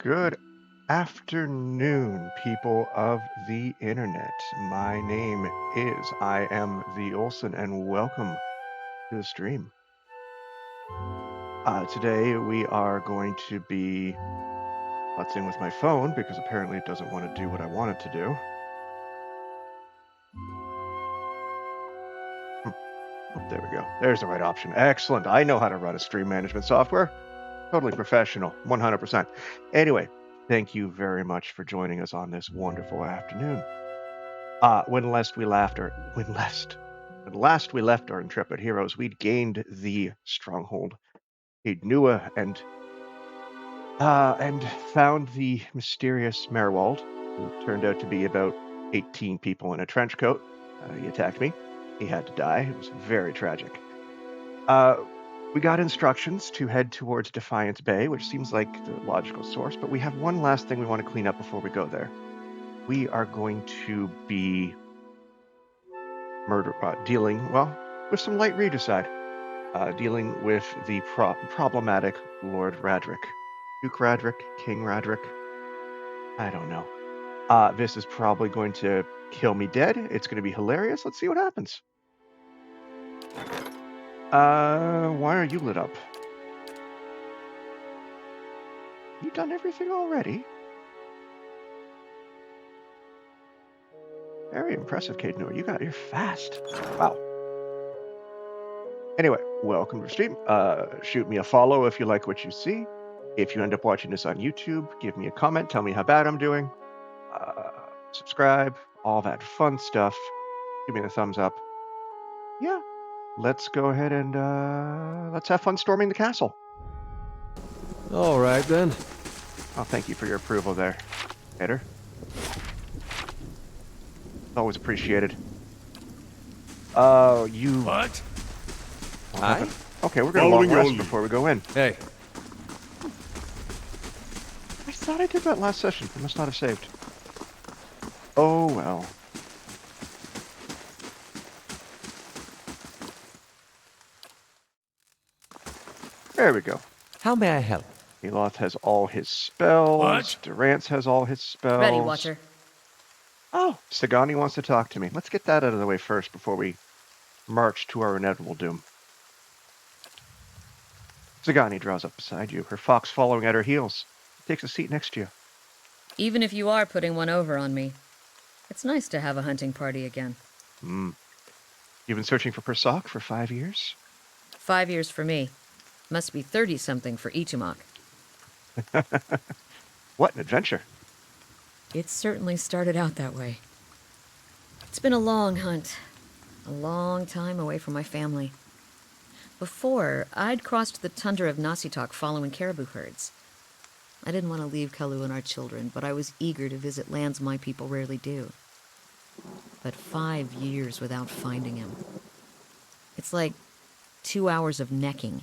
Good afternoon, people of the internet. My name is I am the Olsen, and welcome to the stream. Today we are going to be futzing with my phone because apparently it doesn't want to do what I want it to do. Oh, there we go. There's the right option. Excellent. I know how to run a stream management software. Totally professional, 100%. Anyway, thank you very much for joining us on this wonderful afternoon. When last we left our intrepid heroes, we'd gained the stronghold Caed Nua and found the mysterious Merwald, who turned out to be about 18 people in a trench coat. He attacked me. He had to die. It was very tragic. We got instructions to head towards Defiance Bay, which seems like the logical source, but we have one last thing we want to clean up before we go there. We are going to be dealing with some light regicide, dealing with the problematic Lord Raedric, Duke Raedric, King Raedric. I don't know. This is probably going to kill me dead. It's going to be hilarious. Let's see what happens. Why are you lit up? You done everything already? Very impressive, Caed Nua. You're fast. Wow. Anyway, welcome to the stream. Shoot me a follow if you like what you see. If you end up watching this on YouTube, give me a comment. Tell me how bad I'm doing. Subscribe, all that fun stuff. Give me the thumbs up. Yeah, let's go ahead and let's have fun storming the castle. All right, then. Oh, thank you for your approval there, Hater. Always appreciated. Oh, you... What? Hi? Okay, we're going to long rest before we go in. Hey. I thought I did that last session. I must not have saved. Oh, well. There we go. How may I help? Eloth has all his spells. What? Durance has all his spells. Ready, Watcher. Oh, Sagani wants to talk to me. Let's get that out of the way first before we march to our inevitable doom. Sagani draws up beside you, her fox following at her heels. Takes a seat next to you. Even if you are putting one over on me, it's nice to have a hunting party again. You've been searching for Persoc for 5 years? 5 years for me. Must be 30-something for Ichimak. What an adventure. It certainly started out that way. It's been a long hunt. A long time away from my family. Before, I'd crossed the tundra of Nasitok following caribou herds. I didn't want to leave Kalu and our children, but I was eager to visit lands my people rarely do. But 5 years without finding him. It's like 2 hours of necking.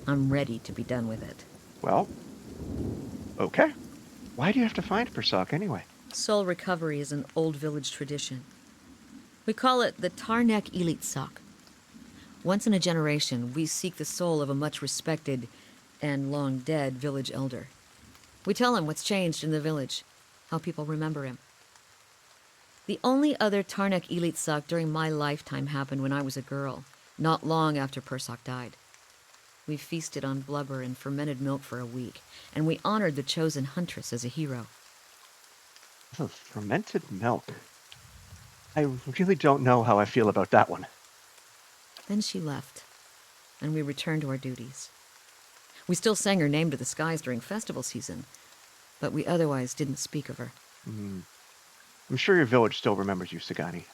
I'm ready to be done with it. Well, okay. Why do you have to find Persoc anyway? Soul recovery is an old village tradition. We call it the Tarnek Elitsak. Once in a generation, we seek the soul of a much respected and long dead village elder. We tell him what's changed in the village, how people remember him. The only other Tarnek Elitsak during my lifetime happened when I was a girl, not long after Persoc died. We feasted on blubber and fermented milk for a week, and we honored the chosen huntress as a hero. Oh, fermented milk. I really don't know how I feel about that one. Then she left, and we returned to our duties. We still sang her name to the skies during festival season, but we otherwise didn't speak of her. I'm sure your village still remembers you, Sagani.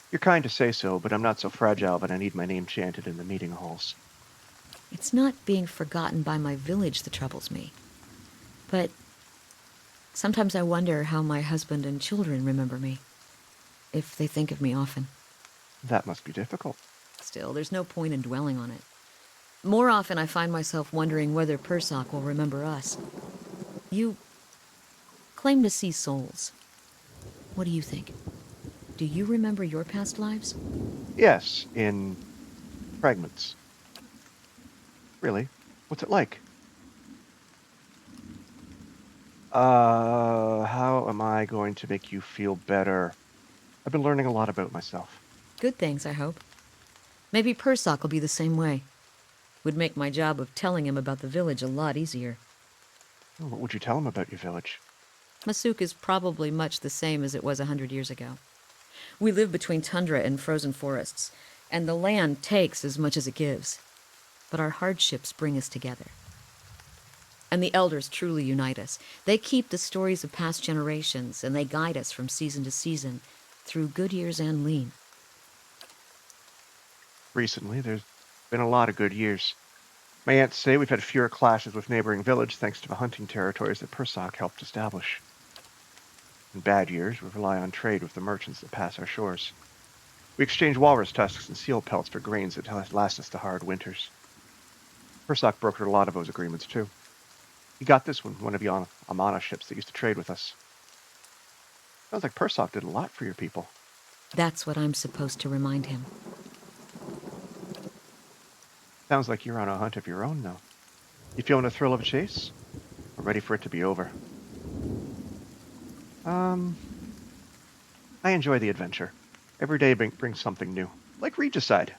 You're kind to say so, but I'm not so fragile that I need my name chanted in the meeting halls. It's not being forgotten by my village that troubles me. But sometimes I wonder how my husband and children remember me, if they think of me often. That must be difficult. Still, there's no point in dwelling on it. More often I find myself wondering whether Persoc will remember us. You claim to see souls. What do you think? Do you remember your past lives? Yes, in fragments. Really? What's it like? How am I going to make you feel better? I've been learning a lot about myself. Good things, I hope. Maybe Persock will be the same way. Would make my job of telling him about the village a lot easier. What would you tell him about your village? Masuk is probably much the same as it was 100 years ago. We live between tundra and frozen forests, and the land takes as much as it gives. But our hardships bring us together. And the elders truly unite us. They keep the stories of past generations, and they guide us from season to season, through good years and lean. Recently, there's been a lot of good years. My aunts say we've had fewer clashes with neighboring village thanks to the hunting territories that Persock helped establish. In bad years, we rely on trade with the merchants that pass our shores. We exchange walrus tusks and seal pelts for grains that last us the hard winters. Persock brokered a lot of those agreements, too. He got this one of the Amana ships that used to trade with us. Sounds like Persock did a lot for your people. That's what I'm supposed to remind him. Sounds like you're on a hunt of your own now. You feeling the thrill of a chase? Or ready for it to be over? I enjoy the adventure. Every day brings something new. Like regicide.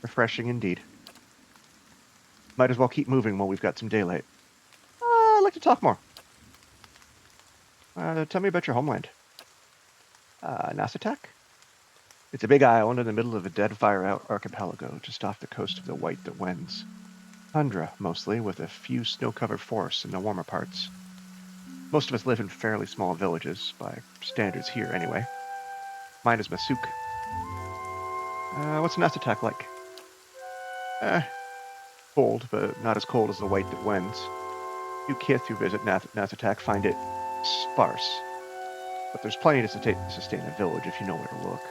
Refreshing indeed. Might as well keep moving while we've got some daylight. I'd like to talk more. Tell me about your homeland. Nasatak? It's a big island in the middle of a dead-fire archipelago just off the coast of the White that Wends. Tundra, mostly, with a few snow-covered forests in the warmer parts. Most of us live in fairly small villages, by standards here anyway. Mine is Masuk. What's Nasatak like? Cold, but not as cold as the White that Wends. Few kids who visit Nasatak find it sparse. But there's plenty to sustain a village if you know where to look.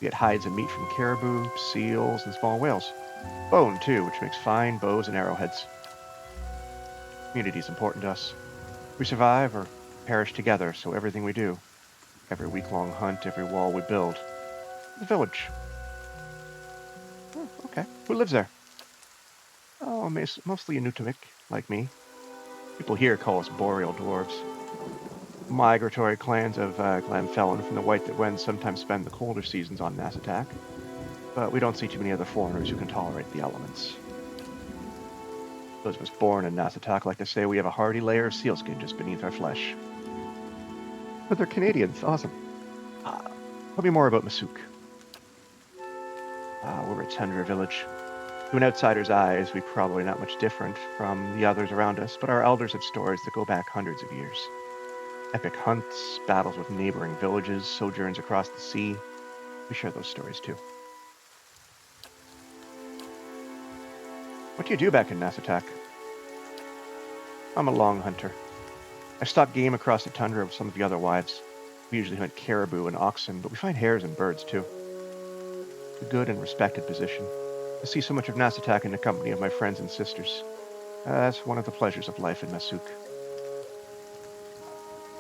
We get hides and meat from caribou, seals, and small whales. Bone, too, which makes fine bows and arrowheads. Community is important to us. We survive or perish together, so everything we do, every week-long hunt, every wall we build, the village. Oh, okay. Who lives there? Oh, mostly Inutimik, like me. People here call us boreal dwarves. Migratory clans of Glamfelon from the White that Wends sometimes spend the colder seasons on Nasatak, but we don't see too many other foreigners who can tolerate the elements. Those of us born in Nasatak like to say we have a hardy layer of sealskin just beneath our flesh. But they're Canadians, awesome. Tell me more about Masuk. We're a tundra village. To an outsider's eyes, we're probably not much different from the others around us, but our elders have stories that go back hundreds of years. Epic hunts, battles with neighboring villages, sojourns across the sea. We share those stories too. What do you do back in Nasatak? I'm a long hunter. I stalk game across the tundra with some of the other wives. We usually hunt caribou and oxen, but we find hares and birds too. It's a good and respected position. I see so much of Nasatak in the company of my friends and sisters. That's one of the pleasures of life in Masuk.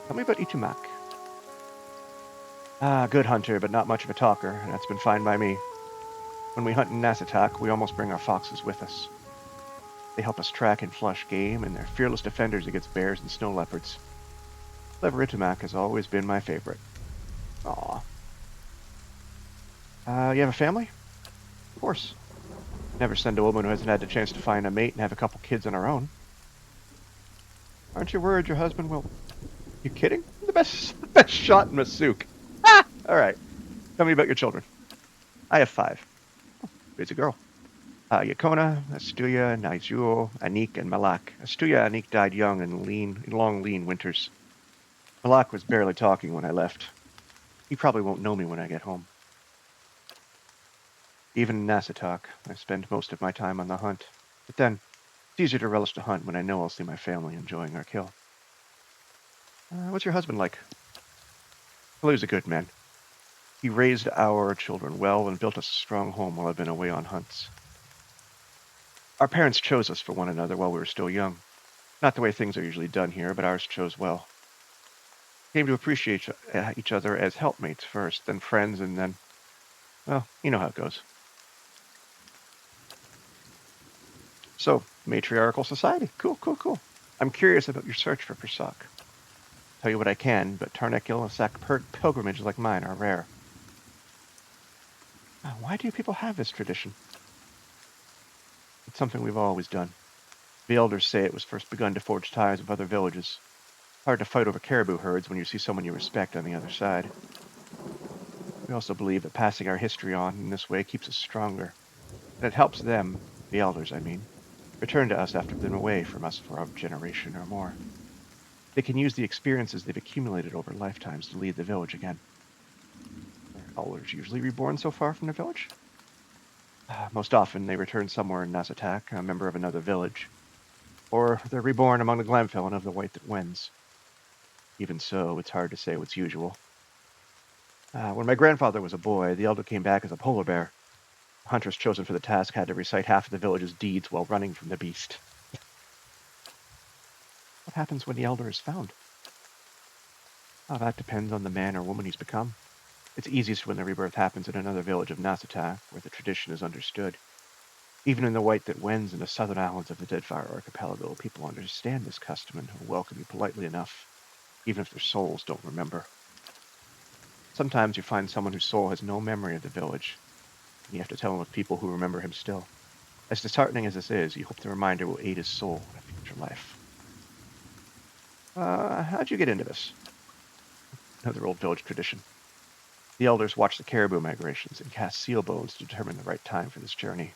Tell me about Itumak. Good hunter, but not much of a talker, and that's been fine by me. When we hunt in Nasatak, we almost bring our foxes with us. They help us track and flush game, and they're fearless defenders against bears and snow leopards. Clever Itumak has always been my favorite. Aw. You have a family? Of course. Never send a woman who hasn't had the chance to find a mate and have a couple kids on her own. Aren't you worried your husband will... You kidding? The best shot in Masuk. Ah! Alright. Tell me about your children. I have 5. Oh, here's a girl. Yakona, Astuya, Naizuo, Anik, and Malak. Astuya Anik died young in long, lean winters. Malak was barely talking when I left. He probably won't know me when I get home. Even in Nasatak, I spend most of my time on the hunt. But then, it's easier to relish the hunt when I know I'll see my family enjoying our kill. What's your husband like? Well, he's a good man. He raised our children well and built us a strong home while I've been away on hunts. Our parents chose us for one another while we were still young. Not the way things are usually done here, but ours chose well. Came to appreciate each other as helpmates first, then friends, and then... Well, you know how it goes. So, matriarchal society. Cool. I'm curious about your search for Persak. Tell you what I can, but Tarnek pilgrimages like mine are rare. Why do people have this tradition? It's something we've always done. The elders say it was first begun to forge ties with other villages. Hard to fight over caribou herds when you see someone you respect on the other side. We also believe that passing our history on in this way keeps us stronger. And it helps them, the elders I mean, return to us after they've been away from us for a generation or more. They can use the experiences they've accumulated over lifetimes to lead the village again. Are elders usually reborn so far from the village? Most often they return somewhere in Nasatak, a member of another village. Or they're reborn among the Glenfillan of the White that Wins. Even so, it's hard to say what's usual. When my grandfather was a boy, the elder came back as a polar bear. Hunters chosen for the task had to recite half of the village's deeds while running from the beast. What happens when the elder is found? That depends on the man or woman he's become. It's easiest when the rebirth happens in another village of Nasatak, where the tradition is understood. Even in the White that Wins in the southern islands of the Deadfire Archipelago, people understand this custom and will welcome you politely enough, even if their souls don't remember. Sometimes you find someone whose soul has no memory of the village, and you have to tell him of people who remember him still. As disheartening as this is, you hope the reminder will aid his soul in a future life. How'd you get into this? Another old village tradition. The elders watch the caribou migrations and cast seal bones to determine the right time for this journey.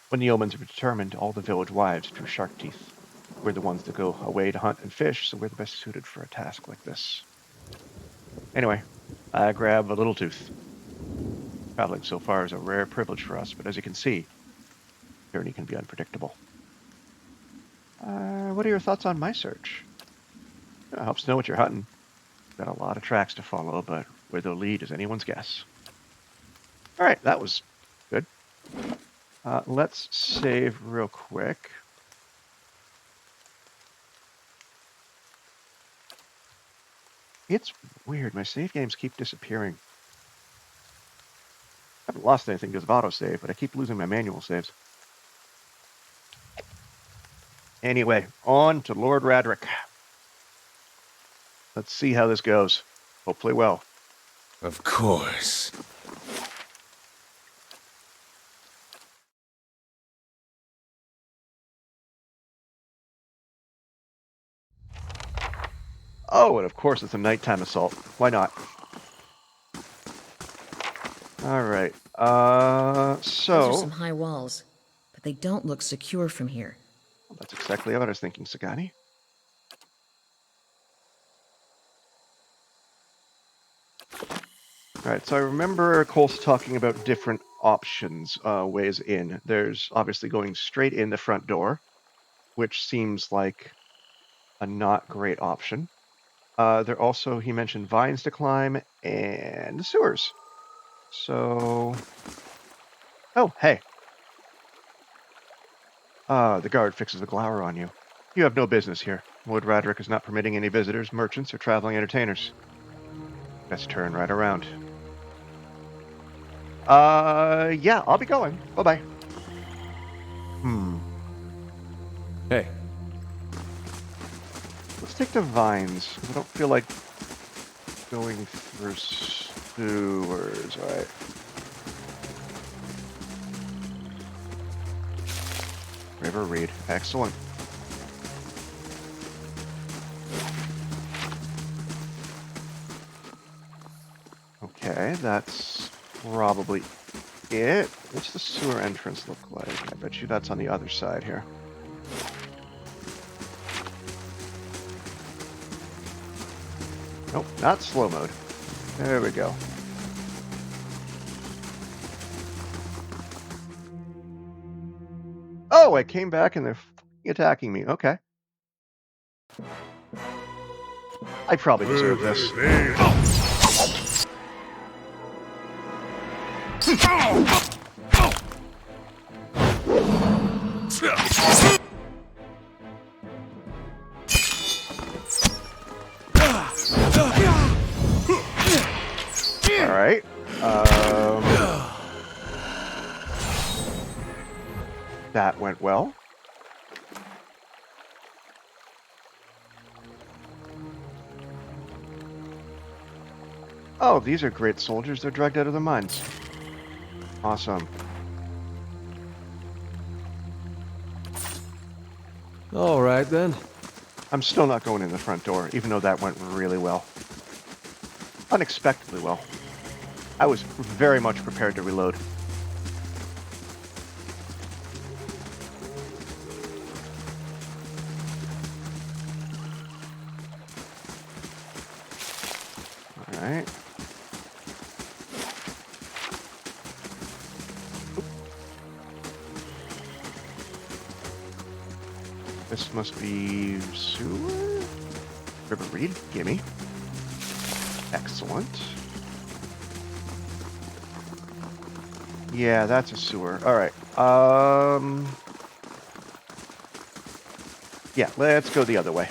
When the omens are determined, all the village wives drew shark teeth. We're the ones that go away to hunt and fish, so we're the best suited for a task like this. Anyway, I grab a little tooth. Traveling so far is a rare privilege for us, but as you can see, the journey can be unpredictable. What are your thoughts on my search? It helps to know what you're hunting. Got a lot of tracks to follow, but where they'll lead is anyone's guess. All right, that was good. Let's save real quick. It's weird. My save games keep disappearing. I haven't lost anything because of autosave, but I keep losing my manual saves. Anyway, on to Lord Raedric. Let's see how this goes. Hopefully well. Of course. Oh, and of course it's a nighttime assault. Why not? All right. Those are some high walls, but they don't look secure from here. Well, that's exactly what I was thinking, Sagani. All right, so I remember Cole's talking about different options, ways in. There's obviously going straight in the front door, which seems like a not great option. There also, he mentioned vines to climb and the sewers. So, oh, hey. The guard fixes the glower on you. You have no business here. Lord Raedric is not permitting any visitors, merchants, or traveling entertainers. Best turn right around. Yeah, I'll be going. Bye-bye. Hey, Let's take the vines. I don't feel like going through sewers, right? River Reed. Excellent. Okay, that's probably it. What's the sewer entrance look like? I bet you that's on the other side here. Nope, not slow mode. There we go. Oh, I came back and they're attacking me. Okay. I probably deserve this. All right. That went well. Oh, these are great soldiers. They're dragged out of the mines. Awesome. All right, then. I'm still not going in the front door, even though that went really well. Unexpectedly well. I was very much prepared to reload. Alright. This must be sewer? River Reed, gimme. Excellent. Yeah, that's a sewer. Alright. Yeah, let's go the other way.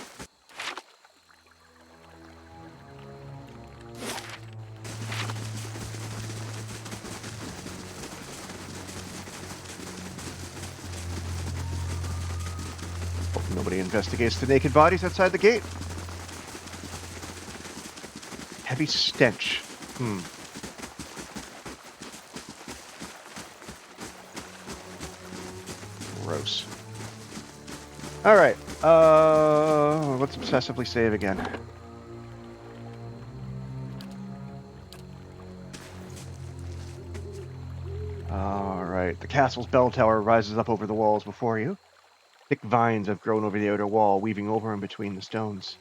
Hope nobody investigates the naked bodies outside the gate. Heavy stench. Gross. Alright, let's obsessively save again. Alright, the castle's bell tower rises up over the walls before you. Thick vines have grown over the outer wall, weaving over and between the stones.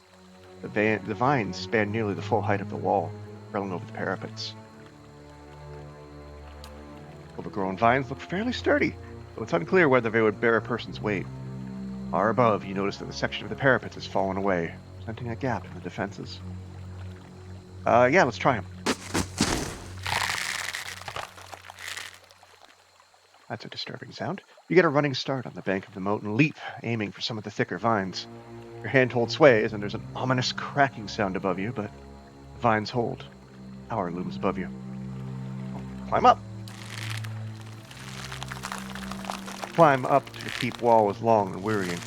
The vines span nearly the full height of the wall, curling over the parapets. Overgrown vines look fairly sturdy, though it's unclear whether they would bear a person's weight. Far above, you notice that a section of the parapet has fallen away, presenting a gap in the defenses. Yeah, let's try them. That's a disturbing sound. You get a running start on the bank of the moat and leap, aiming for some of the thicker vines. Your handhold sways, and there's an ominous cracking sound above you, but the vines hold. Tower looms above you. Climb up! Climb up to the keep wall is long and wearying.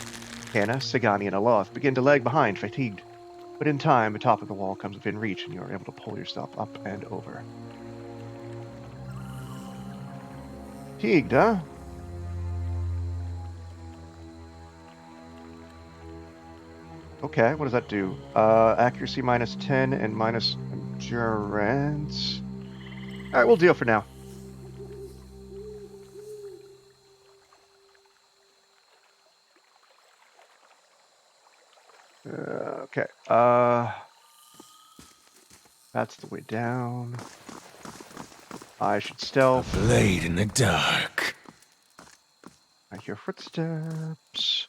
Hannah, Sagani, and Aloth begin to lag behind, fatigued. But in time, the top of the wall comes within reach, and you are able to pull yourself up and over. Fatigued, huh? Okay, what does that do? Accuracy minus 10 and minus endurance. Alright, we'll deal for now. Okay. That's the way down. I should stealth. A blade in the dark. I hear footsteps.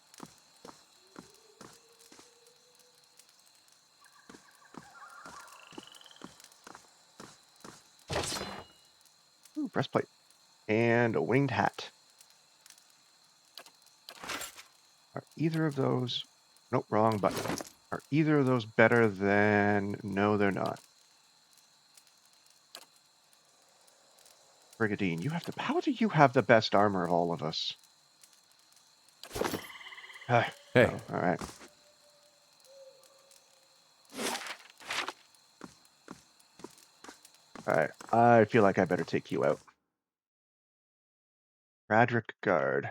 Ooh, breastplate. And a winged hat. Are either of those... Nope, wrong button. Are either of those better than... No, they're not. Brigandine, you have the... How do you have the best armor of all of us? Hey. Oh, all right. All right. I feel like I better take you out. Raedric Guard.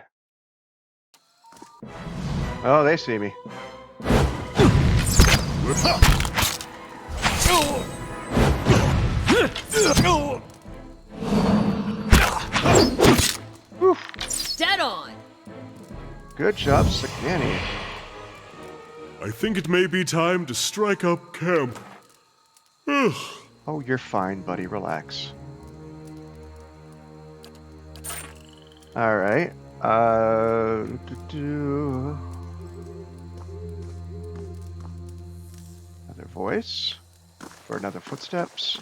Oh, they see me. Dead on! Good job, Sagani. I think it may be time to strike up camp. Ugh. Oh, you're fine, buddy. Relax. All right. Another voice. Or another footsteps.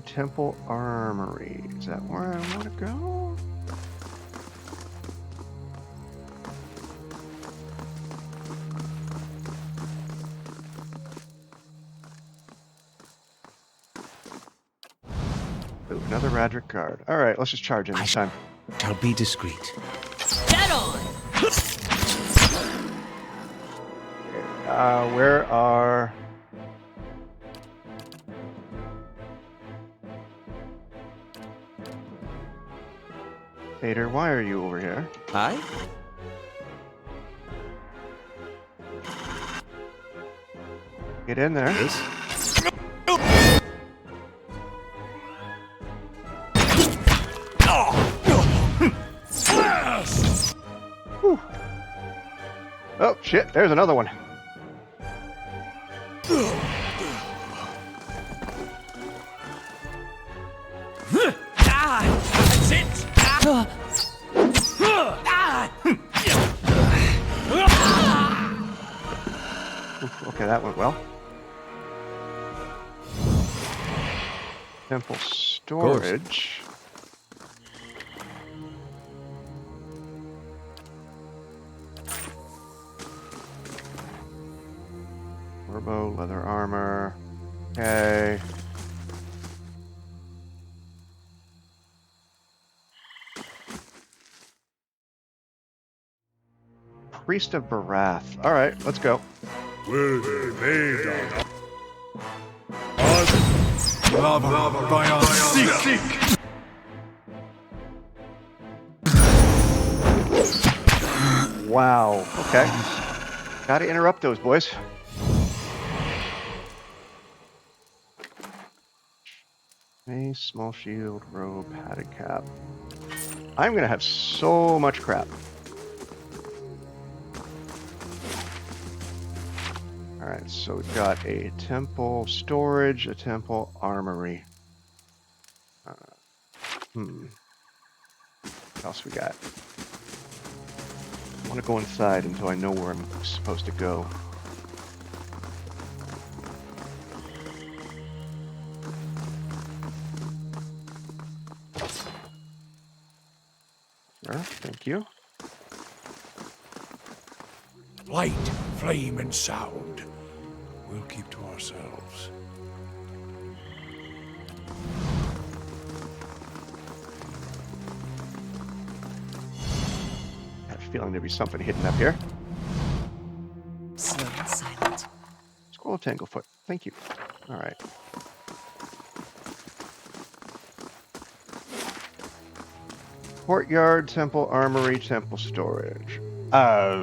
Temple Armory. Is that where I want to go? Ooh, another Raedric Guard. All right, let's just charge in this time. Shall be discreet. Dead on! Where are... Vader, why are you over here? Hi? Get in there. Yes? Whew. Oh, shit, there's another one. That's it! Oof, okay, that went well. Temple storage. Turbo, leather armor. Okay. Priest of Barath. Alright, let's go. Wow. Okay. Gotta interrupt those boys. A small shield, robe, padded cap. I'm gonna have so much crap. Alright, so we've got a temple storage, a temple armory. What else we got? I want to go inside until I know where I'm supposed to go. Sure, thank you. Light, flame, and sound. We'll keep to ourselves. I had a feeling there'd be something hidden up here. Slow and silent. Scroll of Tanglefoot. Thank you. All right. Courtyard, temple armory, temple storage. I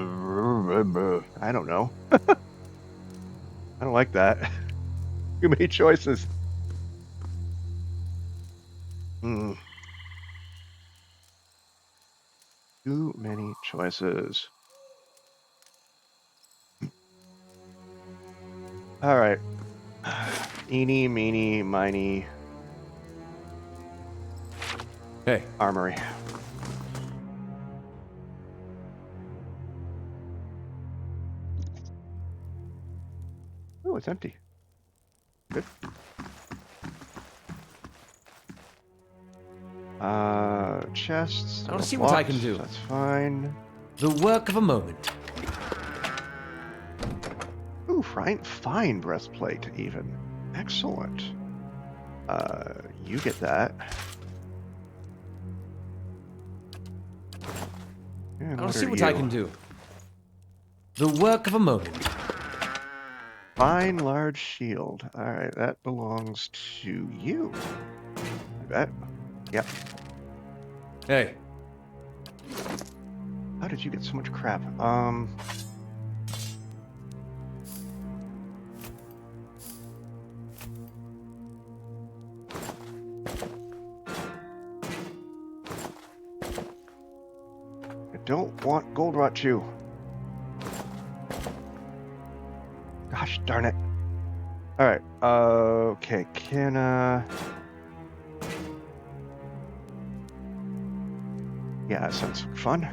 don't know. I don't like that. Too many choices. Hmm. Too many choices. All right. Eeny, meeny, miny. Hey. Armory. Oh, it's empty. Good. Chests. I want to see what I can do. That's fine. The work of a moment. Ooh, fine breastplate, even. Excellent. You get that. And I want to see are what I you? can do. The work of a moment. Fine large shield. All right, that belongs to you. I bet. Yep. Hey. How did you get so much crap? I don't want gold rot chew. Gosh darn it. All right. Okay. Can yeah, that sounds fun.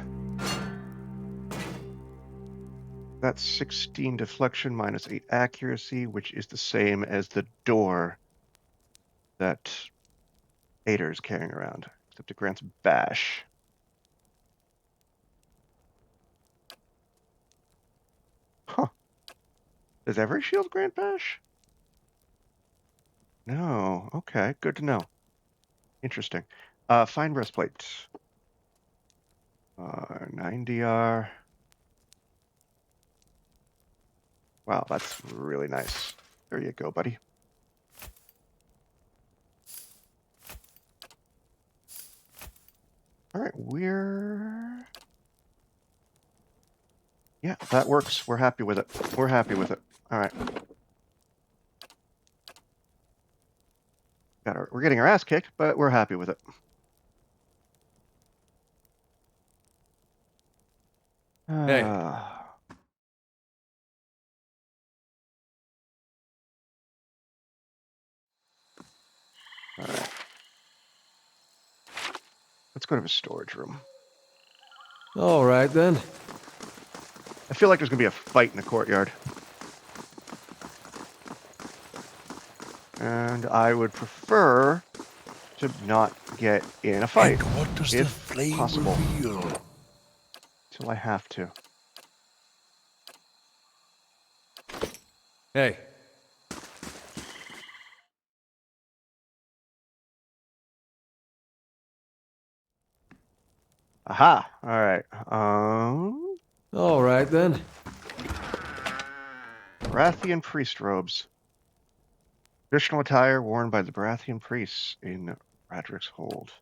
That's 16 deflection minus 8 accuracy, which is the same as the door that Ader's carrying around, except it grants bash. Huh. Does every shield grant bash? No. Okay, good to know. Interesting. Fine breastplate. 9 DR. Wow, that's really nice. There you go, buddy. All right, yeah, that works. We're happy with it. We're happy with it. All right. We're getting our ass kicked, but we're happy with it. Hey. All right. Let's go to the storage room. All right, then. I feel like there's going to be a fight in the courtyard. And I would prefer to not get in a fight. And what does the if flame possible. reveal? Till I have to. Hey. Aha! All right. All right, then. Baratheon priest robes. Traditional attire worn by the Baratheon priests in Raedric's hold.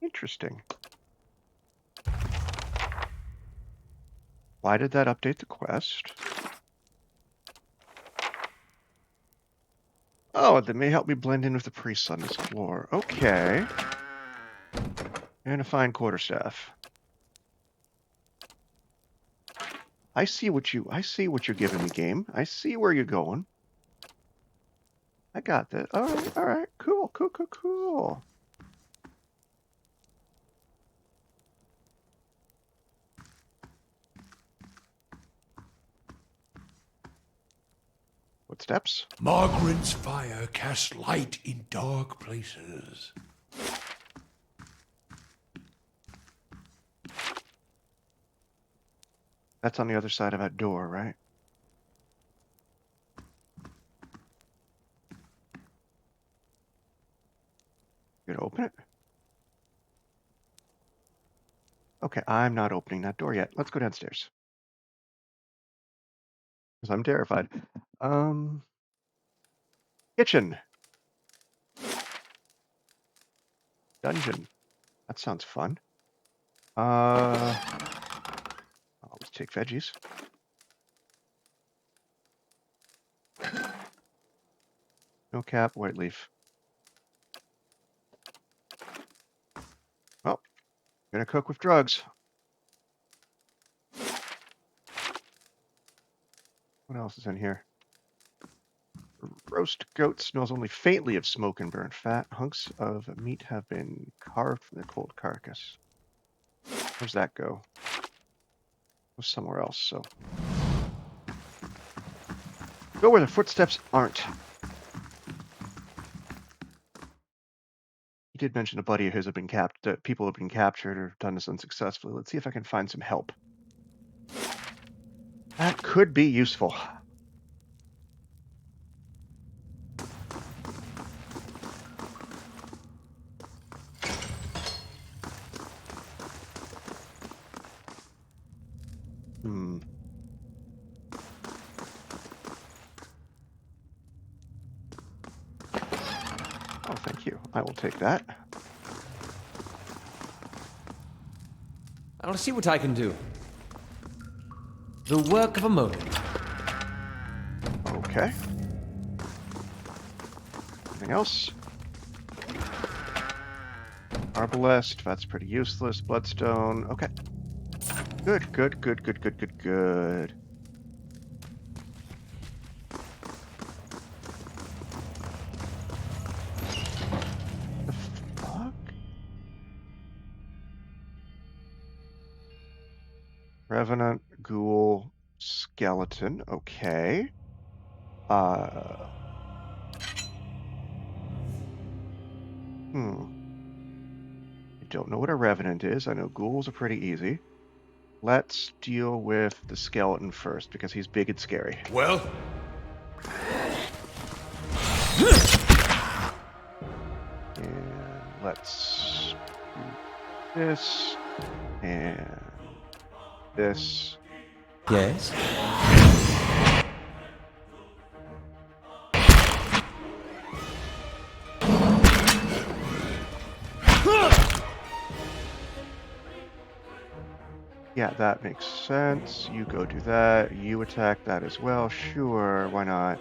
Interesting. Why did that update the quest? Oh, that may help me blend in with the priests on this floor. Okay. And a fine quarterstaff. I see what you're giving me, game. I see where you're going. I got that. All right. Cool. Footsteps. Margaret's fire casts light in dark places. That's on the other side of that door, right? You gonna open it? Okay, I'm not opening that door yet. Let's go downstairs. Because I'm terrified. Kitchen. Dungeon. That sounds fun. I'll always take veggies. No cap, white leaf. Oh, gonna cook with drugs. What else is in here? Roast goat smells only faintly of smoke and burned fat. Hunks of meat have been carved from the cold carcass. Where's that go? Go somewhere else, so. Go where the footsteps aren't. He did mention a buddy of his had been that people have been captured or done this unsuccessfully. Let's see if I can find some help. That could be useful. Oh, thank you. I will take that. I'll see what I can do. The work of a moment. Okay. Anything else? Arbalest, that's pretty useless. Bloodstone, okay. Good. The fuck? Revenant, ghoul, skeleton, okay. I don't know what a revenant is. I know ghouls are pretty easy. Let's deal with the skeleton first, because he's big and scary. Well, And let's do this, and this, Yes? Yeah, that makes sense. You go do that. You attack that as well. Sure, why not?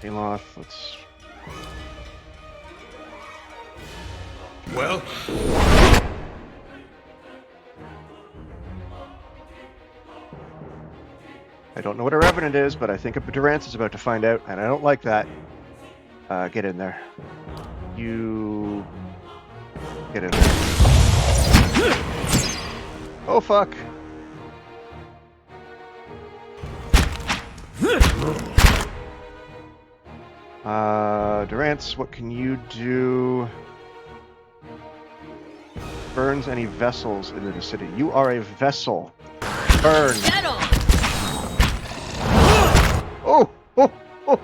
Aloth, let's... Well, I don't know what our revenant is, but I think Durance is about to find out, and I don't like that. Get in there. You... Get in there. Oh, fuck. Durance, what can you do? Burns any vessels into the city. You are a vessel. Burn. Get on! Oh! Oh! Oh!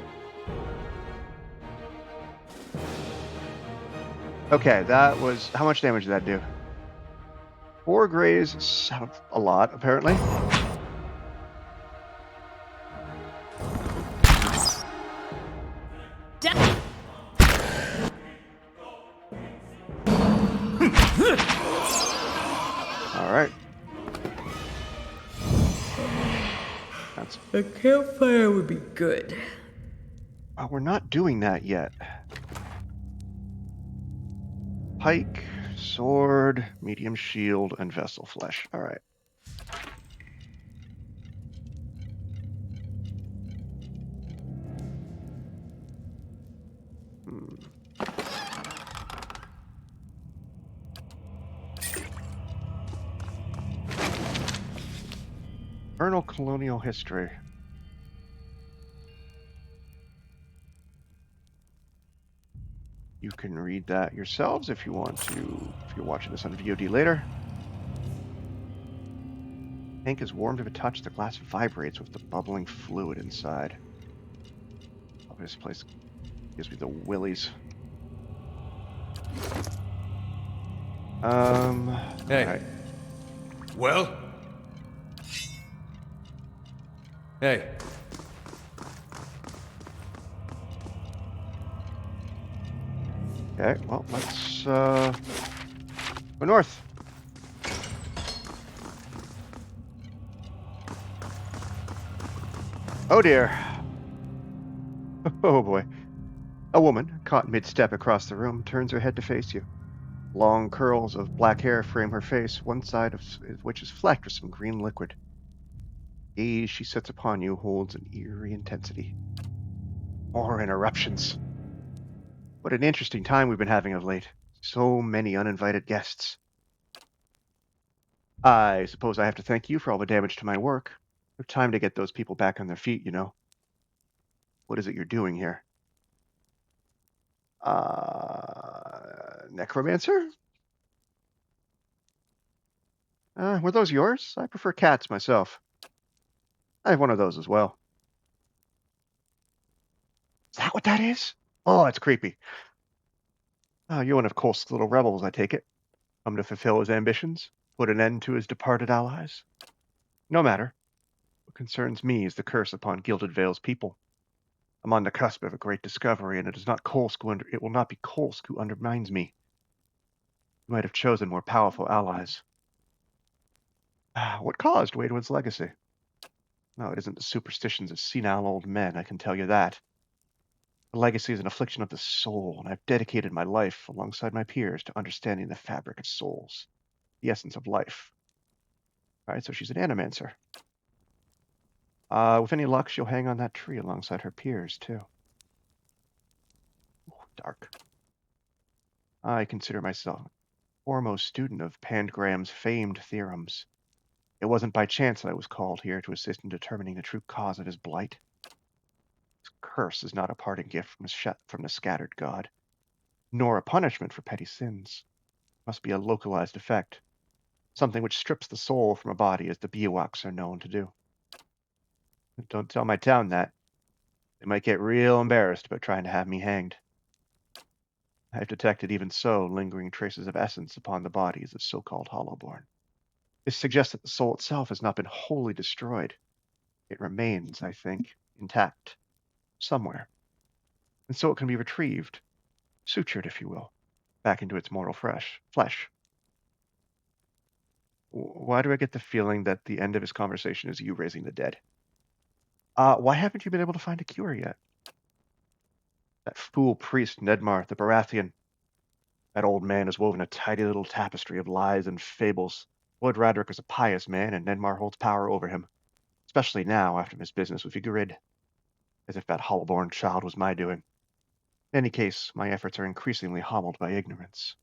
Okay, that was... How much damage did that do? 4 grays sound a lot, apparently. All right. That's... A campfire would be good. Oh, we're not doing that yet. Pike, sword, medium shield, and vessel flesh. All right. Eternal colonial history. You can read that yourselves if you want to, if you're watching this on VOD later. Tank is warm to the touch. The glass vibrates with the bubbling fluid inside. Oh, this place gives me the willies. Hey. Right. well, Hey. Okay, well, let's go north. Oh dear. Oh boy. A woman, caught mid-step across the room, turns her head to face you. Long curls of black hair frame her face, one side of which is flecked with some green liquid. The gaze she sets upon you holds an eerie intensity. More interruptions. What an interesting time we've been having of late. So many uninvited guests. I suppose I have to thank you for all the damage to my work. No time to get those people back on their feet, you know. What is it you're doing here? Necromancer? Were those yours? I prefer cats myself. I have one of those as well. Is that what that is? Oh, it's creepy. You're one of Kolsk's little rebels, I take it. Come to fulfill his ambitions, put an end to his departed allies. No matter. What concerns me is the curse upon Gilded Vale's people. I'm on the cusp of a great discovery, and it is not it will not be Kolsk who undermines me. You might have chosen more powerful allies. What caused Wadewood's legacy? No, it isn't the superstitions of senile old men, I can tell you that. The legacy is an affliction of the soul, and I've dedicated my life, alongside my peers, to understanding the fabric of souls, the essence of life. All right, so she's an animancer. With any luck, she'll hang on that tree alongside her peers, too. Ooh, dark. I consider myself a foremost student of Pangraham's famed theorems. It wasn't by chance that I was called here to assist in determining the true cause of his blight. His curse is not a parting gift from the scattered god, nor a punishment for petty sins. It must be a localized effect, something which strips the soul from a body, as the Biawaks are known to do. Don't tell my town that. They might get real embarrassed about trying to have me hanged. I've detected even so lingering traces of essence upon the bodies of so-called Hollowborn. This suggests that the soul itself has not been wholly destroyed. It remains, I think, intact, somewhere. And so it can be retrieved, sutured, if you will, back into its mortal flesh. Why do I get the feeling that the end of his conversation is you raising the dead? Why haven't you been able to find a cure yet? That fool priest, Nedmar, the Baratheon. That old man has woven a tidy little tapestry of lies and fables. Lord Raedric is a pious man, and Nedmar holds power over him, especially now after his business with Ygritte, as if that hollow-born child was my doing. In any case, my efforts are increasingly hobbled by ignorance.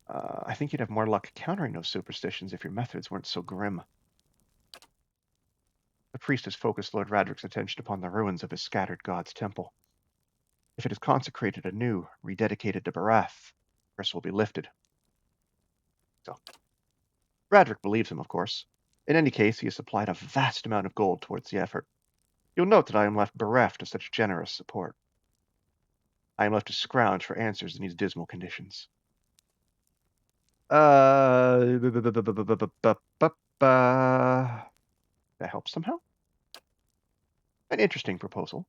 I think you'd have more luck countering those superstitions if your methods weren't so grim. The priest has focused Lord Raedric's attention upon the ruins of his scattered god's temple. If it is consecrated anew, rededicated to Barath, curse will be lifted. So, Raedric believes him, of course. In any case, he has supplied a vast amount of gold towards the effort. You'll note that I am left bereft of such generous support. I am left to scrounge for answers in these dismal conditions. That helps somehow? An interesting proposal.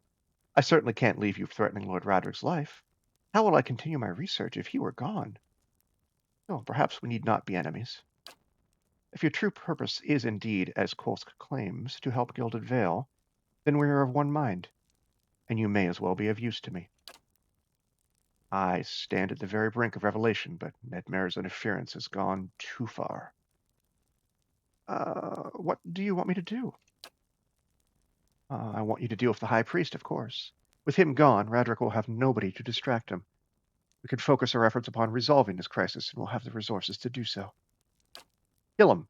I certainly can't leave you threatening Lord Raedric's life. How will I continue my research if he were gone? Oh, perhaps we need not be enemies. If your true purpose is indeed, as Kolsk claims, to help Gilded Vale, then we are of one mind, and you may as well be of use to me. I stand at the very brink of revelation, but Nedmar's interference has gone too far. What do you want me to do? I want you to deal with the High Priest, of course. With him gone, Raedric will have nobody to distract him. We can focus our efforts upon resolving this crisis, and we'll have the resources to do so. Kill him,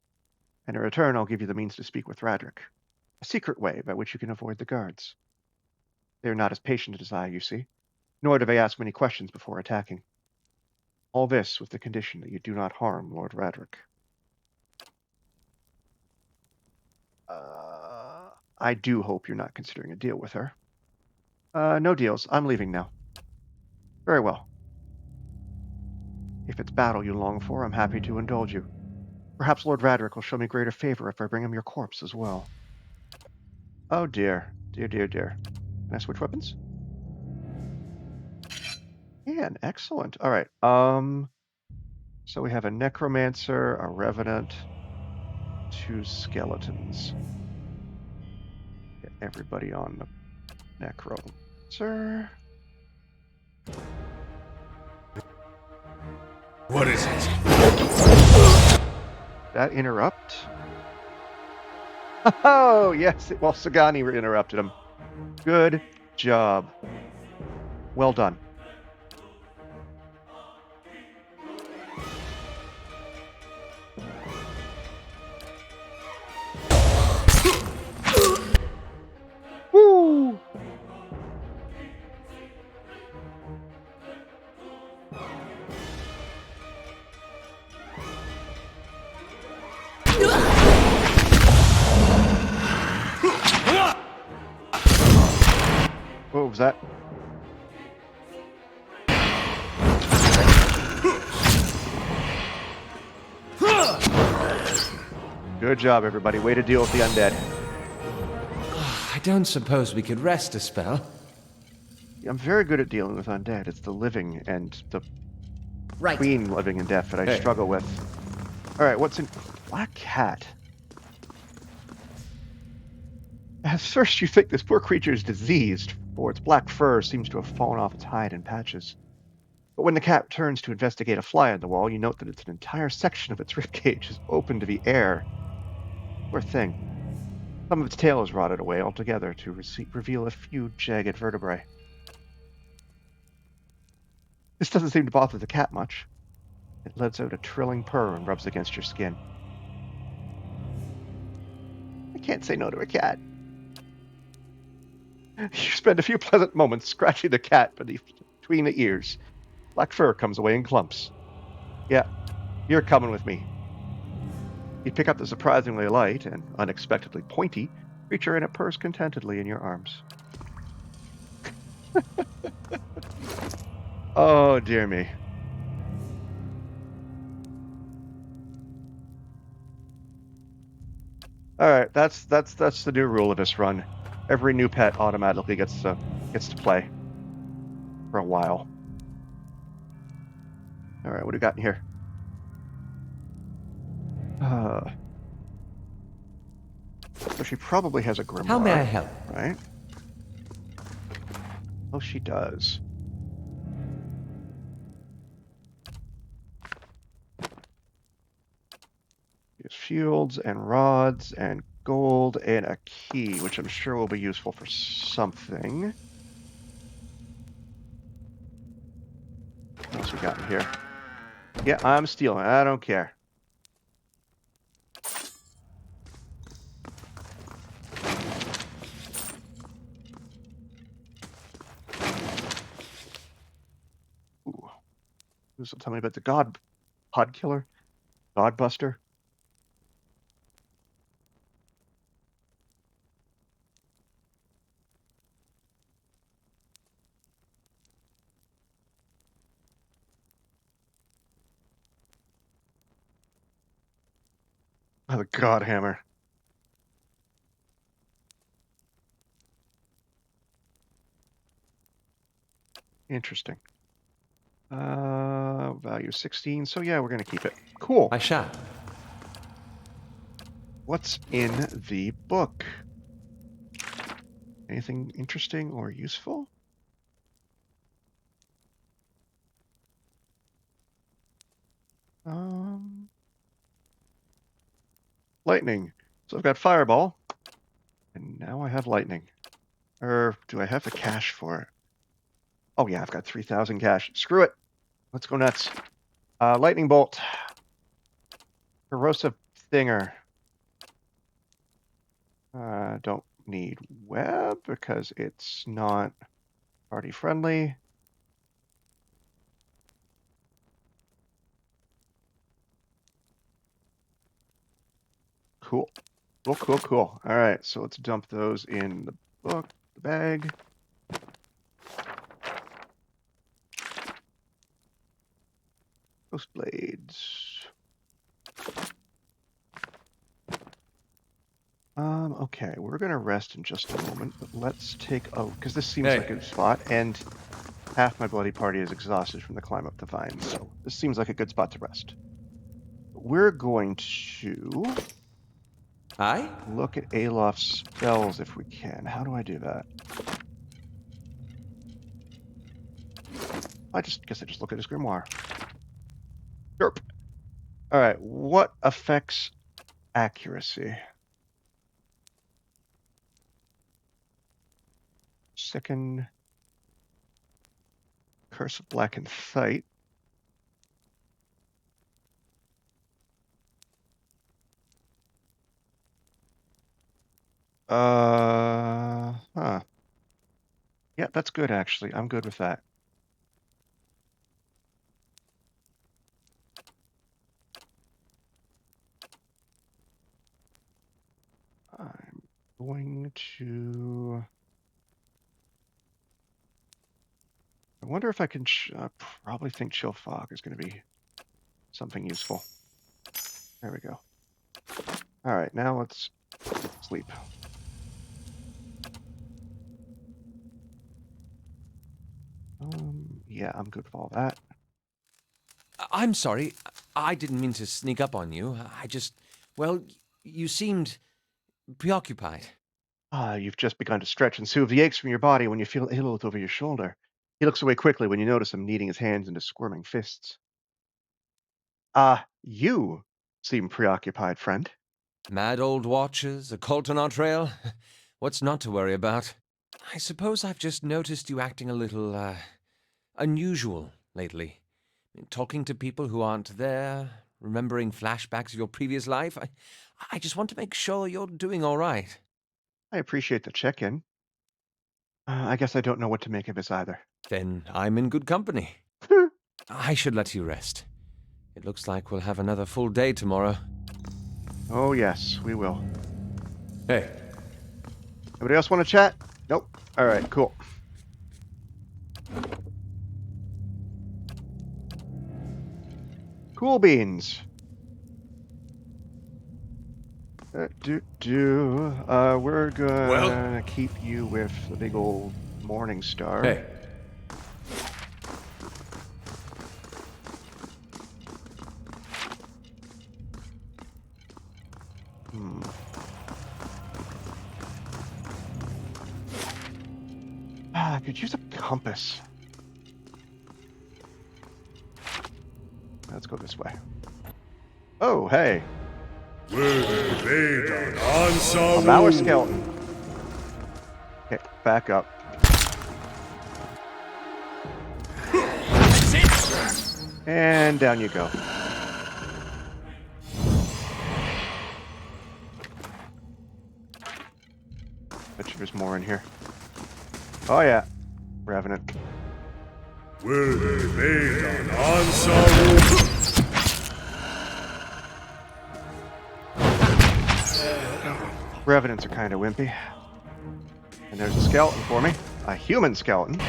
and in return I'll give you the means to speak with Raedric. A secret way by which you can avoid the guards. They are not as patient as I, you see, nor do they ask many questions before attacking. All this with the condition that you do not harm Lord Raedric. I do hope you're not considering a deal with her. No deals. I'm leaving now. Very well. If it's battle you long for, I'm happy to indulge you. Perhaps Lord Raedric will show me greater favor if I bring him your corpse as well. Oh dear. Dear, dear, dear. Can I switch weapons? Man, excellent. All right. So we have a necromancer, a revenant, 2 skeletons. Get everybody on the necromancer. What is it? That interrupt? Oh, yes. Well, Sagani interrupted him. Good job. Well done. Woo! What was that? Good job, everybody. Way to deal with the undead. I don't suppose we could rest a spell. I'm very good at dealing with undead. It's the living and the Right. queen living and death that I struggle with. All right, what's in Black Cat? At first, you think this poor creature is diseased, for its black fur seems to have fallen off its hide in patches. But when the cat turns to investigate a fly on the wall, you note that it's an entire section of its ribcage is open to the air. Poor thing. Some of its tail is rotted away altogether to reveal a few jagged vertebrae. This doesn't seem to bother the cat much. It lets out a trilling purr and rubs against your skin. I can't say no to a cat. You spend a few pleasant moments scratching the cat between the ears. Black fur comes away in clumps. Yeah, you're coming with me. You pick up the surprisingly light and unexpectedly pointy creature, and it purrs contentedly in your arms. Oh, dear me. All right, that's the new rule of this run. Every new pet automatically gets to play for a while. All right, what do we got in here? So she probably has a grimoire. How may I help? Right? Oh, she does. Use shields and rods and gold and a key, which I'm sure will be useful for something. What else we got in here? Yeah, I'm stealing. I don't care. Ooh. This will tell me about the pod killer, god buster. Oh, the god hammer. Interesting. Value 16. So yeah, we're gonna keep it. Cool. I shall. What's in the book? Anything interesting or useful? Lightning. So I've got fireball, and now I have lightning. Or do I have the cash for it? Oh yeah, I've got 3,000 cash. Screw it. Let's go nuts. Lightning bolt. Corrosive thinger. Don't need web because it's not party friendly. Cool. Cool. All right, so let's dump those in the book, the bag. Ghost blades. Okay, we're gonna rest in just a moment, but let's take because this seems like a good spot, and half my bloody party is exhausted from the climb up the vines, so this seems like a good spot to rest. We're going to Aye? look at Alof's spells if we can. How do I do that? I guess I just look at his grimoire. Derp. All right, what affects accuracy? Second, Curse of Blackened Sight. Huh. Yeah, that's good actually. I'm good with that. I'm going to. I wonder if I can. I probably think Chill Fog is going to be something useful. There we go. All right, now let's sleep. Yeah, I'm good with all that. I'm sorry. I didn't mean to sneak up on you. Well, you seemed preoccupied. You've just begun to stretch and soothe the aches from your body when you feel Ilith over your shoulder. He looks away quickly when you notice him kneading his hands into squirming fists. You seem preoccupied, friend. Mad old watchers, a cult on our trail. What's not to worry about? I suppose I've just noticed you acting a little, unusual lately. Talking to people who aren't there, remembering flashbacks of your previous life. I just want to make sure you're doing all right. I appreciate the check-in. I guess I don't know what to make of this either. Then I'm in good company. I should let you rest. It looks like we'll have another full day tomorrow. Oh, yes, we will. Hey. Anybody else want to chat? Nope. All right, cool. Cool beans. We're gonna Well? keep you with the big old Morning Star. Hey, Hmm. I could use a compass. Let's go this way. Oh, hey. A Mauer skeleton. Okay, back up. And down you go. Bet you there's more in here. Oh yeah, Revenant. Revenants are kind of wimpy. And there's a skeleton for me. A human skeleton.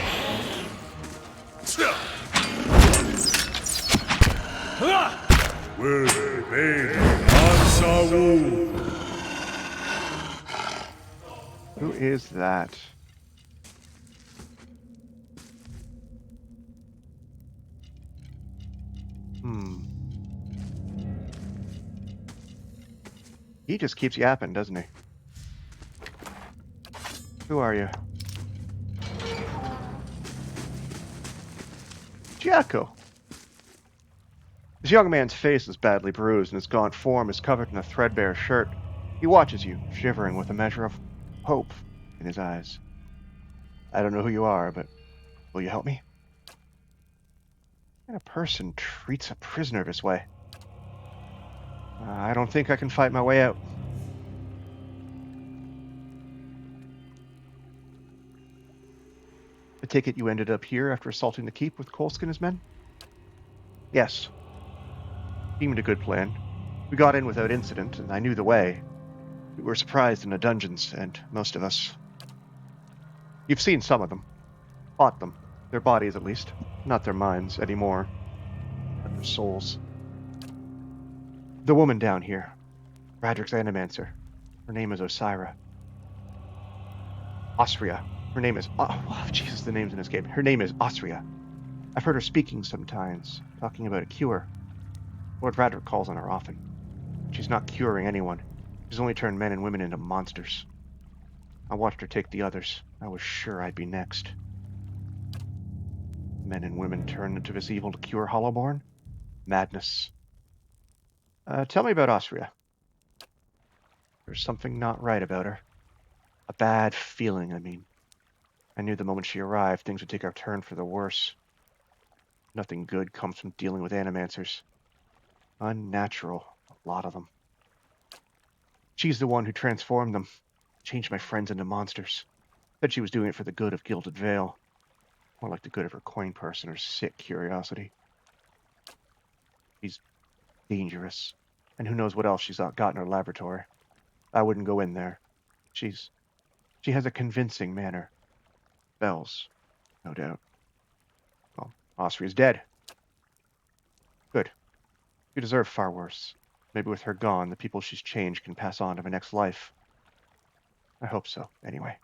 Who is that? He just keeps yapping, doesn't he? Who are you? Giaco. This young man's face is badly bruised, and his gaunt form is covered in a threadbare shirt. He watches you, shivering with a measure of hope in his eyes. I don't know who you are, but will you help me? What kind of person treats a prisoner this way? I don't think I can fight my way out. I take it you ended up here after assaulting the keep with Kolsk and his men? Yes. Seemed a good plan. We got in without incident, and I knew the way. We were surprised in the dungeons, and most of us. You've seen some of them. Fought them. Their bodies, at least. Not their minds anymore. But their souls. The woman down here. Raedric's Animancer. Her name is Osira. Osria. Her name is... Oh, Jesus, the name's in this game. Her name is Osria. I've heard her speaking sometimes, talking about a cure. Lord Raedric calls on her often. She's not curing anyone. She's only turned men and women into monsters. I watched her take the others. I was sure I'd be next. Men and women turned into this evil to cure Hollowborn? Madness. Tell me about Osria. There's something not right about her. A bad feeling, I mean. I knew the moment she arrived, things would take a turn for the worse. Nothing good comes from dealing with animancers. Unnatural, a lot of them. She's the one who transformed them, changed my friends into monsters. Said she was doing it for the good of Gilded Vale. More like the good of her coin purse and her sick curiosity. She's dangerous, and who knows what else she's got in her laboratory. I wouldn't go in there. She has a convincing manner. Spells, no doubt. Well, Osria's dead. Good. You deserve far worse. Maybe with her gone, the people she's changed can pass on to the next life. I hope so, anyway.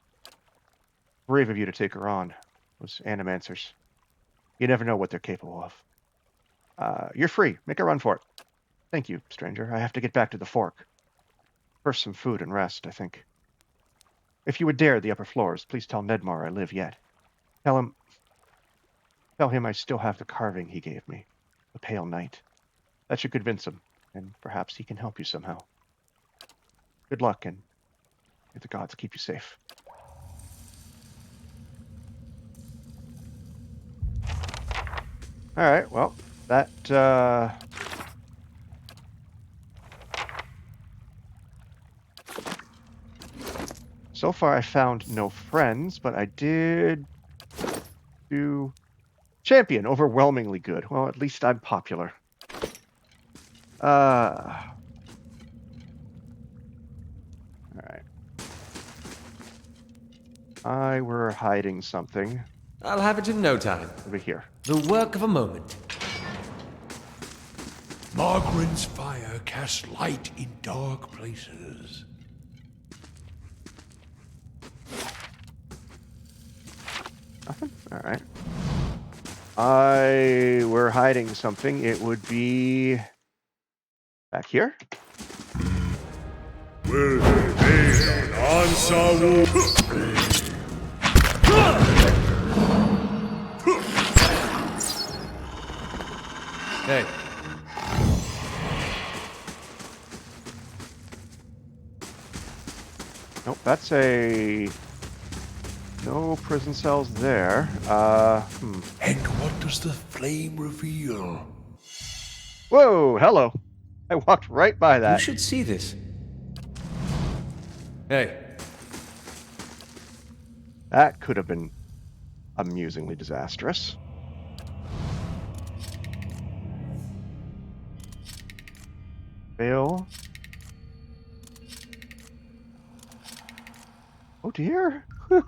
Brave of you to take her on. Those animancers. You never know what they're capable of. You're free. Make a run for it. Thank you, stranger. I have to get back to the Fork. First some food and rest, I think. If you would dare the upper floors, please tell Nedmar I live yet. Tell him I still have the carving he gave me. The Pale Knight. That should convince him, and perhaps he can help you somehow. Good luck, and may the gods keep you safe. Alright, well, that, so far I found no friends, but I did do champion, overwhelmingly good. Well, at least I'm popular. Alright. I were hiding something I'll have it in no time. over here. The work of a moment. Margaren's fire casts light in dark places. Nothing? Alright. We're hiding something. It would be back here. Will they answer? Hey. Nope, that's a... No prison cells there. And what does the flame reveal? Whoa, hello. I walked right by You that. should see this. Hey. That could have been amusingly disastrous. Fail. Oh dear. Hmm.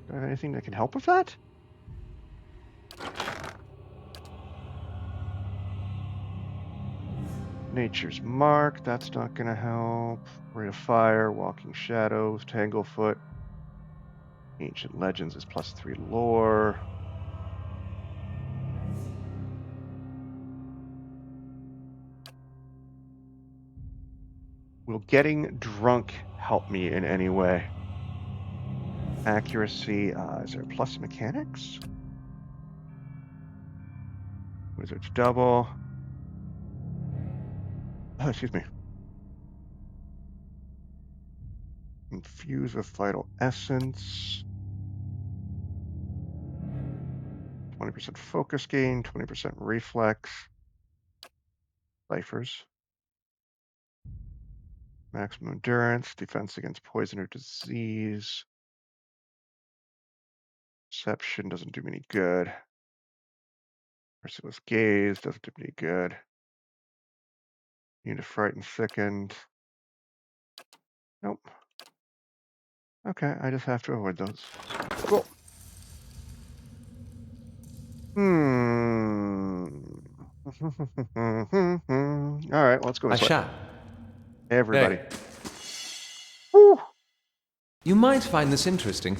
Do I have anything that can help with that? Nature's Mark, that's not gonna help. Ray of Fire, Walking Shadows, Tanglefoot. Ancient Legends is +3 lore. Will getting drunk help me in any way? Accuracy, is there plus mechanics? Wizard's double. Oh, excuse me. Infuse with vital essence. 20% focus gain, 20% reflex. Ciphers. Maximum endurance, defense against poison or disease. Perception doesn't do me any good. Merciless gaze doesn't do me any good. Immune to fright and sickened. Nope. Okay, I just have to avoid those. Cool. All right, let's go I this way. shall. Everybody. Hey. Woo. You might find this interesting.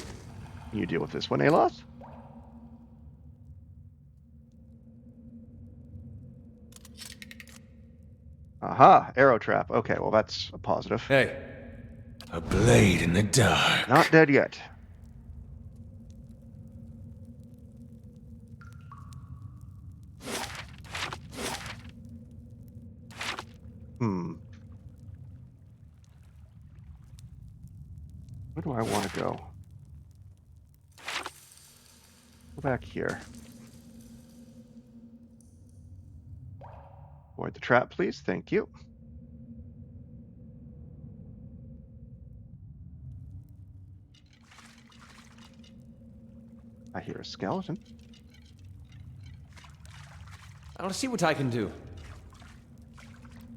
You deal with this one, Aloth? Aha, arrow trap. Okay, well that's a positive. Hey. A blade in the dark. Not dead yet. Where do I want to go? Go back here. Avoid the trap, please. Thank you. I hear a skeleton. I'll see what I can do.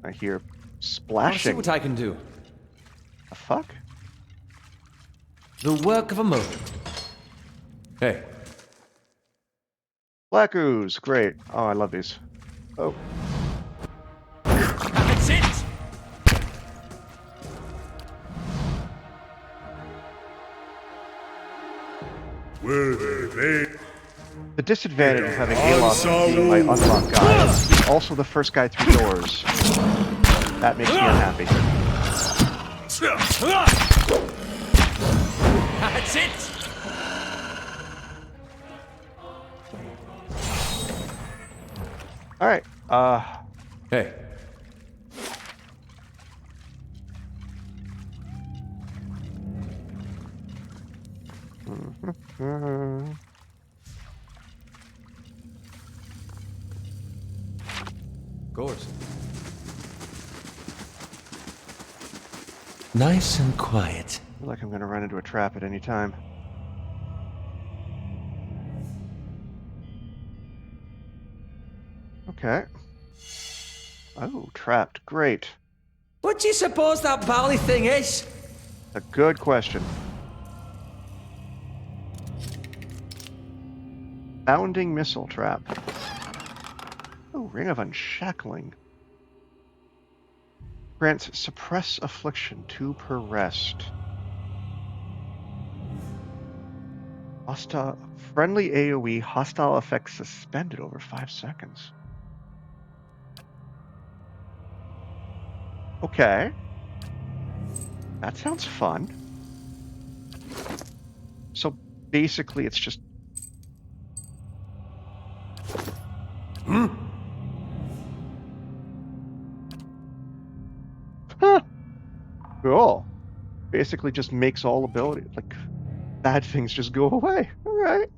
I hear I'll see splashing. what I can do. The fuck? The work of a moment. Hey. Black ooze. Great. Oh, I love these. Oh. That's it! Will they? The disadvantage of having Aloth being my unlock guy is also the first guy through doors. That makes me unhappy. That's it! All right. Hey. Gorgeous. Nice and quiet. I feel like I'm gonna run into a trap at any time. Okay. Oh, trapped. Great. What do you suppose that bally thing is? A good question. Bounding missile trap. Oh, ring of unshackling. Grants suppress affliction, 2 per rest. Hostile friendly AoE, hostile effects suspended over 5 seconds. Okay. That sounds fun. So basically it's just Huh. Cool. Basically just makes all ability like bad things just go away. All right.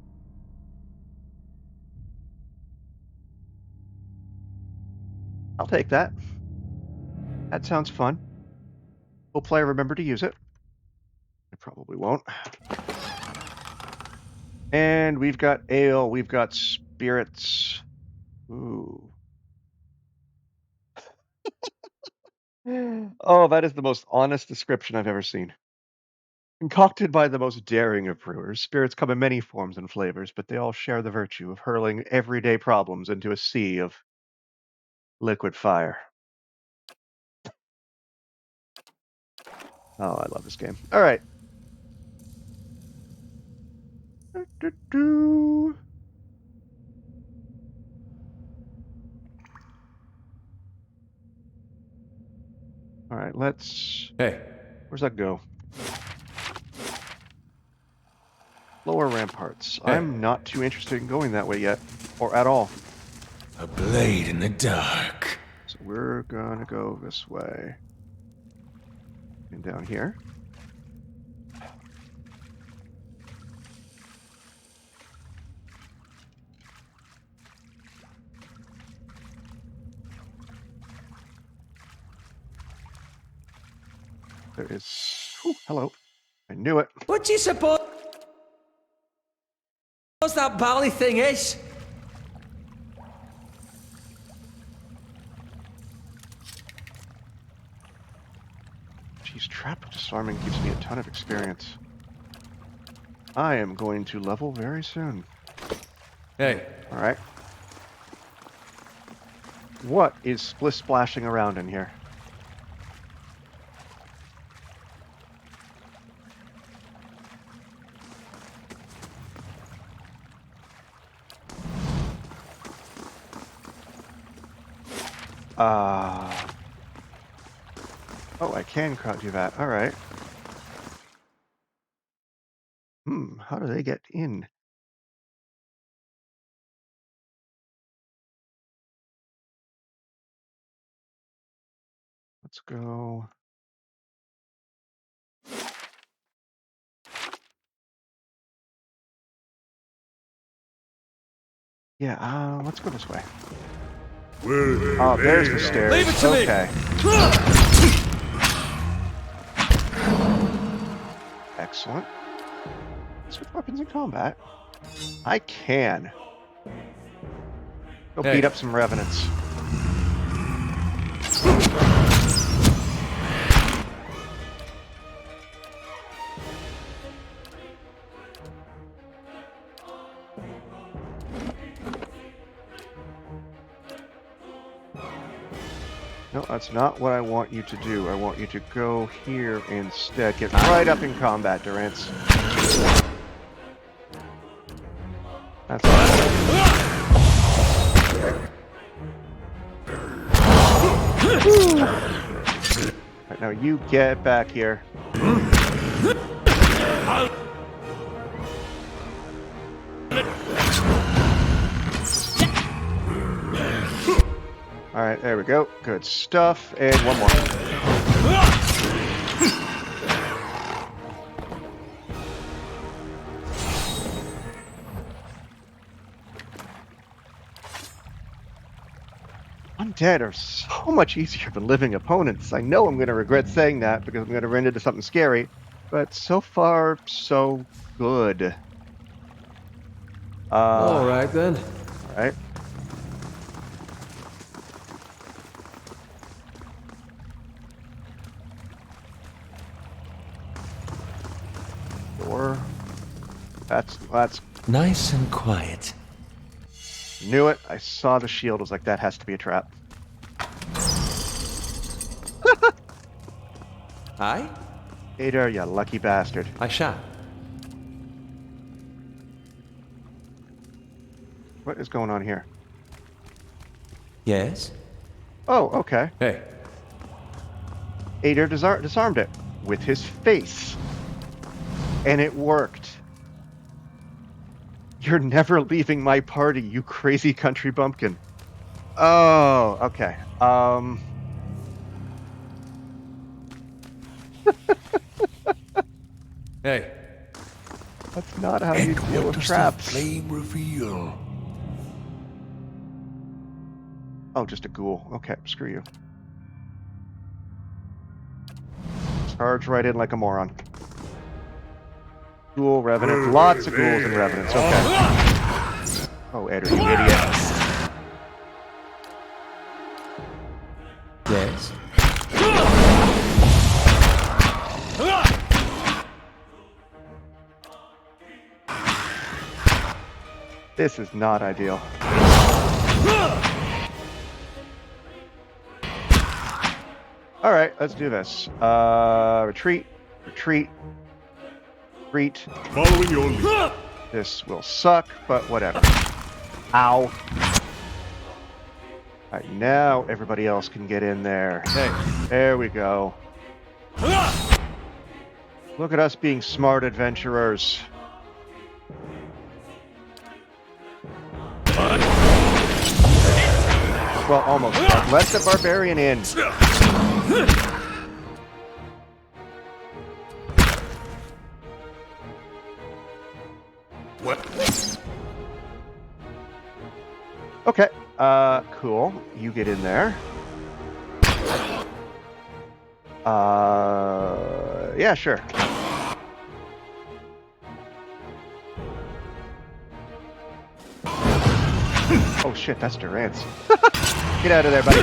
I'll take that. That sounds fun. Hopefully I remember to use it. I probably won't. And we've got ale, we've got spirits. Ooh. Oh, that is the most honest description I've ever seen. Concocted by the most daring of brewers, spirits come in many forms and flavors, but they all share the virtue of hurling everyday problems into a sea of liquid fire. Oh, I love this game. All right. Do-do-do. All right, let's... Hey. Where's that go? Lower ramparts. Hey. I'm not too interested in going that way yet, or at all. A blade in the dark. So we're gonna go this way. And down here. There is... Ooh, hello. I knew it. What do you suppose that bally thing is? Geez, trap disarming gives me a ton of experience. I am going to level very soon. Hey. All right. What is splashing around in here? Oh, I can do that. All right. How do they get in? Let's go. Yeah, let's go this way. Oh, there's the stairs. Leave it to me. Okay. Excellent. Switch weapons in combat. I can. Go beat up some revenants. No, that's not what I want you to do. I want you to go here instead. Get right up in combat, Durance. That's all. Right, now you get back here. All right, there we go. Good stuff. And one more. Undead are so much easier than living opponents. I know I'm going to regret saying that because I'm going to run into something scary, but so far, so good. All right, then. All right. That's Nice and quiet. knew it. I saw the shield. I was like, that has to be a trap. Aye? Ada, you lucky bastard. I shall. What is going on here? Yes? Oh, okay. Hey. Ada disarmed it with his face. And it worked. You're never leaving my party, you crazy country bumpkin. Oh, okay. Hey. That's not how you And deal what with does traps. the flame reveal? Oh, just a ghoul. Okay, screw you. Charge right in like a moron. Ghoul, Revenant. Lots of ghouls and Revenants. Okay. Oh, Ed, you idiot. Yes? This is not ideal. All right, let's do this. Retreat, retreat, retreat. Following your lead. This will suck, but whatever. Ow. All right, now everybody else can get in there. Hey. There we go. Look at us being smart adventurers. Well, almost. Let the barbarian in. What? Okay. Cool. You get in there. Yeah, sure. Oh shit, that's Durant's. Get out of there, buddy.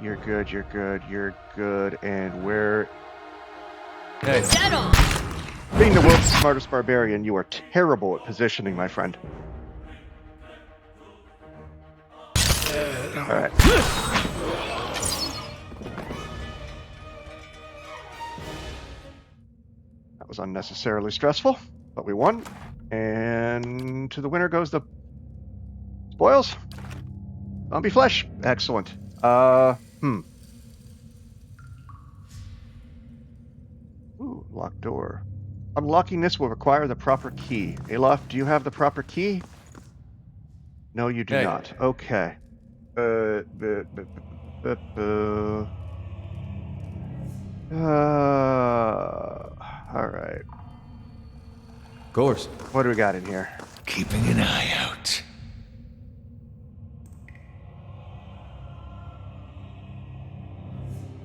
You're good, you're good, you're good, and we're... Hey. Dead on! Being the world's smartest barbarian, you are terrible at positioning, my friend. Alright. That was unnecessarily stressful, but we won. And to the winner goes the spoils. Zombie flesh. Excellent. Ooh, locked door. Unlocking this will require the proper key. Alof, do you have the proper key? No, you do Hey. not. Okay. All right. Of course. What do we got in here? Keeping an eye out.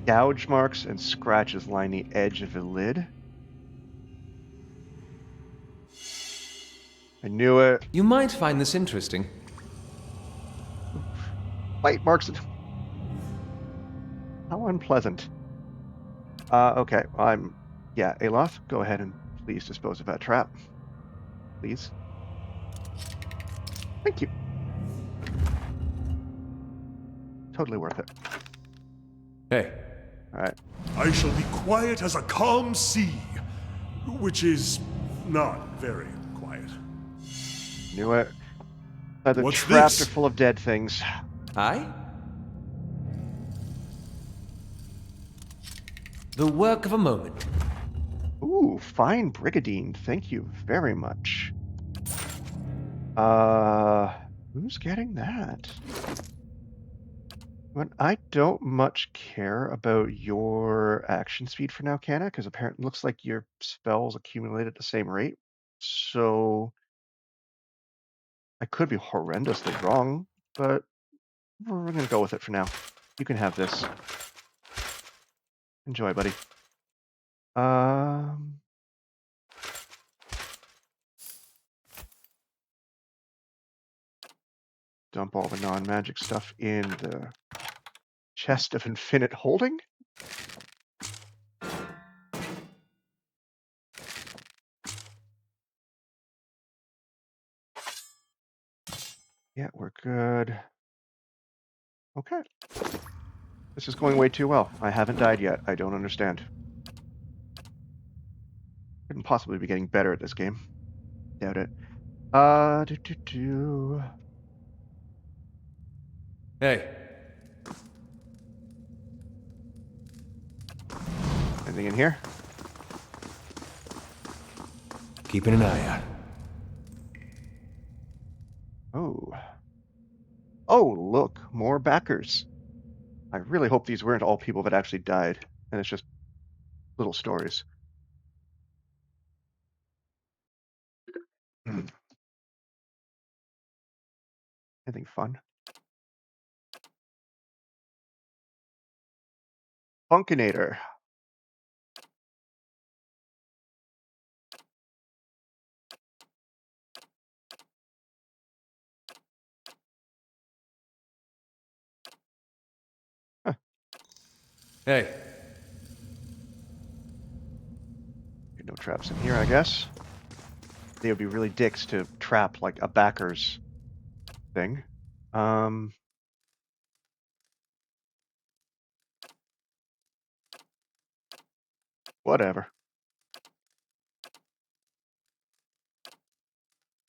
Gouge marks and scratches line the edge of the lid. I knew it. You might find this interesting. Bite marks. How unpleasant. Okay. Yeah, Aloth, go ahead and please dispose of that trap. Please. Thank you. Totally worth it. Hey. All right. I shall be quiet as a calm sea, which is not very quiet. Knew it. The What's traps this? are full of dead things. Aye? The work of a moment. Ooh, fine brigadine. Thank you very much. Who's getting that? But I don't much care about your action speed for now, Canna, because apparently it looks like your spells accumulate at the same rate. So I could be horrendously wrong, but we're gonna go with it for now. You can have this. Enjoy, buddy. Dump all the non-magic stuff in the chest of infinite holding. Yeah, we're good. Okay. This is going way too well. I haven't died yet. I don't understand. Couldn't possibly be getting better at this game. Doubt it. Do. Hey, Anything in here? keeping an eye out. Oh. Oh, look, more backers. I really hope these weren't all people that actually died, and it's just little stories. Anything fun? Funkinator. Huh. Hey, No traps in here, I guess. They would be really dicks to trap like a backer's thing. Whatever.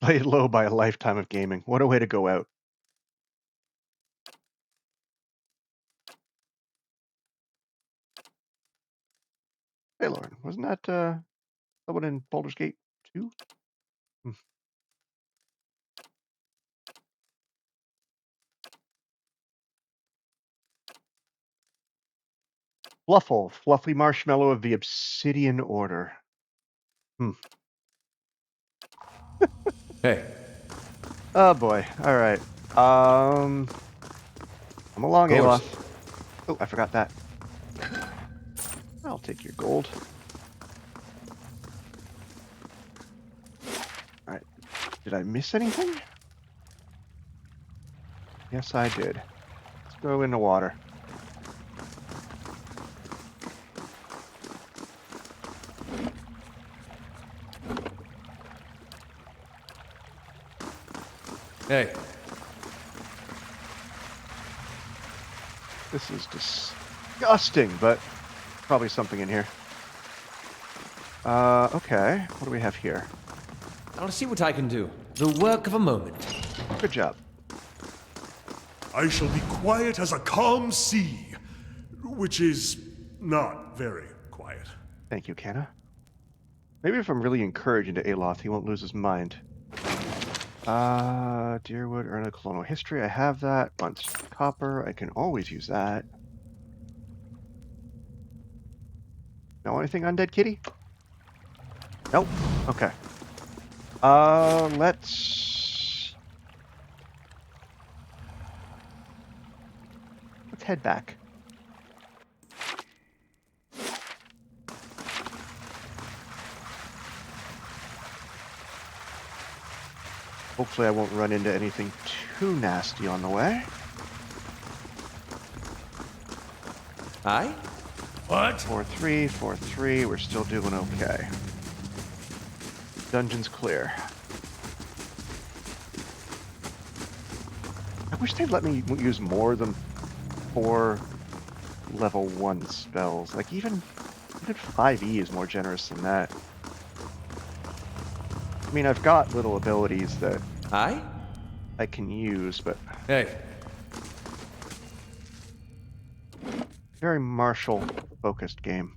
Laid low by a lifetime of gaming. What a way to go out. Hey, Lauren, wasn't that someone in Baldur's Gate 2? Fluffle, fluffy marshmallow of the Obsidian Order. hey. Oh boy. All right. Come along, Course. Aloth. Oh, I forgot that. I'll take your gold. All right. Did I miss anything? Yes, I did. Let's go in the water. Hey, This is disgusting, but probably something in here. Okay. What do we have here? I'll see what I can do. The work of a moment. Good job. I shall be quiet as a calm sea, which is not very quiet. Thank you, Canna. Maybe if I'm really encouraging to Aloth, he won't lose his mind. Deerwood, earn a colonial history. I have that. Bunch of copper. I can always use that. Know anything on Dead Kitty? Nope. Okay. Let's head back. Hopefully I won't run into anything too nasty on the way. Aye? What? 4-3, 4-3. We're still doing okay. Dungeon's clear. I wish they'd let me use more than 4 level 1 spells. Like even 5e is more generous than that. I mean, I've got little abilities that Aye? I can use, but Hey, very martial-focused game.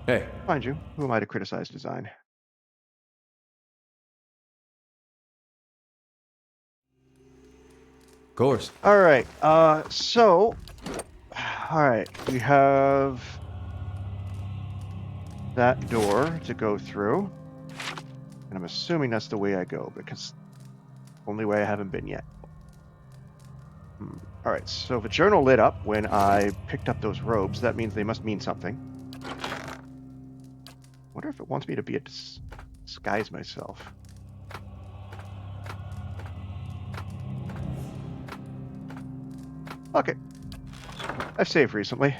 hey. Mind you, who am I to criticize design? Course. All right, all right, we have that door to go through, and I'm assuming that's the way I go, because only way I haven't been yet. All right, so the journal lit up when I picked up those robes. That means they must mean something. Wonder if it wants me to be disguise myself. Okay. I've saved recently.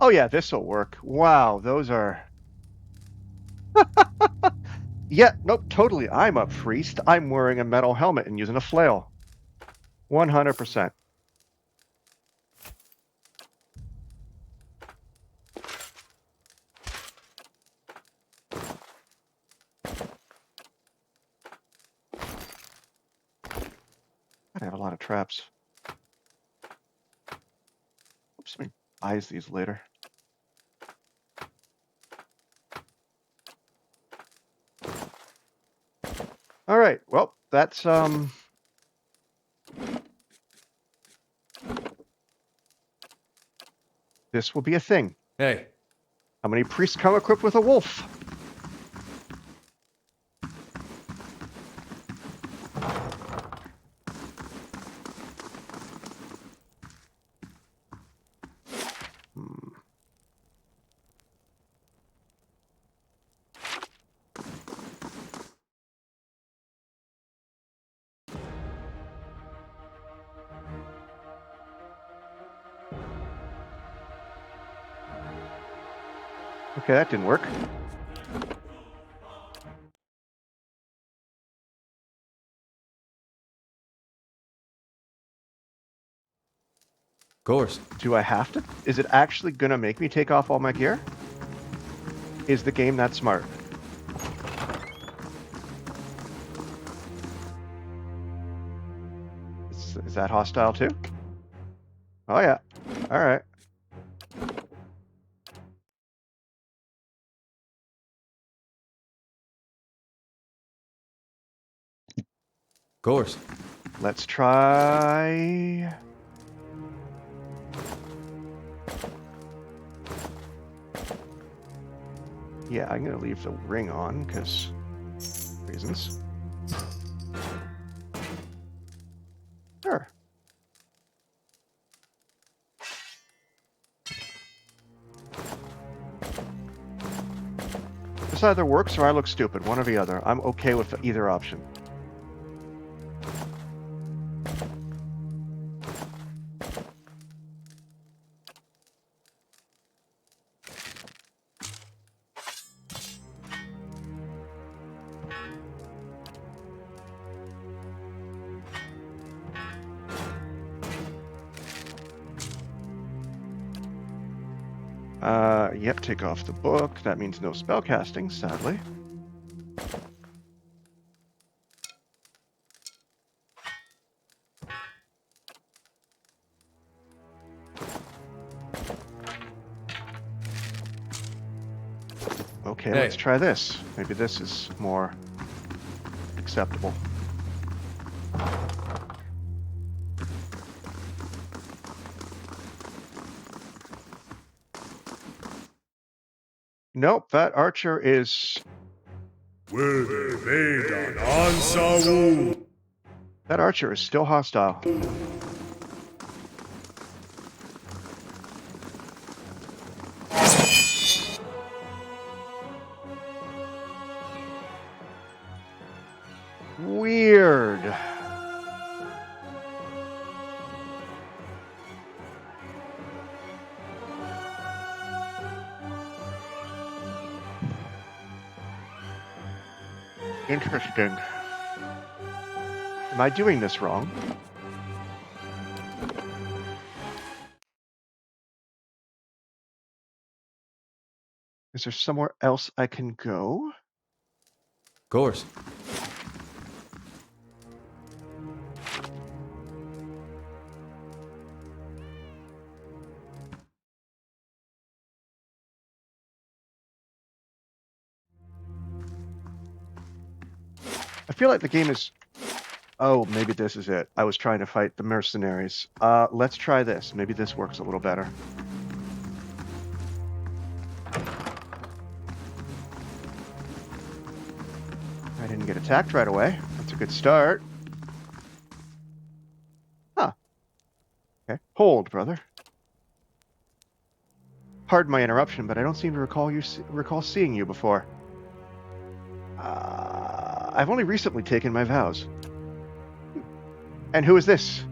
Oh yeah, this'll work. Wow, those are... Yeah, nope, totally. I'm up priest. I'm wearing a metal helmet and using a flail. 100%. I have a lot of traps. Oops, let me eyes these later. All right, well, that's this will be a thing. Hey, How many priests come equipped with a wolf? Okay, that didn't work. of course. Do I have to? Is it actually gonna make me take off all my gear? Is the game that smart? Is that hostile too? Oh yeah. All right. Of course. Let's try... Yeah, I'm gonna leave the ring on, because reasons. Sure. This either works or I look stupid, one or the other. I'm okay with either option. Yep, take off the book. That means no spellcasting, sadly. Okay, let's try this. Maybe this is more acceptable. Nope, that archer is... That archer is still hostile. Weird. Interesting. Am I doing this wrong? Is there somewhere else I can go? Of course. I feel like the game is... Oh, maybe this is it. I was trying to fight the mercenaries. Let's try this. Maybe this works a little better. I didn't get attacked right away. That's a good start. Huh. Okay. Hold, brother. Pardon my interruption, but I don't seem to recall seeing you before. I've only recently taken my vows. And who is this?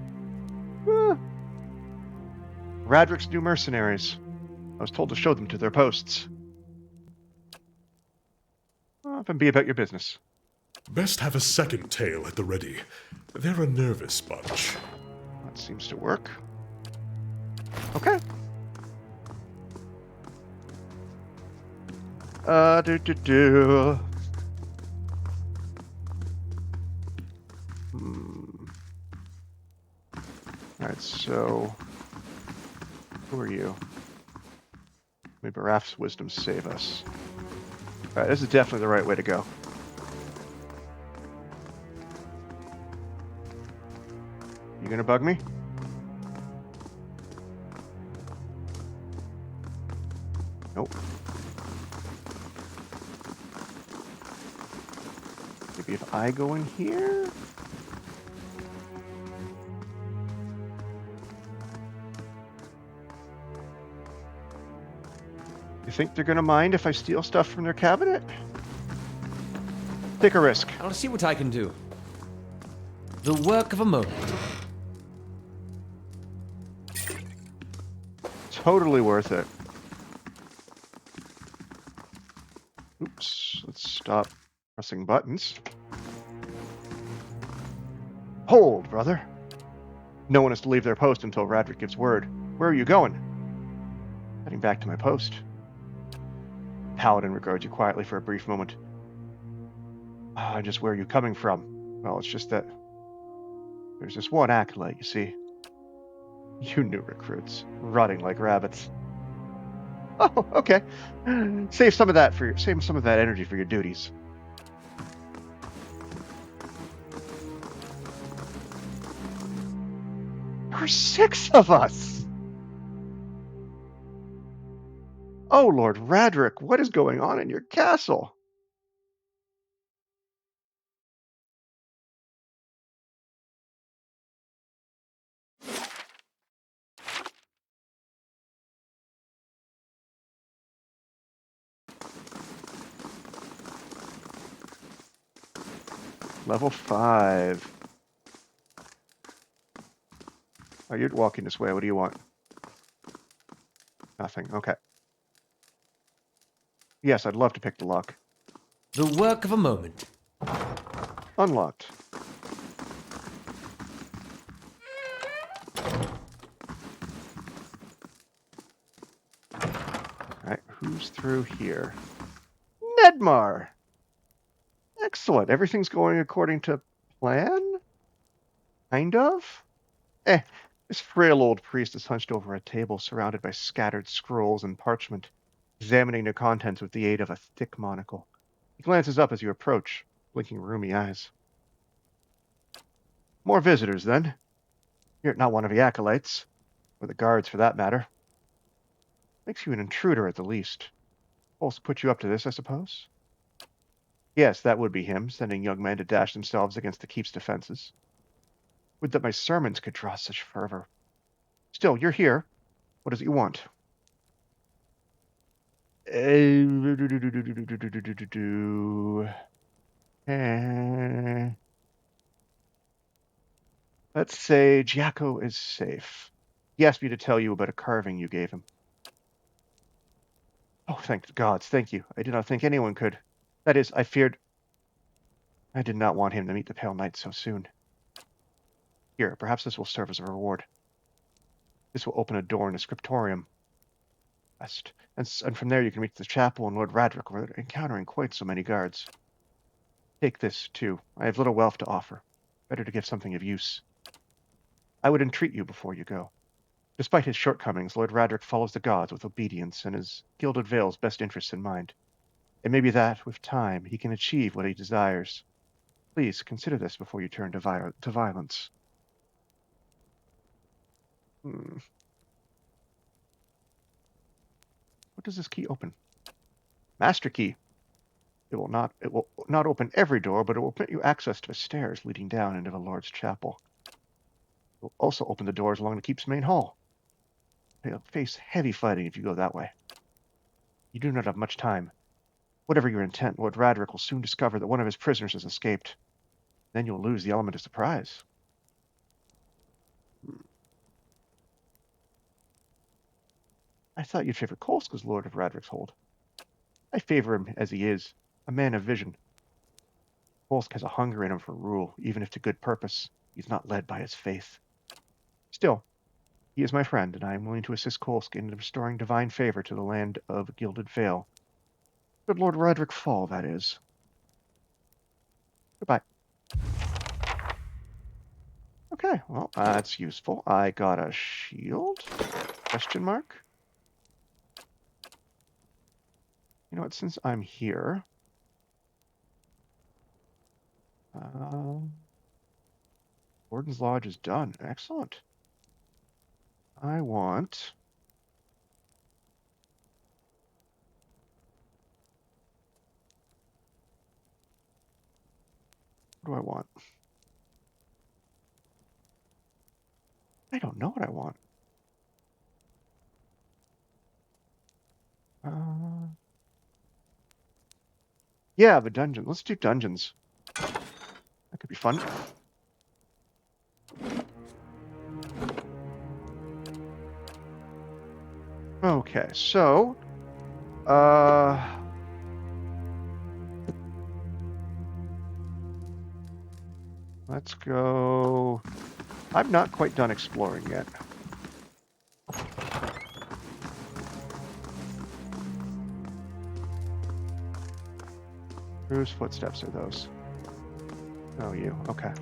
Raedric's new mercenaries. I was told to show them to their posts. Up and be about your business. Best have a second tail at the ready. They're a nervous bunch. That seems to work. Okay. Do. Alright, so... Who are you? Maybe Raph's wisdom save us. Alright, this is definitely the right way to go. You gonna bug me? Nope. Maybe if I go in here? You think they're gonna mind if I steal stuff from their cabinet? Take a risk. I'll see what I can do. The work of a moment. Totally worth it. Oops, let's stop pressing buttons. Hold, brother. No one is to leave their post until Raedric gives word. Where are you going? Heading back to my post. Paladin regards you quietly for a brief moment. Just where are you coming from? Well, it's just that there's this one acolyte, you see. You new recruits, rotting like rabbits. Oh, okay. Save some of that energy for your duties. There are 6 of us. Oh, Lord Raedric, what is going on in your castle? Level 5. Oh, you're walking this way. What do you want? Nothing. Okay. Yes, I'd love to pick the lock. The work of a moment. Unlocked. Alright, who's through here? Nedmar! Excellent. Everything's going according to plan? Kind of? This frail old priest is hunched over a table surrounded by scattered scrolls and parchment, examining their contents with the aid of a thick monocle. He glances up as you approach, blinking rheumy eyes. More visitors, then. You're not one of the acolytes, or the guards for that matter. Makes you an intruder at the least. Also put you up to this, I suppose? Yes, that would be him, sending young men to dash themselves against the keep's defenses. Would that my sermons could draw such fervor. Still, you're here. What is it you want? Let's say Giaco is safe. He asked me to tell you about a carving you gave him. Oh, thank the gods, thank you. I did not think anyone could. That is, I feared... I did not want him to meet the Pale Knight so soon. Here, perhaps this will serve as a reward. This will open a door in a scriptorium. West. And from there you can reach the chapel and Lord Raedric, without encountering quite so many guards. Take this, too. I have little wealth to offer. Better to give something of use. I would entreat you before you go. Despite his shortcomings, Lord Raedric follows the gods with obedience and his gilded veil's best interests in mind. It may be that, with time, he can achieve what he desires. Please, consider this before you turn to violence. What does this key open? Master key. It will not open every door, but it will grant you access to the stairs leading down into the Lord's chapel. It will also open the doors along the keep's main hall. You'll face heavy fighting if you go that way. You do not have much time. Whatever your intent, Lord Raedric will soon discover that one of his prisoners has escaped. Then you'll lose the element of surprise. I thought you'd favor Kolsk as Lord of Raedric's Hold. I favor him as he is, a man of vision. Kolsk has a hunger in him for rule, even if to good purpose. He's not led by his faith. Still, he is my friend, and I am willing to assist Kolsk in restoring divine favor to the land of Gilded Vale. Should Lord Raedric fall, that is. Goodbye. Okay, well, that's useful. I got a shield? Question mark? You know what, since I'm here... Warden's Lodge is done. Excellent. I want... What do I want? I don't know what I want. Yeah, the dungeon. Let's do dungeons. That could be fun. Okay, so... let's go... I'm not quite done exploring yet. Whose footsteps are those? Oh, you. Okay.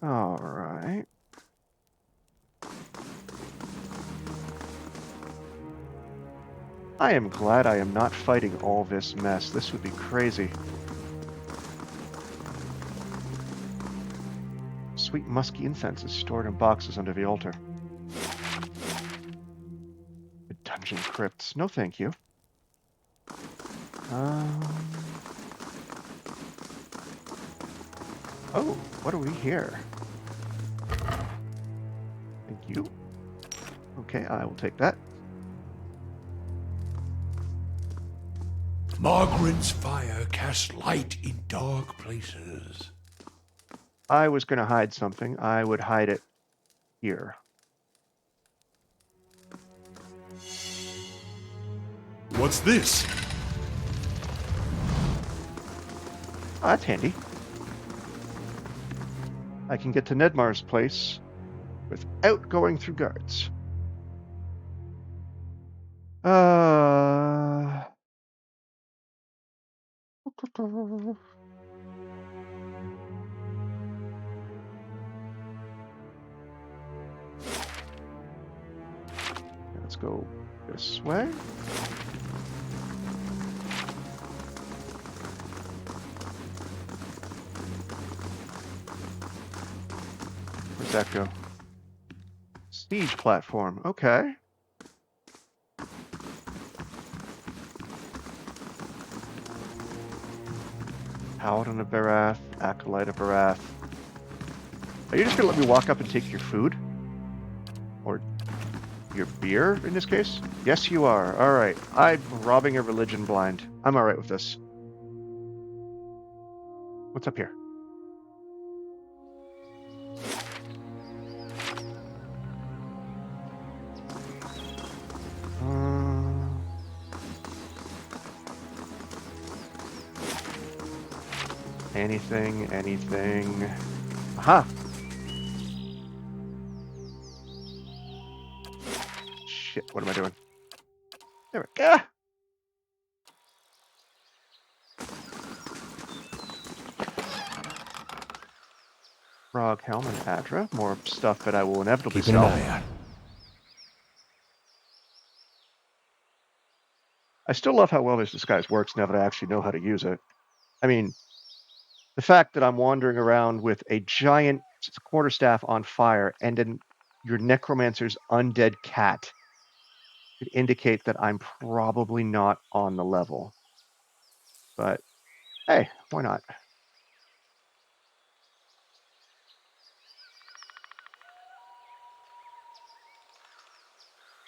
All right. I am glad I am not fighting all this mess. This would be crazy. Sweet musky incense is stored in boxes under the altar. The dungeon crypts. No, thank you. Oh, what do we hear? Thank you. Okay, I will take that. Margaret's fire casts light in dark places. I was going to hide something. I would hide it here. What's this? Oh, that's handy. I can get to Nedmar's place without going through guards. Let's go this way. Where's that go? Siege platform. Okay. Paladin of Barath, Acolyte of Barath. Are you just gonna let me walk up and take your food? Or your beer, in this case? Yes, you are. Alright. I'm robbing a religion blind. I'm alright with this. What's up here? Anything. Aha! Shit, what am I doing? There we go. Frog helm and Adra. More stuff that I will inevitably Keep an sell. eye out. I still love how well this disguise works now that I actually know how to use it. I mean, the fact that I'm wandering around with a giant quarterstaff on fire and then your necromancer's undead cat could indicate that I'm probably not on the level. But hey, why not?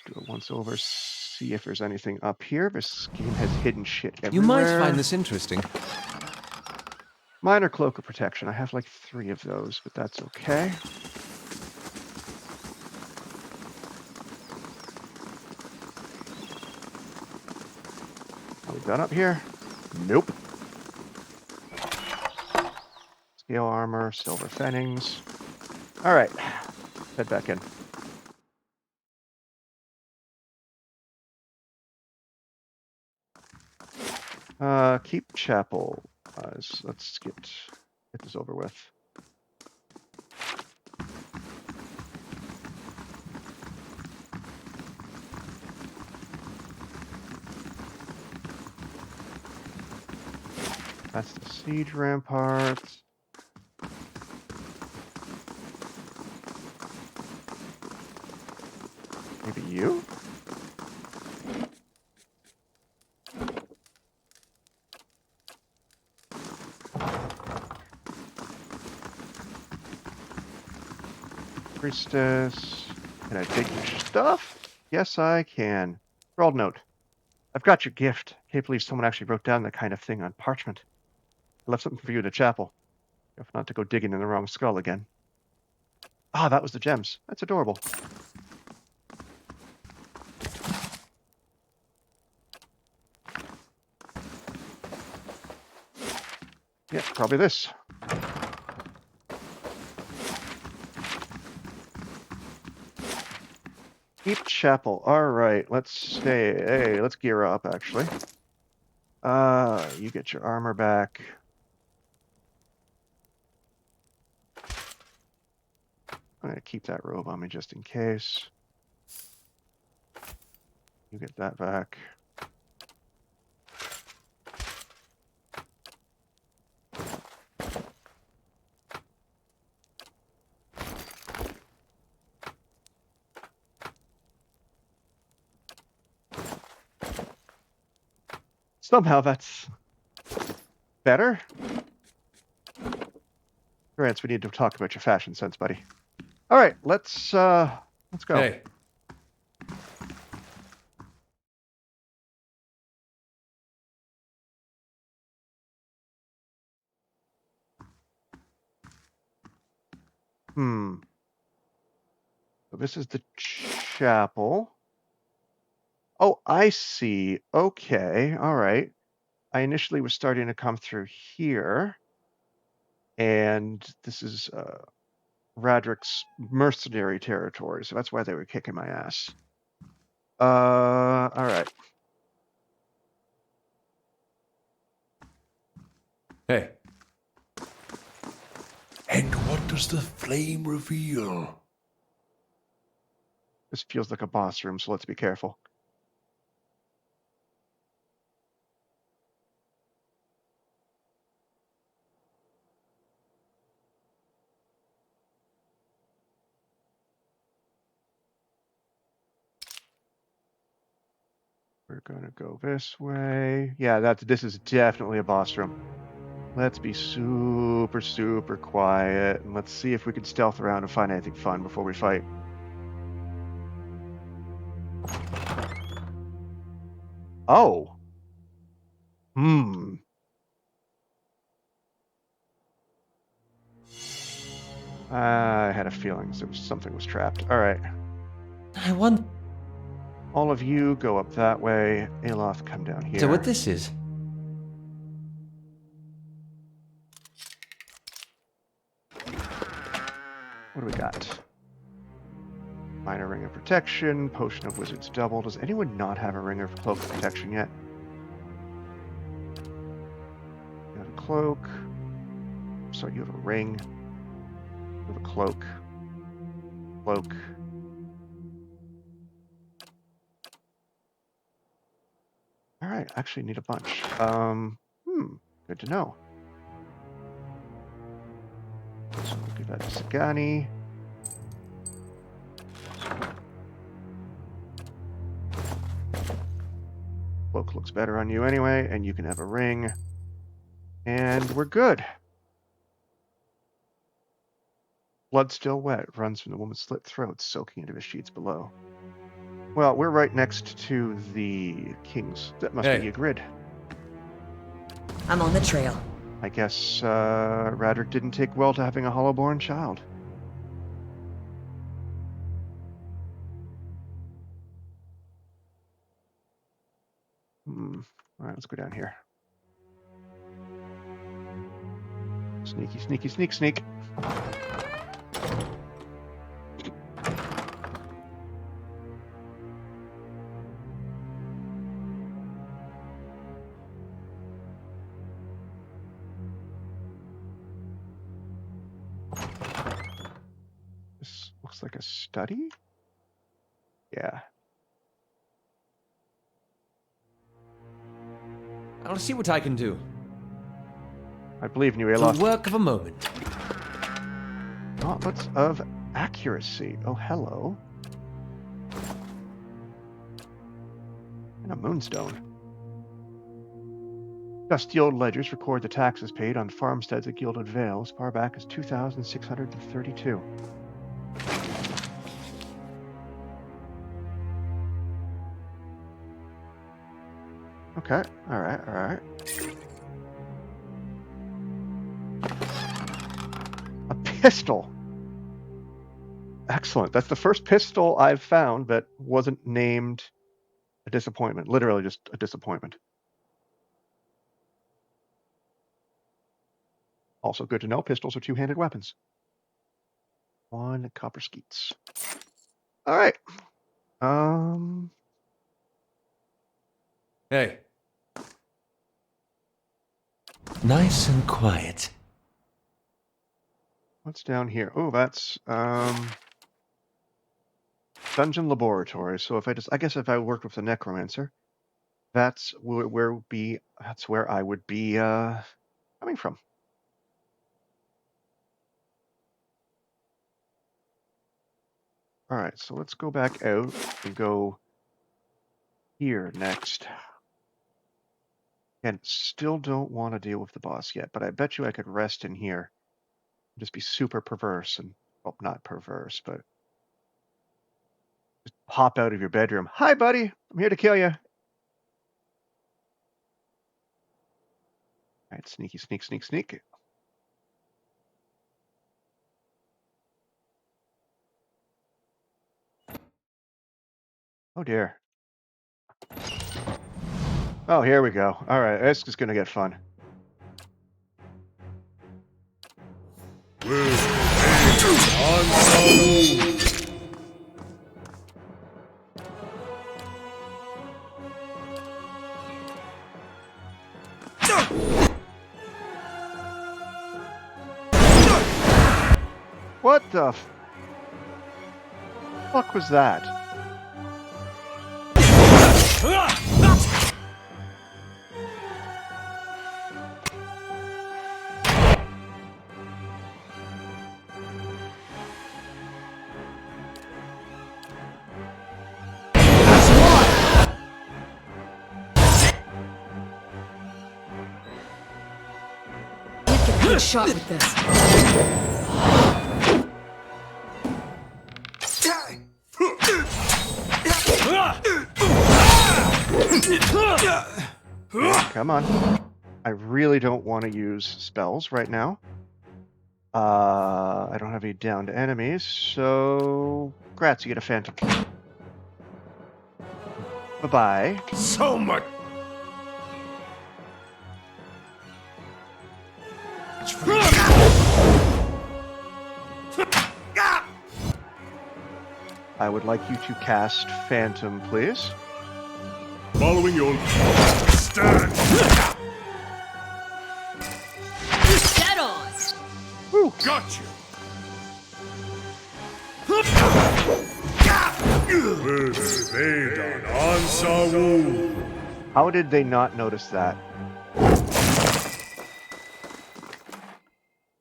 Do a once over, see if there's anything up here. This game has hidden shit everywhere. You might find this interesting. Minor cloak of protection. I have like 3 of those, but that's okay. Are we done up here? Nope. Scale armor, silver fennings. All right, head back in. Keep chapel. Let's get this over with. That's the siege ramparts. Maybe you? Priestess. Can I take your stuff? Yes, I can. Scrawled note. I've got your gift. Can't believe someone actually wrote down that kind of thing on parchment. I left something for you in the chapel. If not to go digging in the wrong skull again. Ah, that was the gems. That's adorable. Yeah, probably this. Keep chapel. All right, let's gear up actually. You get your armor back. I'm gonna keep that robe on me just in case. You get that back. Somehow that's better. Grants, we need to talk about your fashion sense, buddy. All right, let's go. Hey. So this is the chapel. Oh, I see. Okay, all right. I initially was starting to come through here, and this is Raedric's mercenary territory, so that's why they were kicking my ass. All right. Hey. And what does the flame reveal? This feels like a boss room, so let's be careful. We're gonna go this way. Yeah, this is definitely a boss room. Let's be super, super quiet, and let's see if we can stealth around and find anything fun before we fight. Oh. I had a feeling something was trapped. All right. I wonder All of you go up that way. Aloth, come down here. what this is. What do we got? Minor ring of protection, potion of wizard's double. Does anyone not have a ring of cloak of protection yet? You have a cloak. Sorry, you have a ring. You have a cloak. Cloak. All right, actually need a bunch. Good to know. So we'll give that to Sagani. Cloak looks better on you anyway, and you can have a ring. And we're good. Blood still wet, runs from the woman's slit throat, soaking into the sheets below. Well, we're right next to the king's. That must be Ygritte. I'm on the trail. I guess Raedric didn't take well to having a hollow-born child. All right, let's go down here. Sneaky, sneaky, sneak, sneak. This looks like a study. Yeah. I'll see what I can do. I believe in you, The Aloth. work of a moment. Gauntlets of accuracy. Oh, hello. And a moonstone. Dusty old ledgers record the taxes paid on farmsteads at Gilded Vale as far back as 2,632. Okay, alright, alright. A pistol! Excellent. That's the first pistol I've found that wasn't named a disappointment. Literally just a disappointment. Also good to know, pistols are two-handed weapons. 1 copper skeets. Alright. Hey. Nice and quiet. What's down here? Oh, that's dungeon laboratory. So if I guess if I worked with the necromancer, that's where I would be coming from. All right, so let's go back out and go here next. And still don't want to deal with the boss yet, but I bet you I could rest in here. Just be super perverse and, well, not perverse, but just pop out of your bedroom. Hi, buddy. I'm here to kill you. All right, sneaky, sneak, sneak, sneak. Oh, dear. Oh, here we go. All right, this is going to get fun. What the fuck was that? Good shot with this. Come on. I really don't want to use spells right now. I don't have any downed enemies, so Grats, you get a phantom. Bye-bye. So much. I would like you to cast Phantom, please. Following your stand. Dead on! Woo! Got you. How did they not notice that?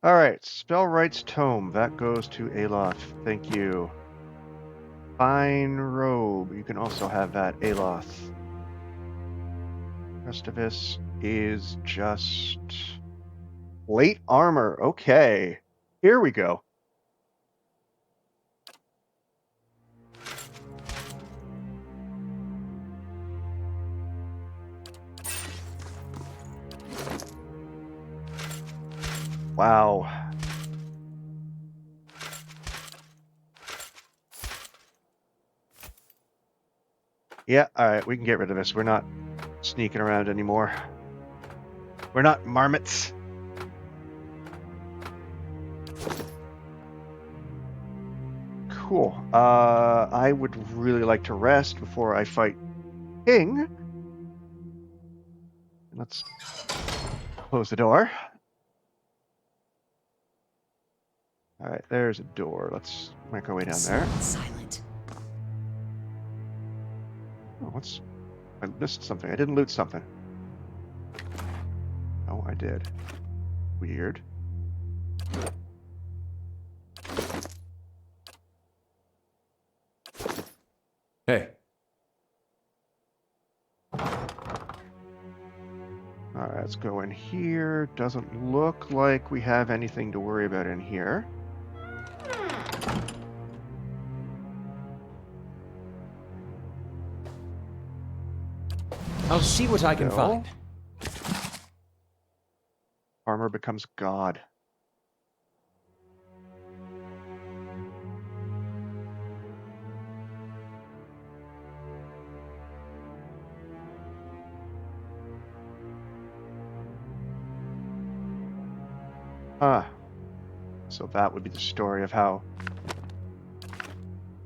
Alright, Spellwright's Tome. That goes to Aloth. Thank you. Fine Robe. You can also have that, Aloth. Rest of this is just plate armor. Okay. Here we go. Wow. Yeah, alright, we can get rid of this. We're not sneaking around anymore. We're not marmots. Cool. I would really like to rest before I fight King. Let's close the door. All right, there's a door. Let's make our way down there. Silent. Oh, I missed something. I didn't loot something. Oh, I did. Weird. Hey. All right, let's go in here. Doesn't look like we have anything to worry about in here. I'll see what I can So, find. Armor becomes God. So that would be the story of how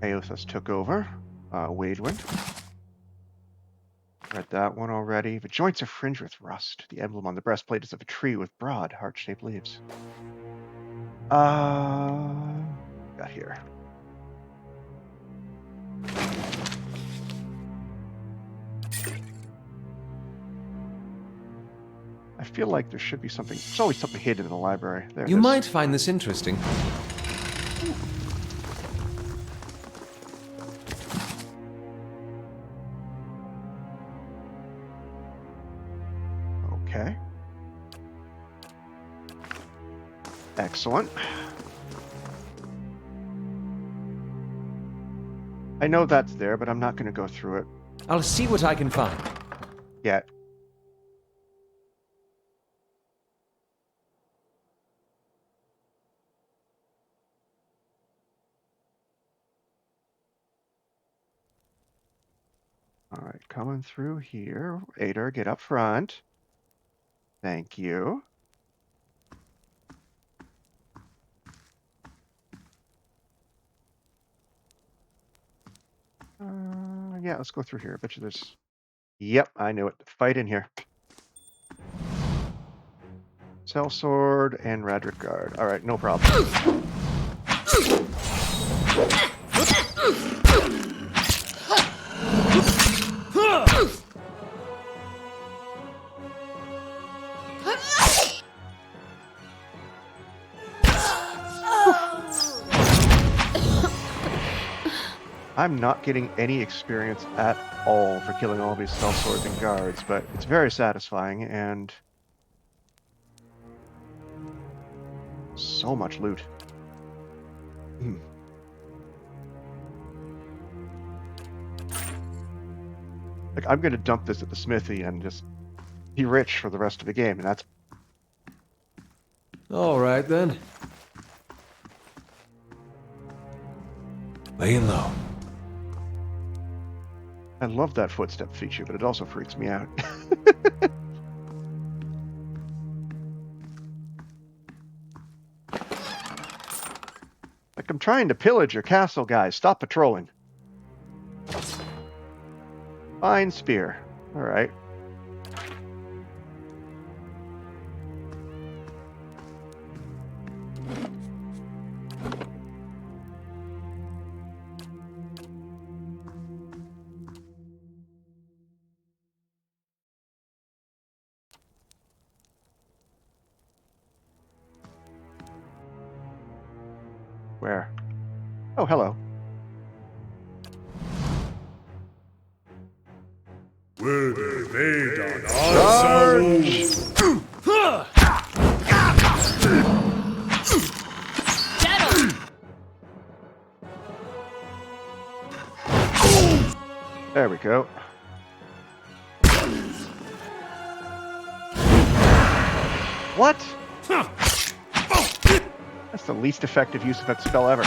Aothas took over Wadewind. Read that one already. The joints are fringed with rust. The emblem on the breastplate is of a tree with broad, heart-shaped leaves. Got here. I feel like there should be something. There's always something hidden in the library. There You it is. might find this interesting. Okay. Excellent. I know that's there, but I'm not going to go through it I'll see what I can find. yet. All right, coming through here. Adar, get up front. Thank you. Yeah, let's go through here. I bet you there's... Yep, I knew it. Fight in here. Sellsword and Raedric Guard. All right, no problem. I'm not getting any experience at all for killing all these sellswords and guards, but it's very satisfying and so much loot. Like, I'm gonna dump this at the smithy and just be rich for the rest of the game, and that's... All right, then. Laying low. I love that footstep feature, but it also freaks me out. Like, I'm trying to pillage your castle, guys. Stop patrolling. Fine spear. All right. Where? Oh, hello. Would they done ourselves? There we go. What? That's the least effective use of that spell ever.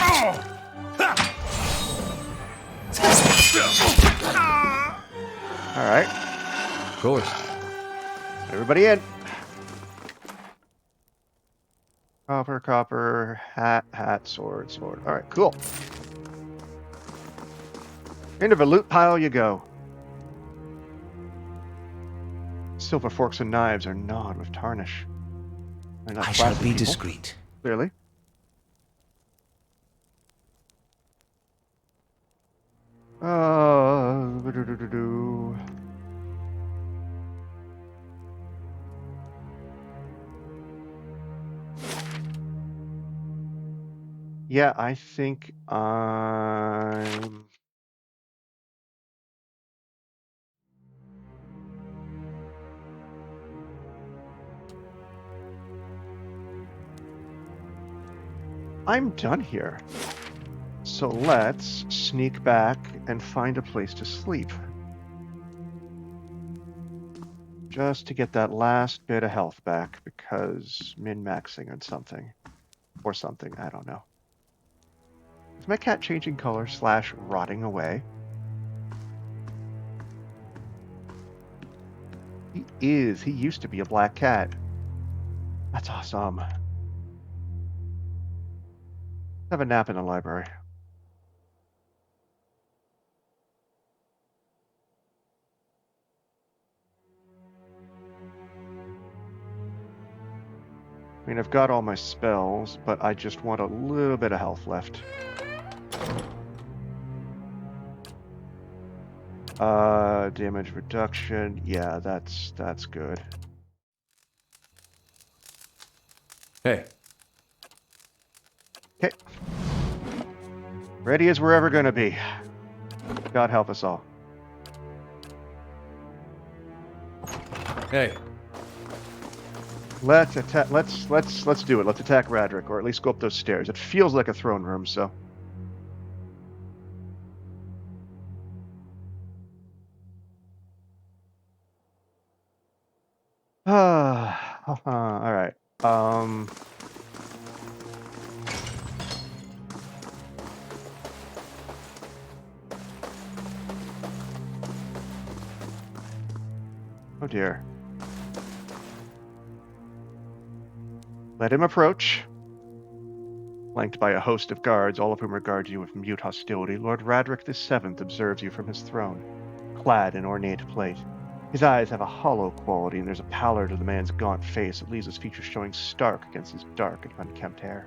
All right. Of course. Everybody in. Copper, copper, hat, sword. All right, cool. Into the loot pile you go. Silver forks and knives are gnawed with tarnish. They're not I shall classy be people, discreet. clearly. Do-do-do-do-do. Yeah, I think I'm done here. So let's sneak back and find a place to sleep. Just to get that last bit of health back, because min-maxing on something. Or something, I don't know. Is my cat changing color / rotting away? He is. He used to be a black cat. That's awesome. Have a nap in the library. I mean, I've got all my spells, but I just want a little bit of health left. Damage reduction. Yeah, that's good. Hey. Okay. Ready as we're ever going to be. God help us all. Hey. Let's attack. Let's do it. Let's attack Raedric, or at least go up those stairs. It feels like a throne room, so. All right. Oh dear. Let him approach. Flanked by a host of guards, all of whom regard you with mute hostility, Lord Raedric VII observes you from his throne, clad in ornate plate. His eyes have a hollow quality, and there's a pallor to the man's gaunt face that leaves his features showing stark against his dark and unkempt hair.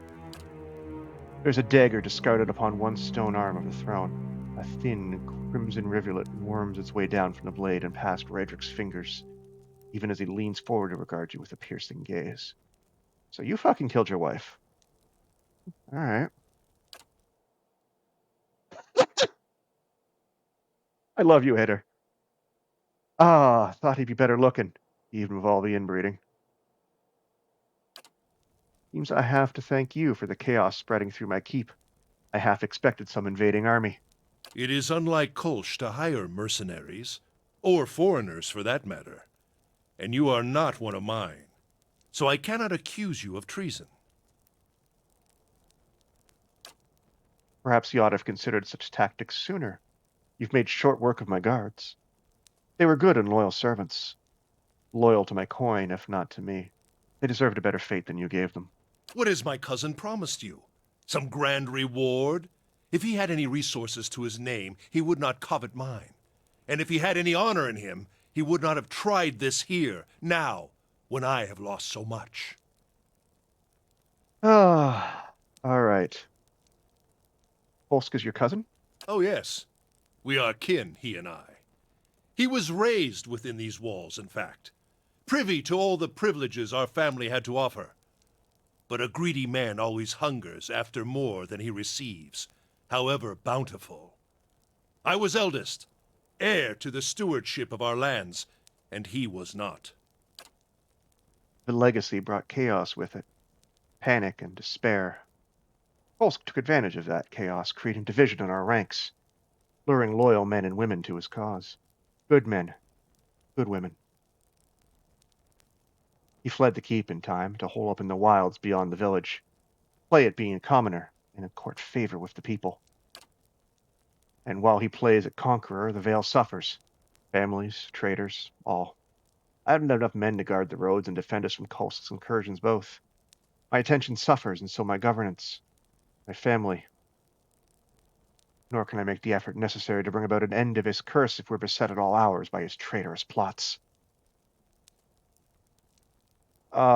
There's a dagger discarded upon one stone arm of the throne. A thin, crimson rivulet worms its way down from the blade and past Raedric's fingers, even as he leans forward to regard you with a piercing gaze. So you fucking killed your wife. All right. I love you, Hater. Thought he'd be better looking, even with all the inbreeding. Seems I have to thank you for the chaos spreading through my keep. I half expected some invading army. It is unlike Kolsch to hire mercenaries, or foreigners for that matter. And you are not one of mine, so I cannot accuse you of treason. Perhaps you ought to have considered such tactics sooner. You've made short work of my guards. They were good and loyal servants. Loyal to my coin, if not to me. They deserved a better fate than you gave them. What has my cousin promised you? Some grand reward? If he had any resources to his name, he would not covet mine. And if he had any honor in him, he would not have tried this here, now, when I have lost so much. All right. Polska's your cousin? Oh yes, we are kin, he and I. He was raised within these walls, in fact, privy to all the privileges our family had to offer. But a greedy man always hungers after more than he receives, however bountiful. I was eldest, heir to the stewardship of our lands, and he was not. The legacy brought chaos with it. Panic and despair. Polsk took advantage of that chaos, creating division in our ranks, luring loyal men and women to his cause. Good men, good women. He fled the keep in time to hole up in the wilds beyond the village, play at being a commoner and court favor with the people. And while he plays at conqueror, the Vale suffers. Families, traders, all. I don't have enough men to guard the roads and defend us from Kolsk's incursions both. My attention suffers, and so my governance, my family. Nor can I make the effort necessary to bring about an end of his curse if we're beset at all hours by his traitorous plots. What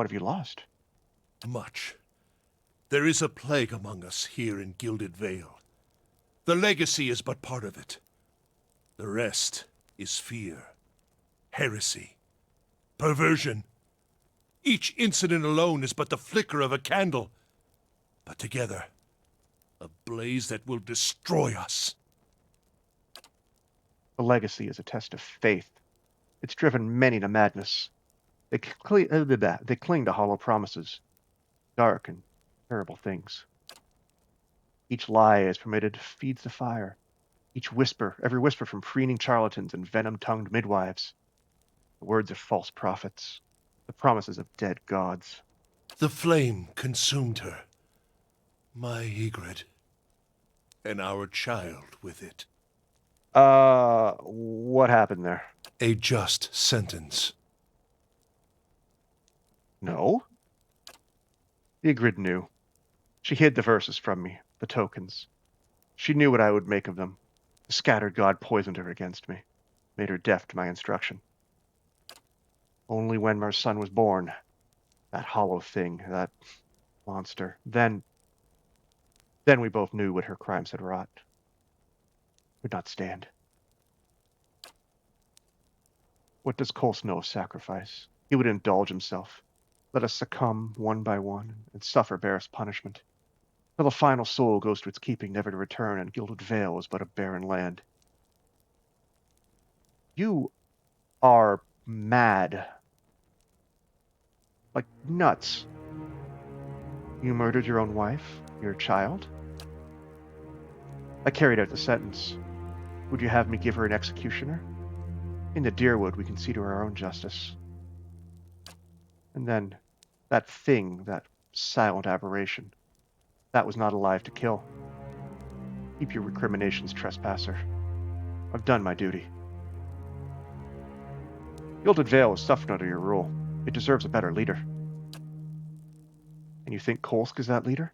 have you lost? Much. There is a plague among us here in Gilded Vale. The legacy is but part of it. The rest is fear, heresy, perversion. Each incident alone is but the flicker of a candle, but together, a blaze that will destroy us. The legacy is a test of faith. It's driven many to madness. They cling to hollow promises, dark and terrible things. Each lie is permitted feeds the fire. Each whisper, every whisper from preening charlatans and venom-tongued midwives. The words of false prophets, the promises of dead gods. The flame consumed her, my Ygritte, and our child with it. What happened there? A just sentence. No. Ygritte knew. She hid the verses from me, the tokens. She knew what I would make of them. The scattered god poisoned her against me, made her deaf to my instruction. Only when our son was born, that hollow thing, that monster, then we both knew what her crimes had wrought. Would not stand. What does Kolsk know of sacrifice? He would indulge himself. Let us succumb one by one and suffer barest punishment. Till the final soul goes to its keeping, never to return, and Gilded Vale is but a barren land. You are mad. Like nuts. You murdered your own wife, your child? I carried out the sentence. Would you have me give her an executioner? In the Deerwood, we can see to our own justice. And then, that thing, that silent aberration, that was not alive to kill. Keep your recriminations, trespasser. I've done my duty. Gilded Vale is suffered under your rule. It deserves a better leader. And you think Kolsk is that leader?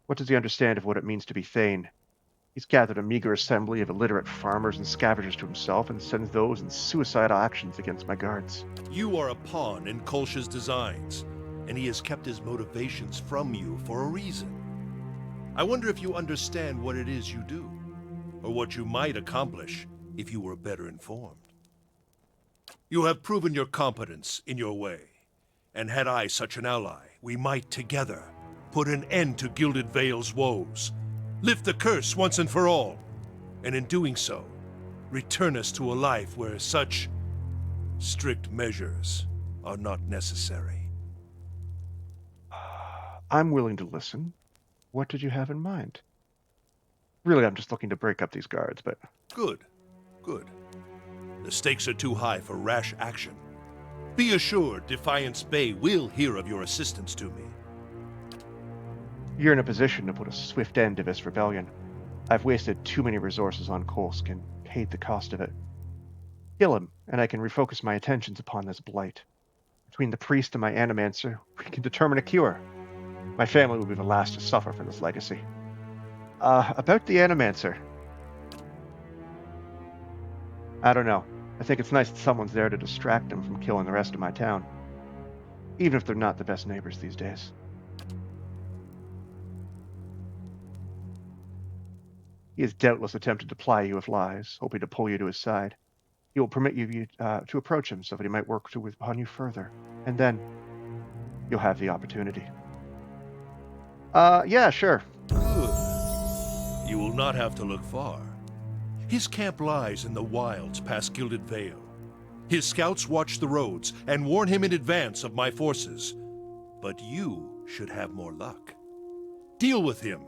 What does he understand of what it means to be Thane? He's gathered a meager assembly of illiterate farmers and scavengers to himself and sends those in suicidal actions against my guards. You are a pawn in Kolsch's designs, and he has kept his motivations from you for a reason. I wonder if you understand what it is you do, or what you might accomplish if you were better informed. You have proven your competence in your way, and had I such an ally, we might together put an end to Gilded Vale's woes, lift the curse once and for all, and in doing so, return us to a life where such strict measures are not necessary. I'm willing to listen. What did you have in mind? Really, I'm just looking to break up these guards, but... Good, good. The stakes are too high for rash action. Be assured Defiance Bay will hear of your assistance to me. You're in a position to put a swift end to this rebellion. I've wasted too many resources on Kolsk and paid the cost of it. Kill him, and I can refocus my attentions upon this blight. Between the priest and my animancer, we can determine a cure. My family will be the last to suffer for this legacy. About the animancer. I don't know. I think it's nice that someone's there to distract him from killing the rest of my town. Even if they're not the best neighbors these days. He has doubtless attempted to ply you with lies, hoping to pull you to his side. He will permit you to approach him so that he might work upon you further. And then, you'll have the opportunity. Yeah, sure. Good. You will not have to look far. His camp lies in the wilds past Gilded Vale. His scouts watch the roads and warn him in advance of my forces. But you should have more luck. Deal with him,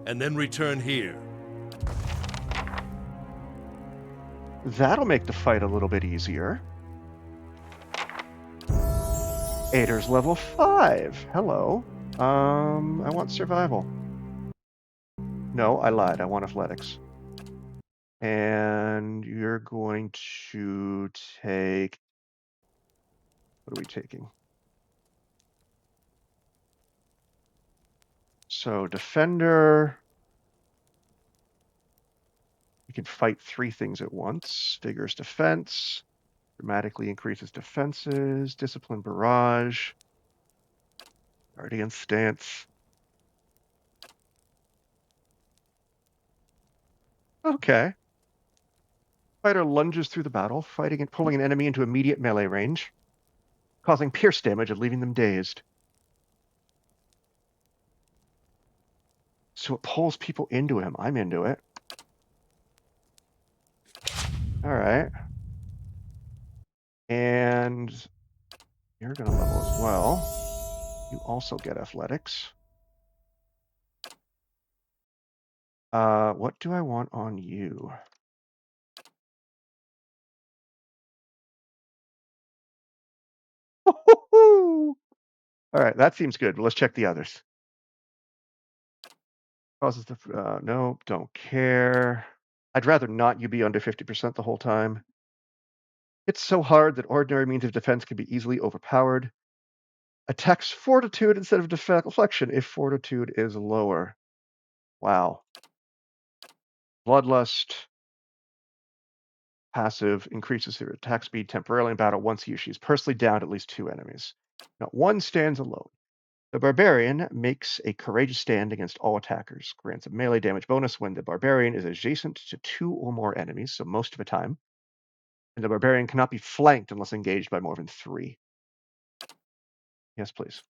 and then return here. That'll make the fight a little bit easier. Ader's level 5. Hello. I want survival. No, I lied. I want athletics. And you're going to take... What are we taking? So, defender... You can fight 3 things at once. Vigorous defense. Dramatically increases defenses. Discipline barrage. Guardian stance. Okay. Fighter lunges through the battle, fighting and pulling an enemy into immediate melee range, causing pierce damage and leaving them dazed. So it pulls people into him. I'm into it. All right. And you're going to level as well. You also get athletics. What do I want on you? All right, that seems good. Let's check the others. Causes the... no, don't care. I'd rather not you be under 50% the whole time. It's so hard that ordinary means of defense can be easily overpowered. Attacks fortitude instead of deflection if fortitude is lower. Wow. Bloodlust. Passive increases her attack speed temporarily in battle once he or she is personally downed at least 2 enemies. Not one stands alone. The barbarian makes a courageous stand against all attackers. Grants a melee damage bonus when the barbarian is adjacent to 2 or more enemies, so most of the time. And the barbarian cannot be flanked unless engaged by more than 3. Yes, please.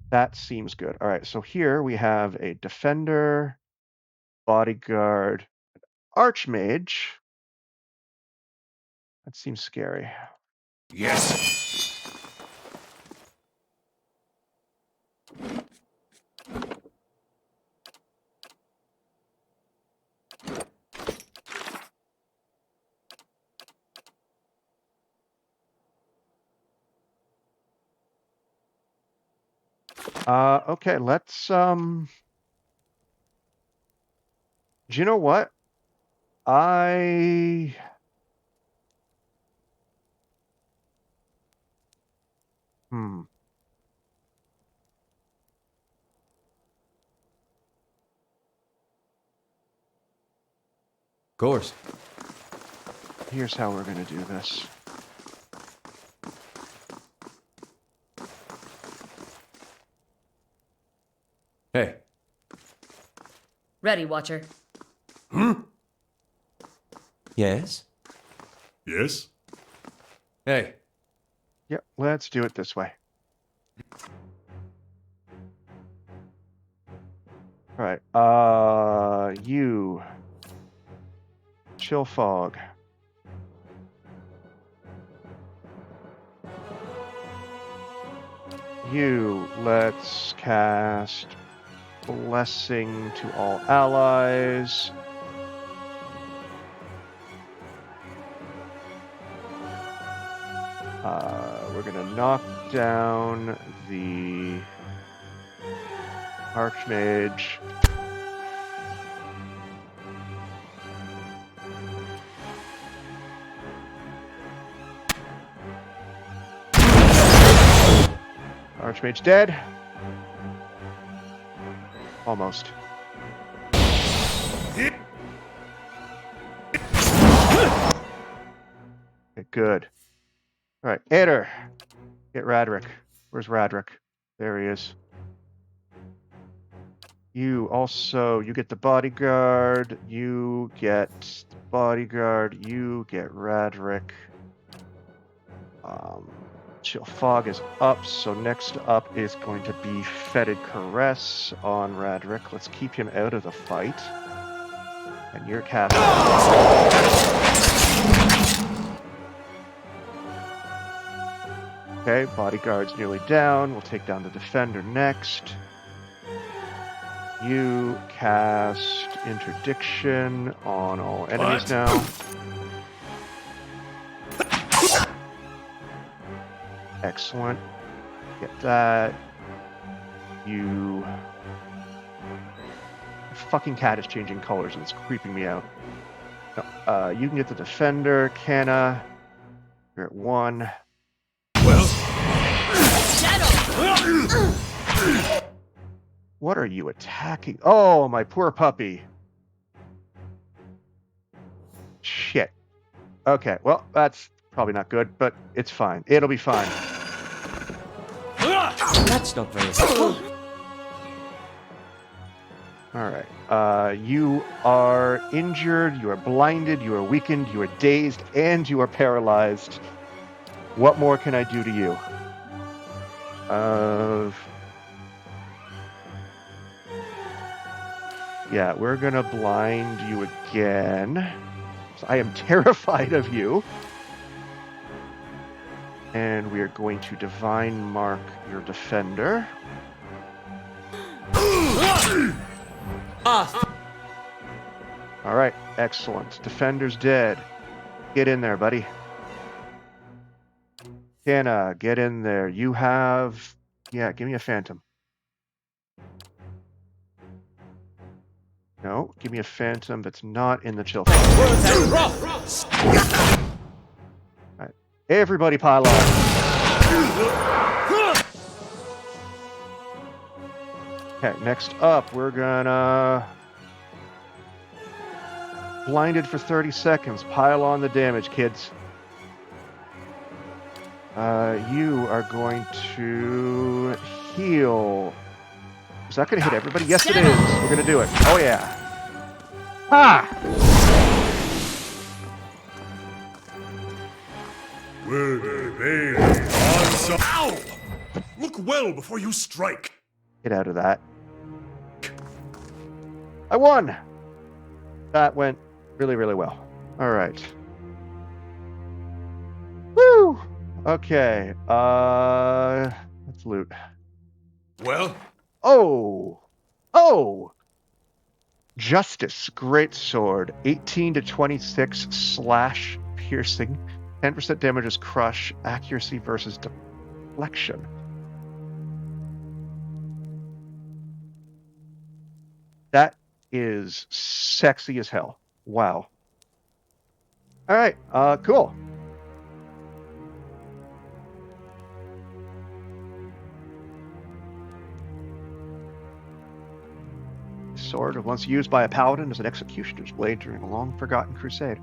That seems good. All right, so here we have a defender, bodyguard, archmage. That seems scary. Yes. Okay, let's do you know what? Of course. Here's how we're going to do this. Hey. Ready, Watcher. Yes? Yes? Hey. Yep, let's do it this way. All right. You. Chill fog. You. Let's cast Blessing to all allies. We're going to knock down the Archmage. Archmage dead. Almost. Okay, good. All right, Ader. Get Raedric. Where's Raedric? There he is. You get the bodyguard. You get the bodyguard. You get Raedric. Chill Fog is up, so next up is going to be Fetid Caress on Raedric. Let's keep him out of the fight. And you're casting. Okay, bodyguard's nearly down. We'll take down the defender next. You cast Interdiction on all enemies now. Excellent. Get that. You fucking cat is changing colors and it's creeping me out. No, you can get the defender, Canna. You're at 1. What are you attacking? Oh, my poor puppy. Shit. Okay, well, that's probably not good, but it's fine. It'll be fine. That's not very helpful. All right. You are injured, you are blinded, you are weakened, you are dazed, and you are paralyzed. What more can I do to you? Yeah, we're gonna blind you again. So I am terrified of you. And we are going to divine mark your defender. All right, excellent. Defender's dead. Get in there, buddy. Canna, get in there. You have... Yeah, give me a phantom. No, give me a phantom that's not in the chill. All right, everybody pile on. Okay, next up, we're gonna... Blinded for 30 seconds. Pile on the damage, kids. You are going to heal. Is that going to hit everybody? Yes, it is. We're going to do it. Oh, yeah. Ah! Ow! Look well before you strike. Get out of that. I won! That went really, really well. All right. Woo! Okay. Let's loot. Well? Oh! Oh! Justice. Great sword. 18 to 26 slash piercing. 10% damage is crush. Accuracy versus deflection. That is sexy as hell. Wow. All right. Cool. Sword, once used by a paladin as an executioner's blade during a long-forgotten crusade.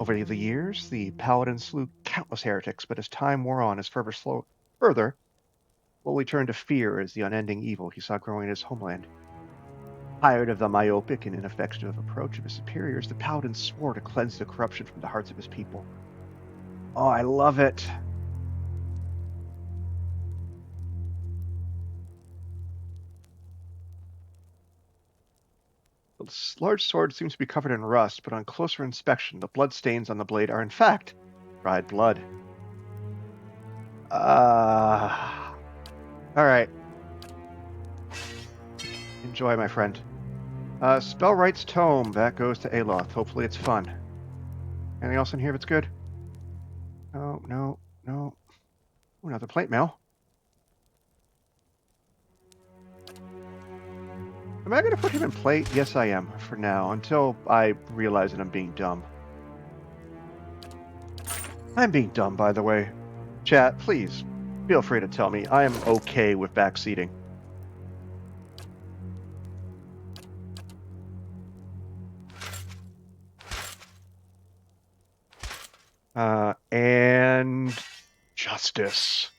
Over the years, the paladin slew countless heretics, but as time wore on, his fervor slowly turned to fear as the unending evil he saw growing in his homeland. Tired of the myopic and ineffective approach of his superiors, the paladin swore to cleanse the corruption from the hearts of his people. Oh, I love it. The large sword seems to be covered in rust, but on closer inspection, the blood stains on the blade are in fact dried blood. Alright. Enjoy, my friend. Spellwright's Tome. That goes to Aloth. Hopefully it's fun. Anything else in here that's good? No, no, no. Ooh, another plate mail. Am I going to put him in plate? Yes, I am, for now, until I realize that I'm being dumb. I'm being dumb, by the way. Chat, please, feel free to tell me. I am okay with backseating. And justice.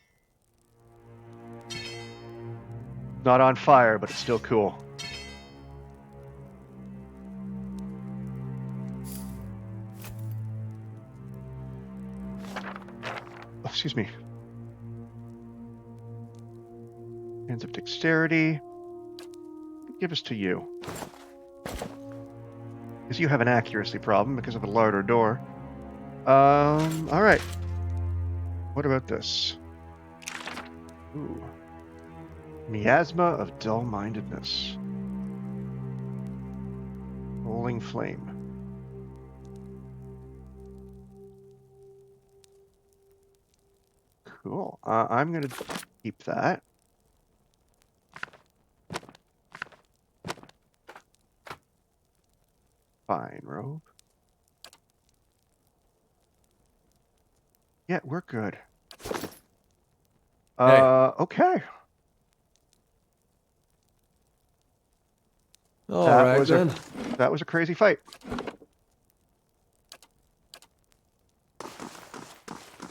Not on fire, but it's still cool. Oh, excuse me. Hands of dexterity. Give us to you. Because you have an accuracy problem because of a larder door. Alright. What about this? Ooh. Miasma of dull-mindedness. Rolling flame. Cool. I'm gonna keep that. Fine robe. Yeah, we're good. Hey. Okay. All That right, was then. that was a crazy fight.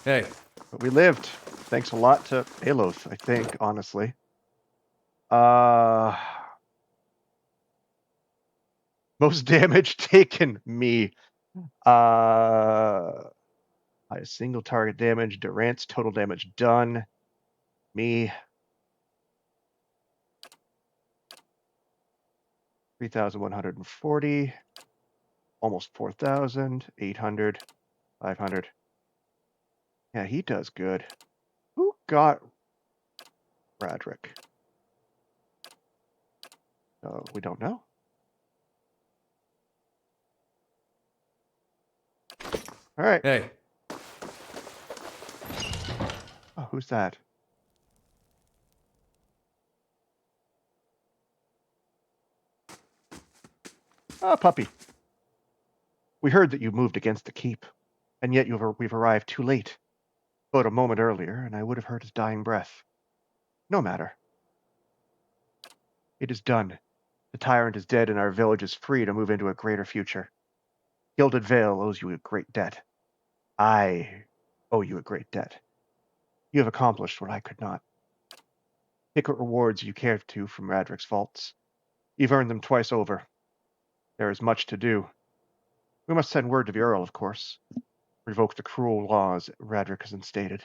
Hey. But we lived. Thanks a lot to Aloth, I think, honestly. Most damage taken, me. Highest single target damage. Durant's total damage done. Me. 3,140. Almost 4,000. 800. 500. Yeah, he does good. Who got Raedric? We don't know. All right. Hey. Oh, who's that? Ah, puppy. We heard that you moved against the keep, and yet we've arrived too late. But a moment earlier, and I would have heard his dying breath. No matter. It is done. The tyrant is dead, and our village is free to move into a greater future. Gilded Vale owes you a great debt. I owe you a great debt. You have accomplished what I could not. Pick what rewards you care to from Raedric's vaults. You've earned them twice over. There is much to do. We must send word to the Earl, of course. Revoke the cruel laws Raedric has instated.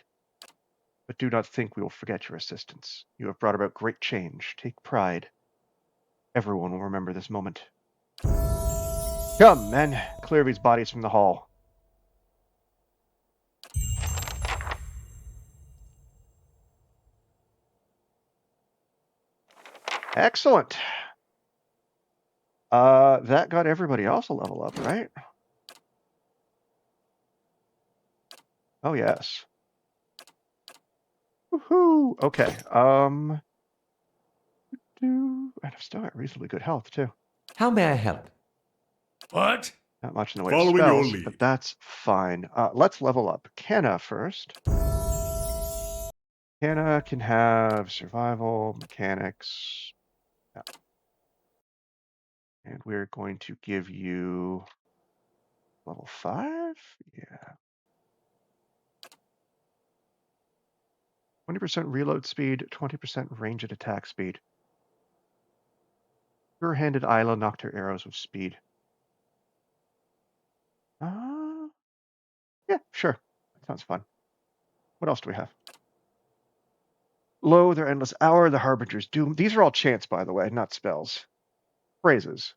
But do not think we will forget your assistance. You have brought about great change. Take pride. Everyone will remember this moment. Come, men. Clear these bodies from the hall. Excellent. That got everybody else a level up, right? Oh, yes. Woohoo! Okay. And I've still got reasonably good health, too. How may I help? What? Not much in the way of Following your spells, lead. but that's fine. Let's level up. Kenna first. Kenna can have survival, mechanics. Yeah. And we're going to give you level 5? Yeah. 20% reload speed, 20% range and attack speed. Sure-handed Isla knocked her arrows with speed. Yeah, sure. That sounds fun. What else do we have? Lo, their endless hour, the harbinger's doom. These are all chants, by the way, not spells. Phrases.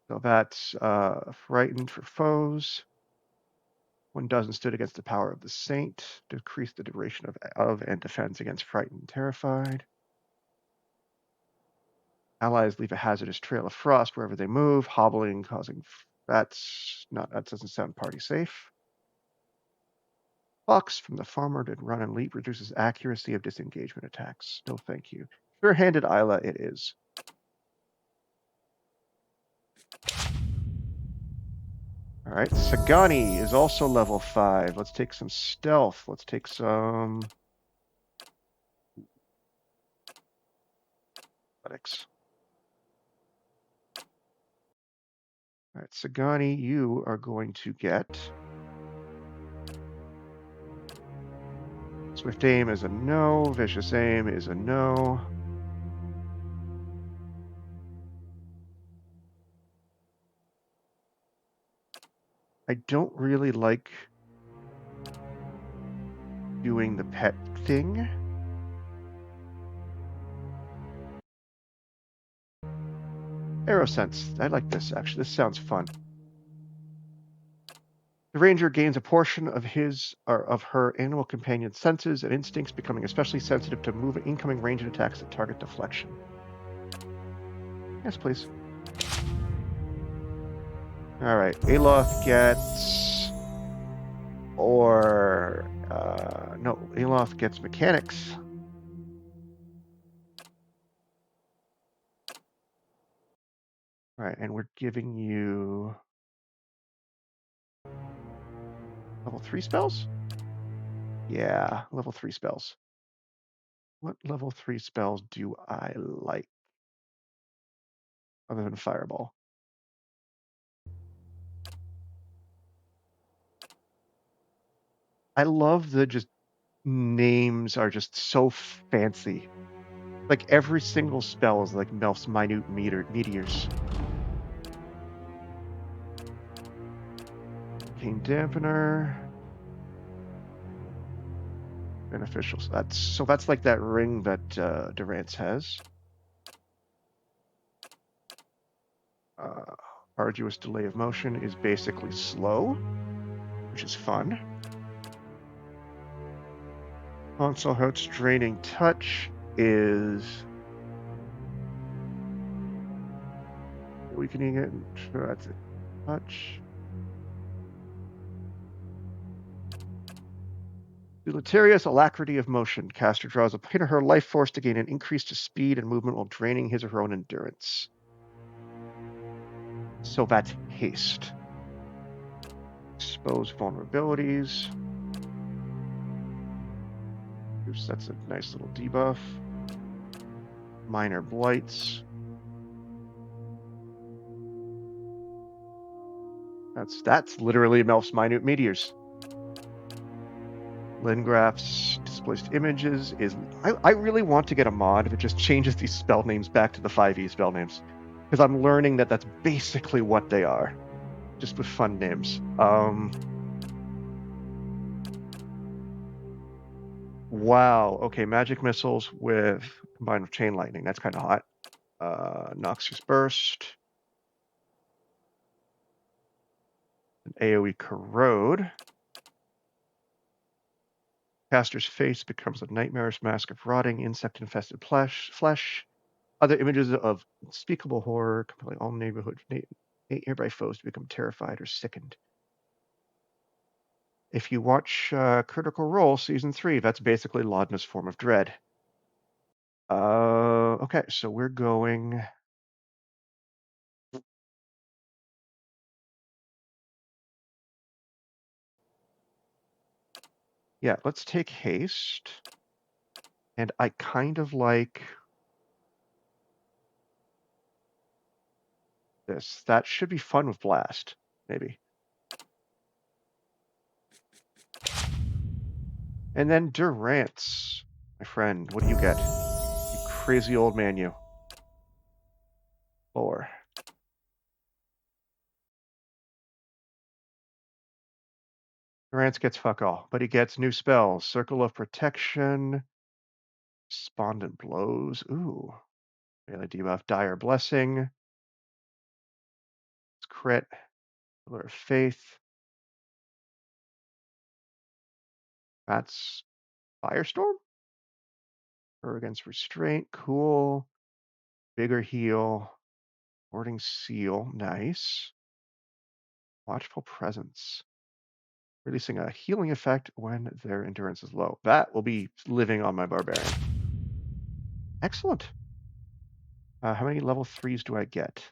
So that's frightened for foes. 1 dozen stood against the power of the saint. Decrease the duration of and defense against frightened and terrified. Allies leave a hazardous trail of frost wherever they move, hobbling, causing. That doesn't sound party safe. Fox from the farmer did run and leap reduces accuracy of disengagement attacks. No, thank you. Sure-handed Isla, it is. All right, Sagani is also level 5. Let's take some stealth. Let's take some athletics. All right, Sagani, you are going to get Swift aim is a no. Vicious aim is a no. I don't really like doing the pet thing. Arrow sense. I like this, actually. This sounds fun. The ranger gains a portion of his or of her animal companion's senses and instincts, becoming especially sensitive to moving incoming ranged attacks that target deflection. Yes, please. All right, Aloth gets, no, Aloth gets mechanics. All right, and we're giving you level 3 spells? Yeah, level 3 spells. What level 3 spells do I like other than Fireball? I love the just names are just so fancy. Like every single spell is like Melf's minute meteors. Arcane Dampener. Beneficial. That's like that ring that Durance has. Arduous delay of motion is basically slow, which is fun. Console Hout's draining touch is weakening it. That's a touch. Deleterious alacrity of motion. Caster draws a point of her life force to gain an increase to speed and movement while draining his or her own endurance. So that's haste. Expose vulnerabilities. That's a nice little debuff. Minor blights. That's literally Melf's minute meteors. Lingraph's displaced images is... I really want to get a mod if it just changes these spell names back to the 5e spell names. Because I'm learning that that's basically what they are. Just with fun names. Wow. Okay, magic missiles combined with chain lightning. That's kind of hot. Noxious burst. An AoE corrode. Caster's face becomes a nightmarish mask of rotting, insect-infested flesh. Other images of unspeakable horror, compelling all nearby foes to become terrified or sickened. If you watch Critical Role Season 3, that's basically Laudna's form of dread. Okay, so we're going... Yeah, let's take haste. And I kind of like this. That should be fun with blast, maybe. And then Durance, my friend, what do you get? You crazy old man, you. 4. Durance gets fuck all, but he gets new spells. Circle of Protection, Despondent Blows, ooh. Melee debuff, Dire Blessing, crit, Pillar of Faith. That's Firestorm? Or against Restraint, cool. Bigger heal, Warding Seal, nice. Watchful Presence. Releasing a healing effect when their endurance is low. That will be living on my barbarian. Excellent. How many level 3s do I get?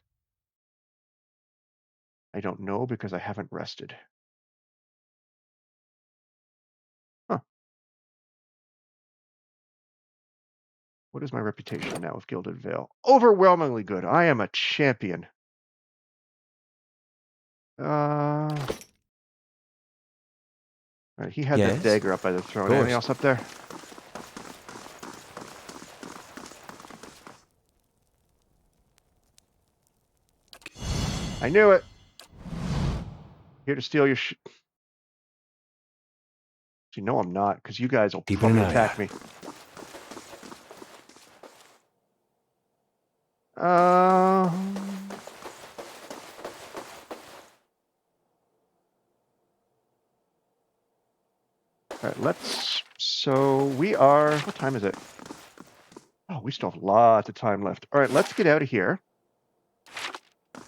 I don't know because I haven't rested. Huh. What is my reputation now with Gilded Veil? Overwhelmingly good. I am a champion. Right, he had that dagger up by the throne. Anything else up there? I knew it. Here to steal your You know I'm not, because you guys will probably attack me. All right, so we are, what time is it? Oh, we still have lots of time left. All right, let's get out of here.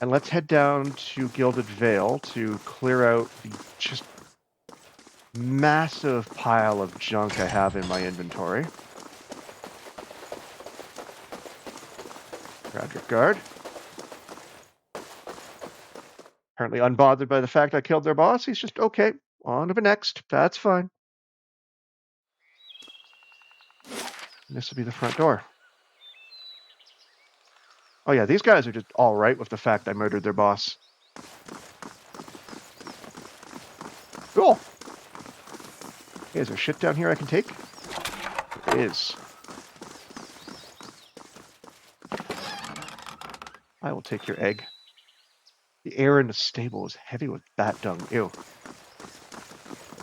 And let's head down to Gilded Vale to clear out the just massive pile of junk I have in my inventory. Raedric Guard. Apparently unbothered by the fact I killed their boss. He's just, okay, on to the next. That's fine. And this will be the front door. Oh yeah, these guys are just all right with the fact I murdered their boss. Cool. Hey, is there shit down here I can take? There is. I will take your egg. The air in the stable is heavy with bat dung. Ew.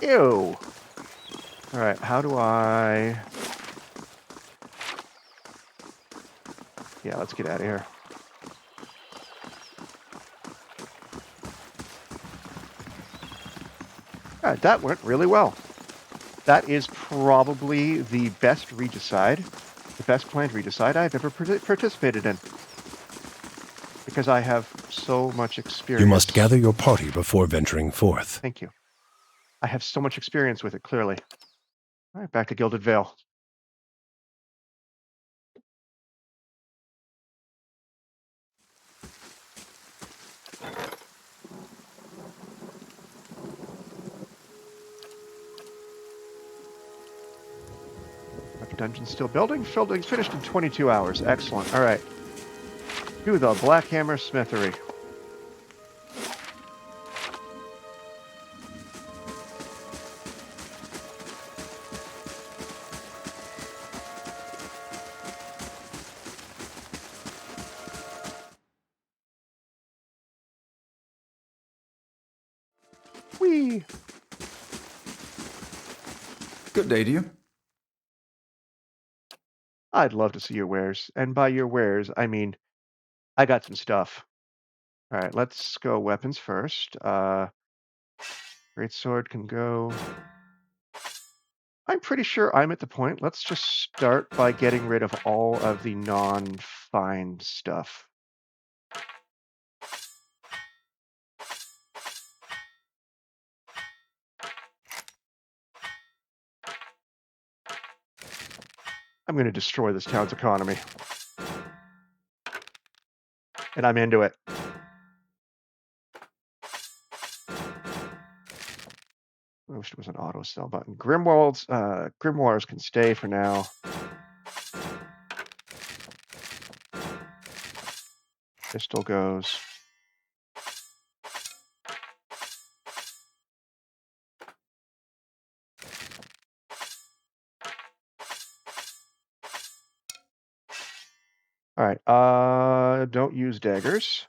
Ew. All right, how do I... Yeah, let's get out of here. All right, that went really well. That is probably the best regicide, the best planned regicide I've ever participated in. Because I have so much experience. You must gather your party before venturing forth. Thank you. I have so much experience with it, clearly. All right, back to Gilded Vale. Dungeon's still building. Building's finished in 22 hours. Excellent. All right. To the Blackhammer Smithery. Whee! Good day to you. I'd love to see your wares. And by your wares, I mean, I got some stuff. All right, let's go weapons first. Great sword can go. I'm pretty sure I'm at the point. Let's just start by getting rid of all of the non-fine stuff. I'm going to destroy this town's economy. And I'm into it. I wish there was an auto sell button. Grimoires can stay for now. Pistol goes. All right. Don't use daggers.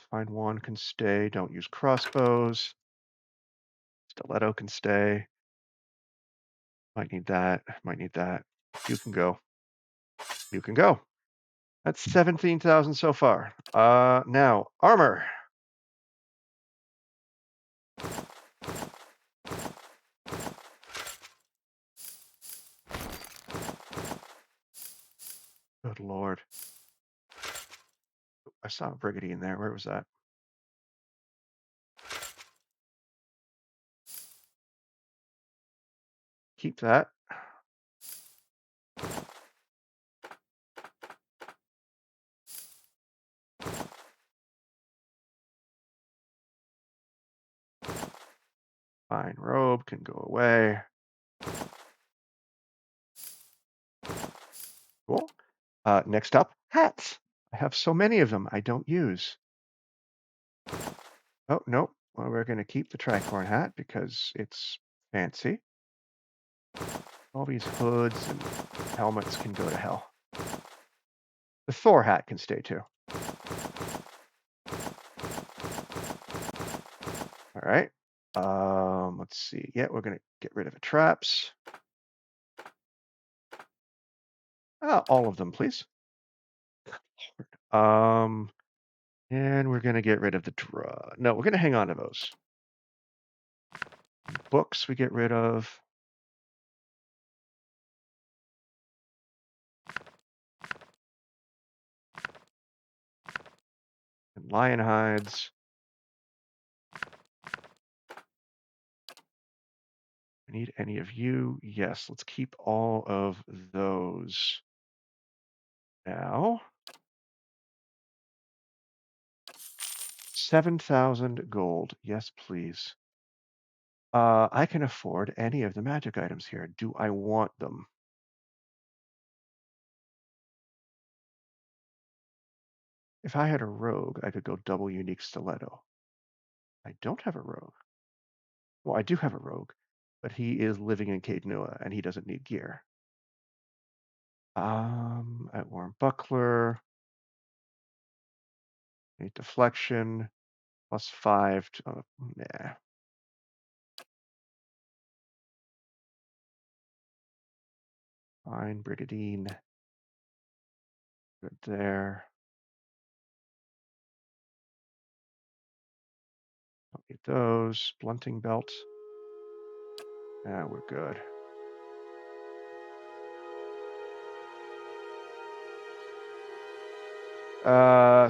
Find one can stay. Don't use crossbows. Stiletto can stay. Might need that. Might need that. You can go. You can go. That's 17,000 so far. Now, armor. Good Lord. I saw a brigadier in there. Where was that? Keep that. Fine robe can go away. Cool. Next up, hats. I have so many of them I don't use. Oh, no. Well, we're going to keep the tricorn hat because it's fancy. All these hoods and helmets can go to hell. The Thor hat can stay too. All right. Let's see. Yeah, we're going to get rid of the traps. All of them, please. And we're going to get rid of the no, we're going to hang on to those. Books we get rid of. And lion hides. I need any of you. Yes, let's keep all of those. Now, 7,000 gold. Yes, please. I can afford any of the magic items here. Do I want them? If I had a rogue, I could go double unique stiletto. I don't have a rogue. Well, I do have a rogue, but he is living in Caed Nua, and he doesn't need gear. At Warren Buckler, need deflection, +5 to, nah. Fine, Brigadine. Good there. Don't need those. Blunting belt. Yeah, we're good.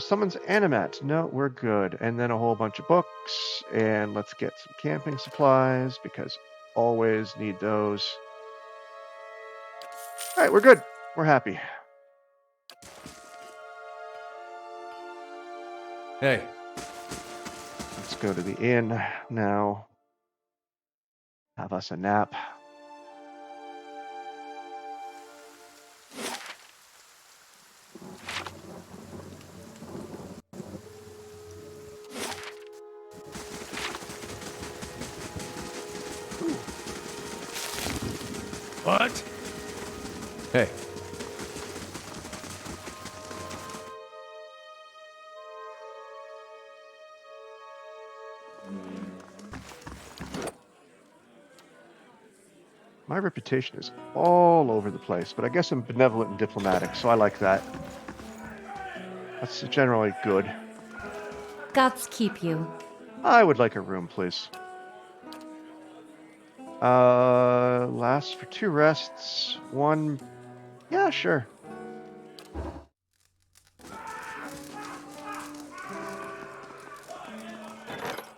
Summons Animat. No, we're good. And then a whole bunch of books. And let's get some camping supplies because always need those. All right, we're good. We're happy. Hey. Let's go to the inn now. Have us a nap. What? Hey. My reputation is all over the place, but I guess I'm benevolent and diplomatic, so I like that. That's generally good. Gods keep you. I would like a room, please. Lasts for 2 rests. 1. Yeah, sure.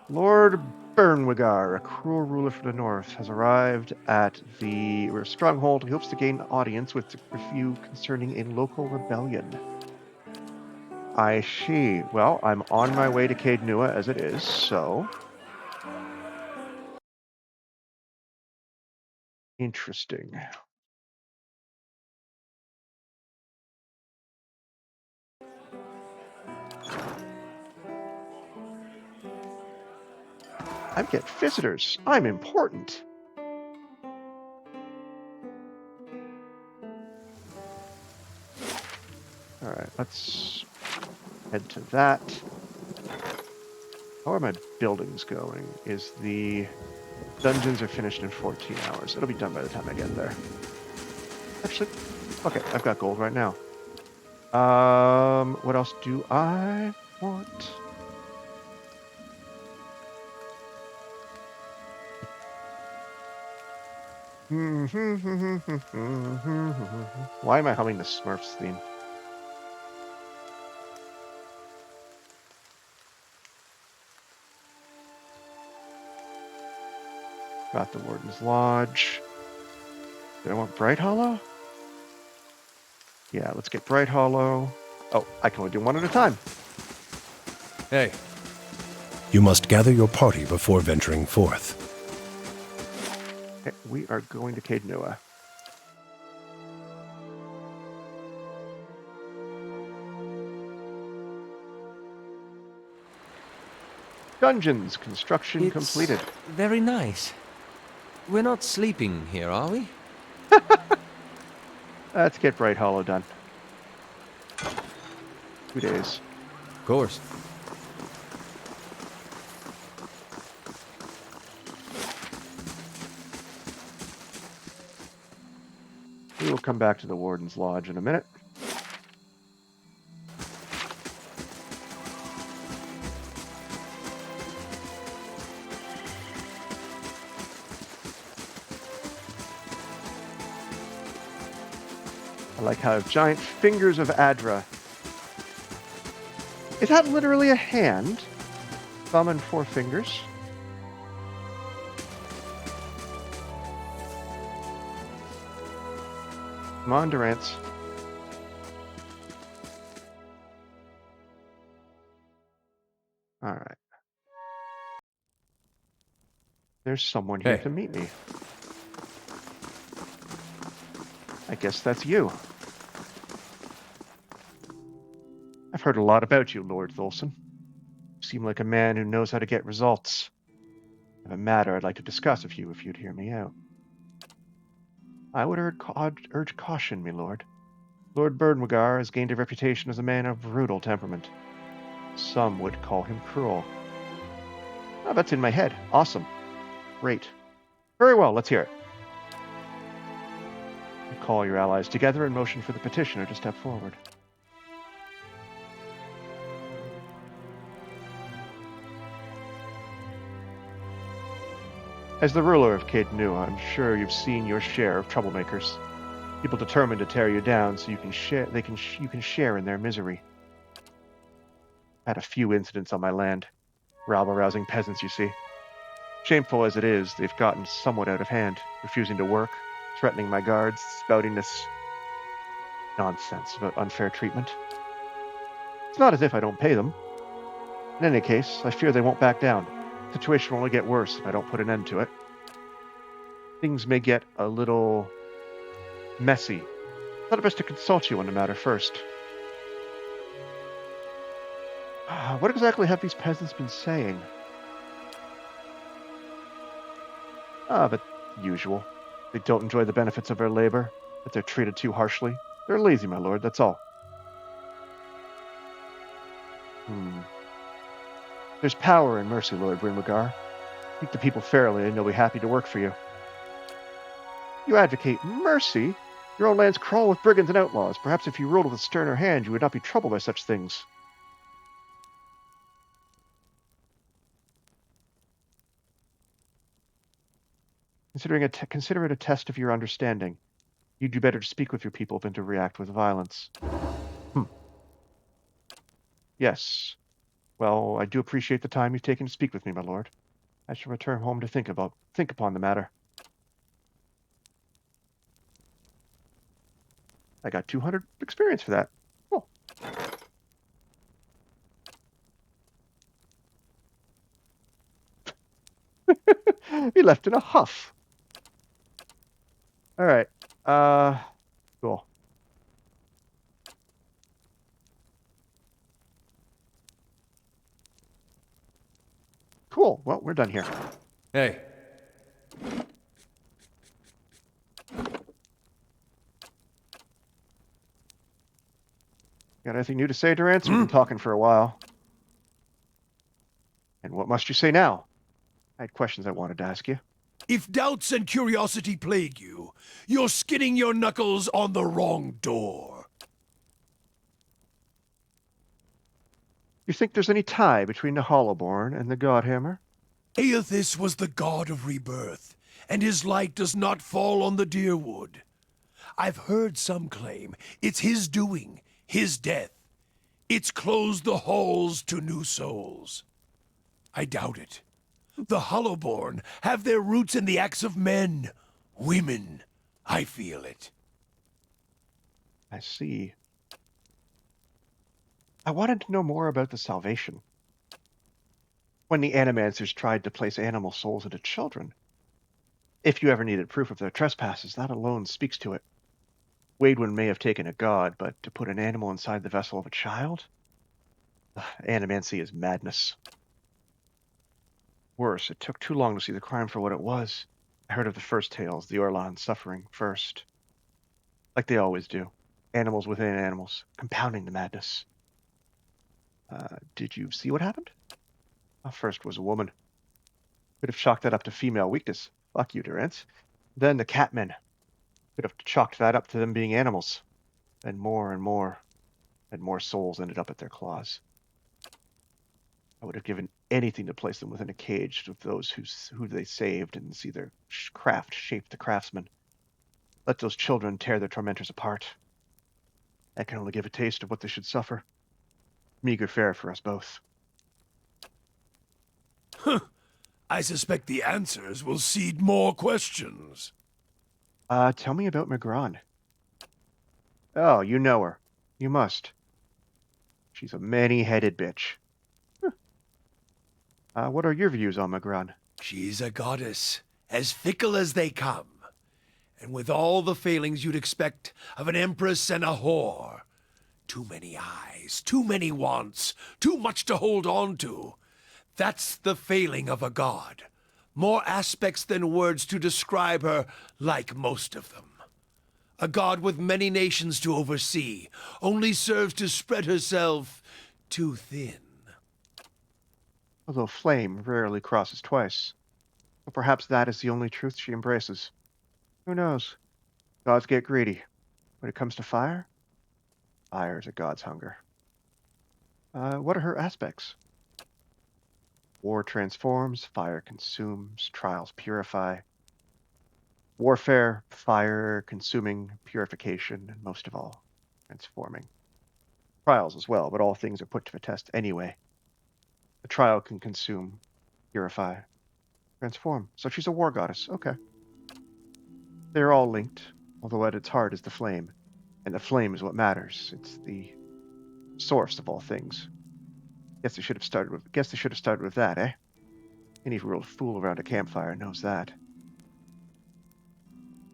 Lord Bernwigar, a cruel ruler from the north, has arrived at the stronghold. He hopes to gain audience with a few concerning a local rebellion. I see. Well, I'm on my way to Caed Nua as it is, so... Interesting. I get visitors. I'm important. All right, let's head to that. How are my buildings going? Is the dungeons are finished in 14 hours. It'll be done by the time I get there. Actually, okay, I've got gold right now. What else do I want? Why am I humming the Smurfs theme? Got the Warden's Lodge. Did I want Bright Hollow? Yeah, let's get Bright Hollow. Oh, I can only do one at a time. Hey. You must gather your party before venturing forth. Okay, we are going to Caed Nua. Dungeons construction completed. Very nice. We're not sleeping here, are we? Let's get Bright Hollow done. 2 days. Of course. We will come back to the Warden's Lodge in a minute. I like how giant fingers of Adra. Is that literally a hand? Thumb and 4 fingers? Come on, Durance. All right. There's someone here Hey. to meet me. I guess that's you. I've heard a lot about you, Lord Thulson. You seem like a man who knows how to get results. I have a matter I'd like to discuss with you if you'd hear me out. I would urge caution, my lord. Lord Bernwagar has gained a reputation as a man of brutal temperament. Some would call him cruel. Oh, that's in my head. Awesome. Great. Very well, let's hear it. You call your allies together and motion for the petitioner to step forward. As the ruler of Caed Nua, I'm sure you've seen your share of troublemakers. People determined to tear you down so you can share in their misery. Had a few incidents on my land. Rabble-rousing peasants, you see. Shameful as it is, they've gotten somewhat out of hand, refusing to work, threatening my guards, spouting this nonsense about unfair treatment. It's not as if I don't pay them. In any case, I fear they won't back down. The situation will only get worse if I don't put an end to it. Things may get a little messy. Thought it best to consult you on the matter first. What exactly have these peasants been saying? But usual. They don't enjoy the benefits of their labor, that they're treated too harshly. They're lazy, my lord, that's all. There's power in mercy, Lord Brinwagar. Treat the people fairly and they'll be happy to work for you. You advocate mercy? Your own lands crawl with brigands and outlaws. Perhaps if you ruled with a sterner hand, you would not be troubled by such things. Consider it a test of your understanding. You'd do better to speak with your people than to react with violence. Yes. Well, I do appreciate the time you've taken to speak with me, my lord. I shall return home to think upon the matter. I got 200 experience for that. Cool. He left in a huff. All right. Cool. Cool. Well, we're done here. Hey. Got anything new to say, Durance? We've been talking for a while. And what must you say now? I had questions I wanted to ask you. If doubts and curiosity plague you, you're skinning your knuckles on the wrong door. You think there's any tie between the Hollowborn and the Godhammer? Aethys was the god of rebirth, and his light does not fall on the Deerwood. I've heard some claim it's his doing, his death. It's closed the halls to new souls. I doubt it. The Hollowborn have their roots in the acts of men, women. I feel it. I see. I wanted to know more about the salvation. When the Animancers tried to place animal souls into children. If you ever needed proof of their trespasses, that alone speaks to it. Waidwin may have taken a god, but to put an animal inside the vessel of a child? Animancy is madness. Worse, it took too long to see the crime for what it was. I heard of the first tales, the Orlan suffering first. Like they always do. Animals within animals, compounding the madness. Did you see what happened? First was a woman. Could have chalked that up to female weakness. Fuck you, Durance. Then the catmen. Could have chalked that up to them being animals. And more, and more souls ended up at their claws. I would have given anything to place them within a cage with those who they saved and see their craft shape the craftsman. Let those children tear their tormentors apart. I can only give a taste of what they should suffer. Meager fare for us both. I suspect the answers will seed more questions. Tell me about Magron. Oh, you know her. You must. She's a many-headed bitch. What are your views on Magron? She's a goddess, as fickle as they come, and with all the failings you'd expect of an empress and a whore. Too many eyes, too many wants, too much to hold on to. That's the failing of a god. More aspects than words to describe her, like most of them. A god with many nations to oversee, only serves to spread herself too thin. Although flame rarely crosses twice. But perhaps that is the only truth she embraces. Who knows? Gods get greedy. When it comes to fire, fire is a god's hunger. What are her aspects? War transforms, fire consumes, trials purify. Warfare, fire, consuming, purification, and most of all, transforming. Trials as well, but all things are put to the test anyway. The trial can consume, purify, transform. So she's a war goddess. Okay. They're all linked, although at its heart is the flame. And the flame is what matters. It's the source of all things. Guess they should have started with that, eh? Any real fool around a campfire knows that.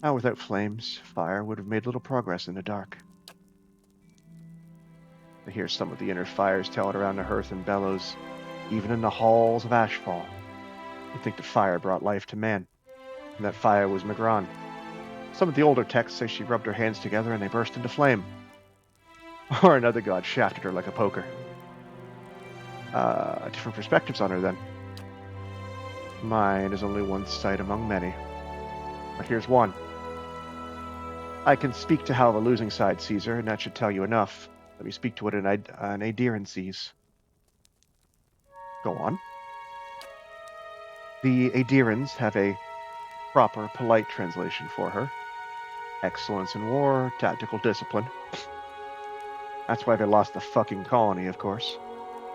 Now, without flames, fire would have made little progress in the dark. I hear some of the inner fires tell around the hearth and bellows, even in the halls of Ashfall. You'd think the fire brought life to man, and that fire was Magron. Some of the older texts say she rubbed her hands together and they burst into flame. Or another god shafted her like a poker. Different perspectives on her, then. Mine is only one sight among many. But here's one. I can speak to how the losing side sees her, and that should tell you enough. Let me speak to what an Aediran sees. Go on. The Aedirans have a proper, polite translation for her. Excellence in war, tactical discipline. That's why they lost the fucking colony, of course.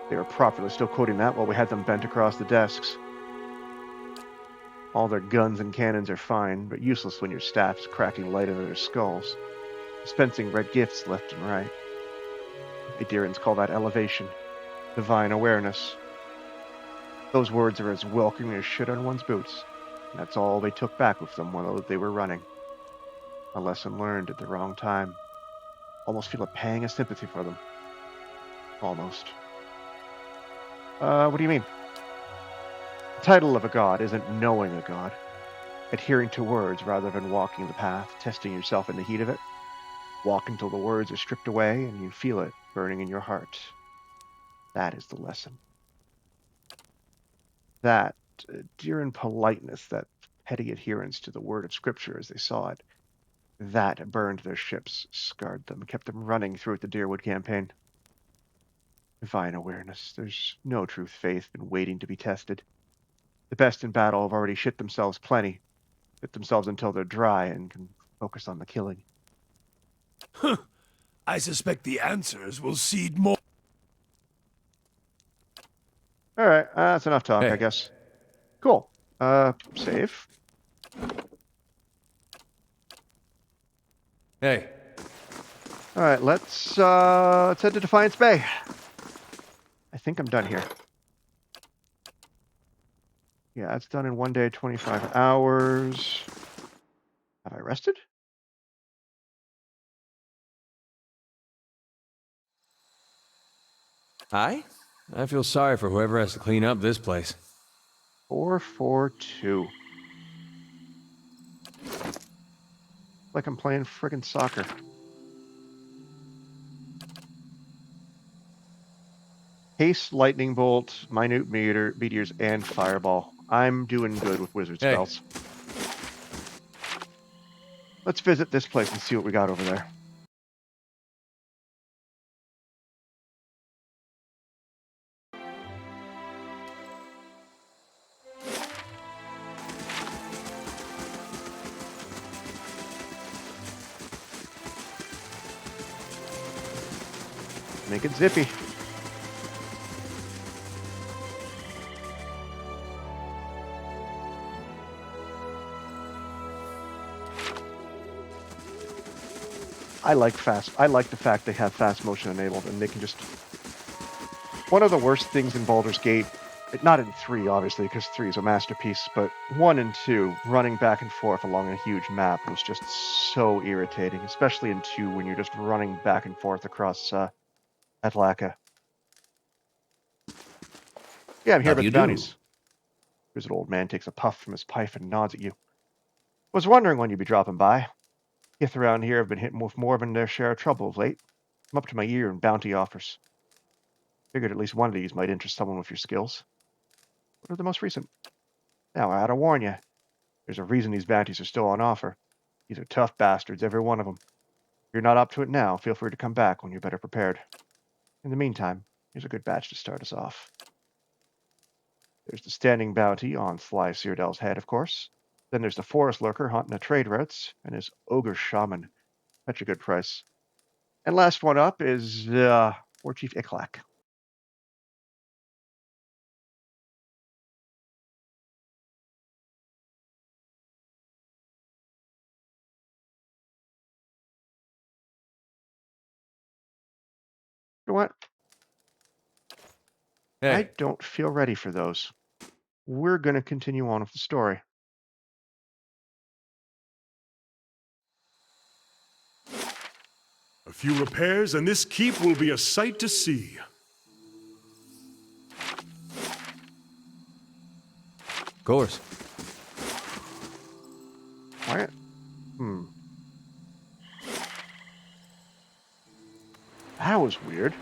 They were properly still quoting that while we had them bent across the desks. All their guns and cannons are fine, but useless when your staff is cracking light over their skulls, dispensing red gifts left and right. Aedirans call that elevation, divine awareness. Those words are as welcoming as shit on one's boots, and that's all they took back with them while they were running. A lesson learned at the wrong time. Almost feel a pang of sympathy for them. Almost. What do you mean? The title of a god isn't knowing a god, adhering to words rather than walking the path, testing yourself in the heat of it. Walk until the words are stripped away and you feel it burning in your heart. That is the lesson. That Aediran politeness, that petty adherence to the word of Scripture as they saw it, that burned their ships, scarred them, kept them running throughout the Deerwood campaign. Divine awareness. There's no truth faith been waiting to be tested. The best in battle have already shit themselves plenty, shit themselves until they're dry and can focus on the killing. I suspect the answers will seed more. All right, that's enough talk, Hey. I guess. Cool. Save. Hey, All right, let's head to Defiance Bay. I think I'm done here. Yeah, it's done in 1 day, 25 hours. Have I rested? hi? I feel sorry for whoever has to clean up this place. 4-4-2. Like I'm playing friggin' soccer. Haste, lightning bolt, minute meteors, and fireball. I'm doing good with wizard Hey. spells. Let's visit this place and see what we got over there. Make it zippy. I like the fact they have fast motion enabled and they can just... One of the worst things in Baldur's Gate Not in 3, obviously, because 3 is a masterpiece, but 1 and 2, running back and forth along a huge map was just so irritating, especially in 2 when you're just running back and forth across Atlaka. Yeah, I'm here How about do the you bounties. do? Here's an old man takes a puff from his pipe and nods at you. Was wondering when you'd be dropping by. Kith around here have been hitting with more than their share of trouble of late. I'm up to my ear in bounty offers. Figured at least one of these might interest someone with your skills. What are the most recent? Now, I ought to warn you. There's a reason these bounties are still on offer. These are tough bastards, every one of them. If you're not up to it now, feel free to come back when you're better prepared. In the meantime, here's a good batch to start us off. There's the standing bounty on Sly Cyrdel's head, of course. Then there's the forest lurker hunting the trade routes, and his ogre shaman. Such a good price. And last one up is War Chief Iklak. You know what? Hey, I don't feel ready for those. We're going to continue on with the story. A few repairs, and this keep will be a sight to see. of course. Why? That was weird.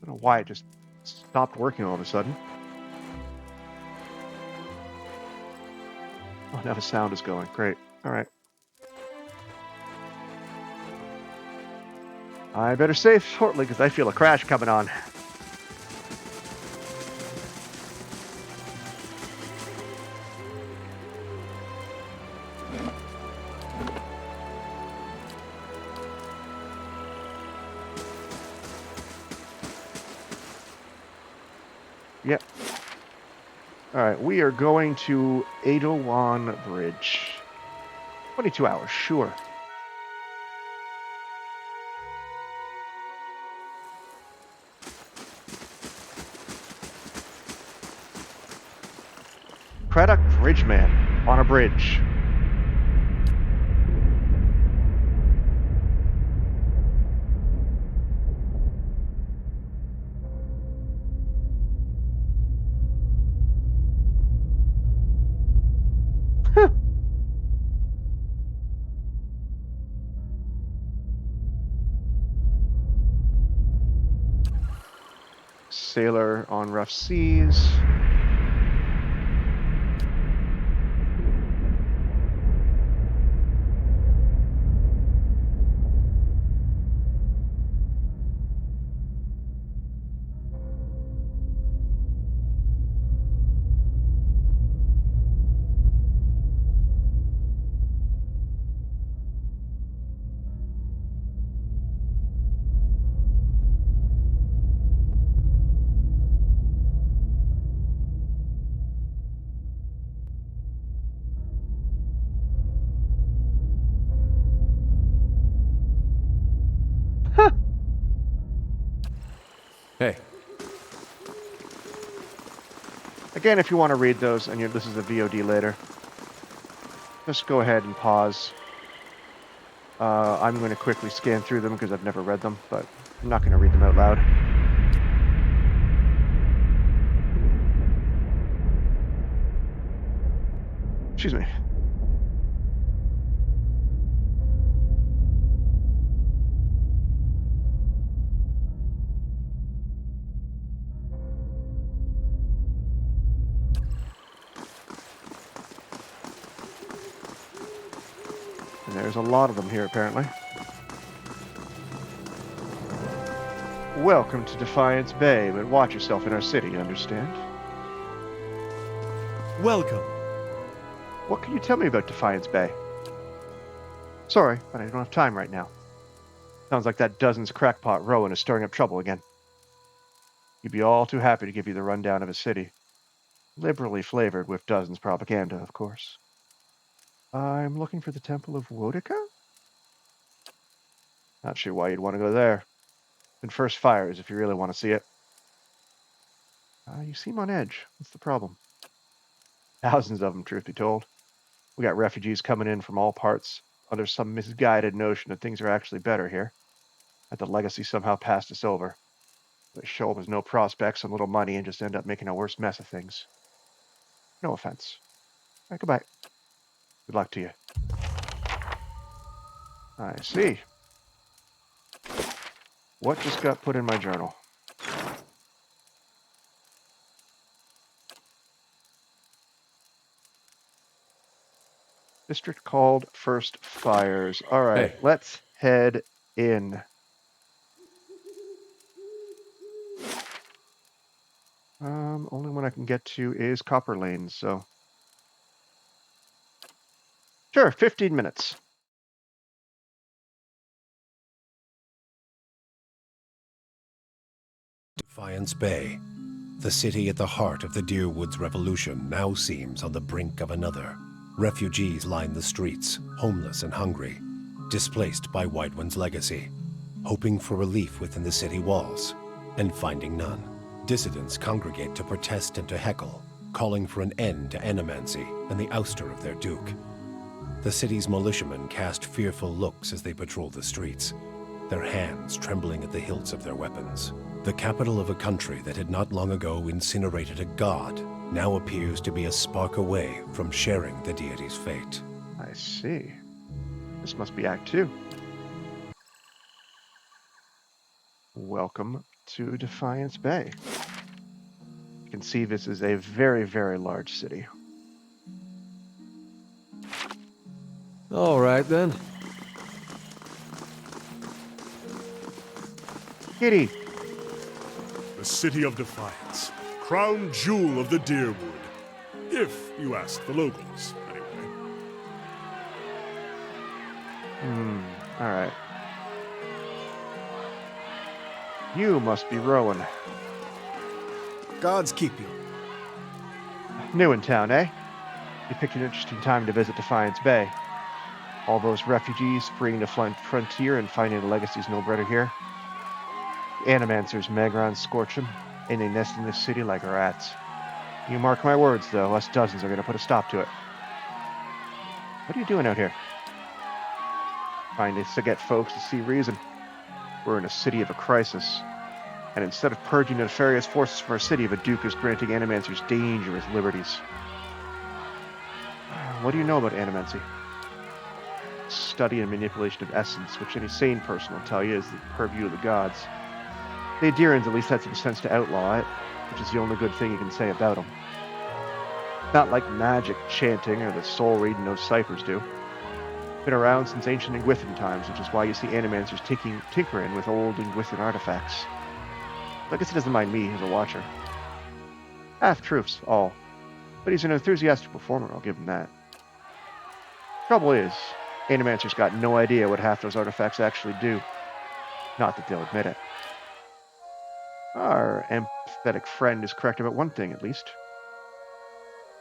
I don't know why it just stopped working all of a sudden. Oh, now the sound is going. Great. All right. I better save shortly because I feel a crash coming on. Yep. All right, we are going to Edowan Bridge. 22 hours, sure. Craddock Bridgeman on a bridge. Sailor on rough seas. Hey, Again, if you want to read those, and this is a VOD later, just go ahead and pause. I'm going to quickly scan through them because I've never read them, but I'm not going to read them out loud. Excuse me. And there's a lot of them here, apparently. Welcome to Defiance Bay, but watch yourself in our city, understand? Welcome. What can you tell me about Defiance Bay? Sorry, but I don't have time right now. Sounds like that dozen's crackpot Rowan is stirring up trouble again. He'd be all too happy to give you the rundown of his city. Liberally flavored with dozens propaganda, of course. I'm looking for the Temple of Wodica? Not sure why you'd want to go there. And first fires if you really want to see it. You seem on edge. What's the problem? Thousands of them, truth be told. We got refugees coming in from all parts under some misguided notion that things are actually better here. That the legacy somehow passed us over. They show them as no prospects and little money and just end up making a worse mess of things. No offense. All right, goodbye. Good luck to you. I see. What just got put in my journal? District called First Fires. All right, Hey. let's head in. Only one I can get to is Copper Lane, so... Sure, 15 minutes. Defiance Bay. The city at the heart of the Deerwoods Revolution now seems on the brink of another. Refugees line the streets, homeless and hungry, displaced by White One's legacy, hoping for relief within the city walls, and finding none. Dissidents congregate to protest and to heckle, calling for an end to animancy and the ouster of their duke. The city's militiamen cast fearful looks as they patrol the streets, their hands trembling at the hilts of their weapons. The capital of a country that had not long ago incinerated a god now appears to be a spark away from sharing the deity's fate. I see. This must be Act 2. Welcome to Defiance Bay. You can see this is a very, very large city. All right, then. Kitty! The city of Defiance. Crown jewel of the Deerwood. If you ask the locals, anyway. Alright. You must be Rowan. Gods keep you. New in town, eh? You picked an interesting time to visit Defiance Bay. All those refugees freeing the frontier and finding the legacy's no better here. The Animancers Megrons scorch them, and they nest in this city like rats. You mark my words, though, us dozens are going to put a stop to it. What are you doing out here? Trying to get folks to see reason. We're in a city of a crisis. And instead of purging the nefarious forces from our city, the Duke is granting Animancers dangerous liberties. What do you know about Animancy? Study and manipulation of essence, which any sane person will tell you is the purview of the gods. The Adirans at least had some sense to outlaw it, which is the only good thing you can say about them. Not like magic chanting or the soul reading those ciphers do. Been around since ancient Ingwithan times, which is why you see Animancers tinkering with old Ingwithan artifacts. I guess he doesn't mind me as a watcher. Half-truths, all. But he's an enthusiastic performer, I'll give him that. Trouble is, Animancers got no idea what half those artifacts actually do. Not that they'll admit it. Our empathetic friend is correct about one thing, at least.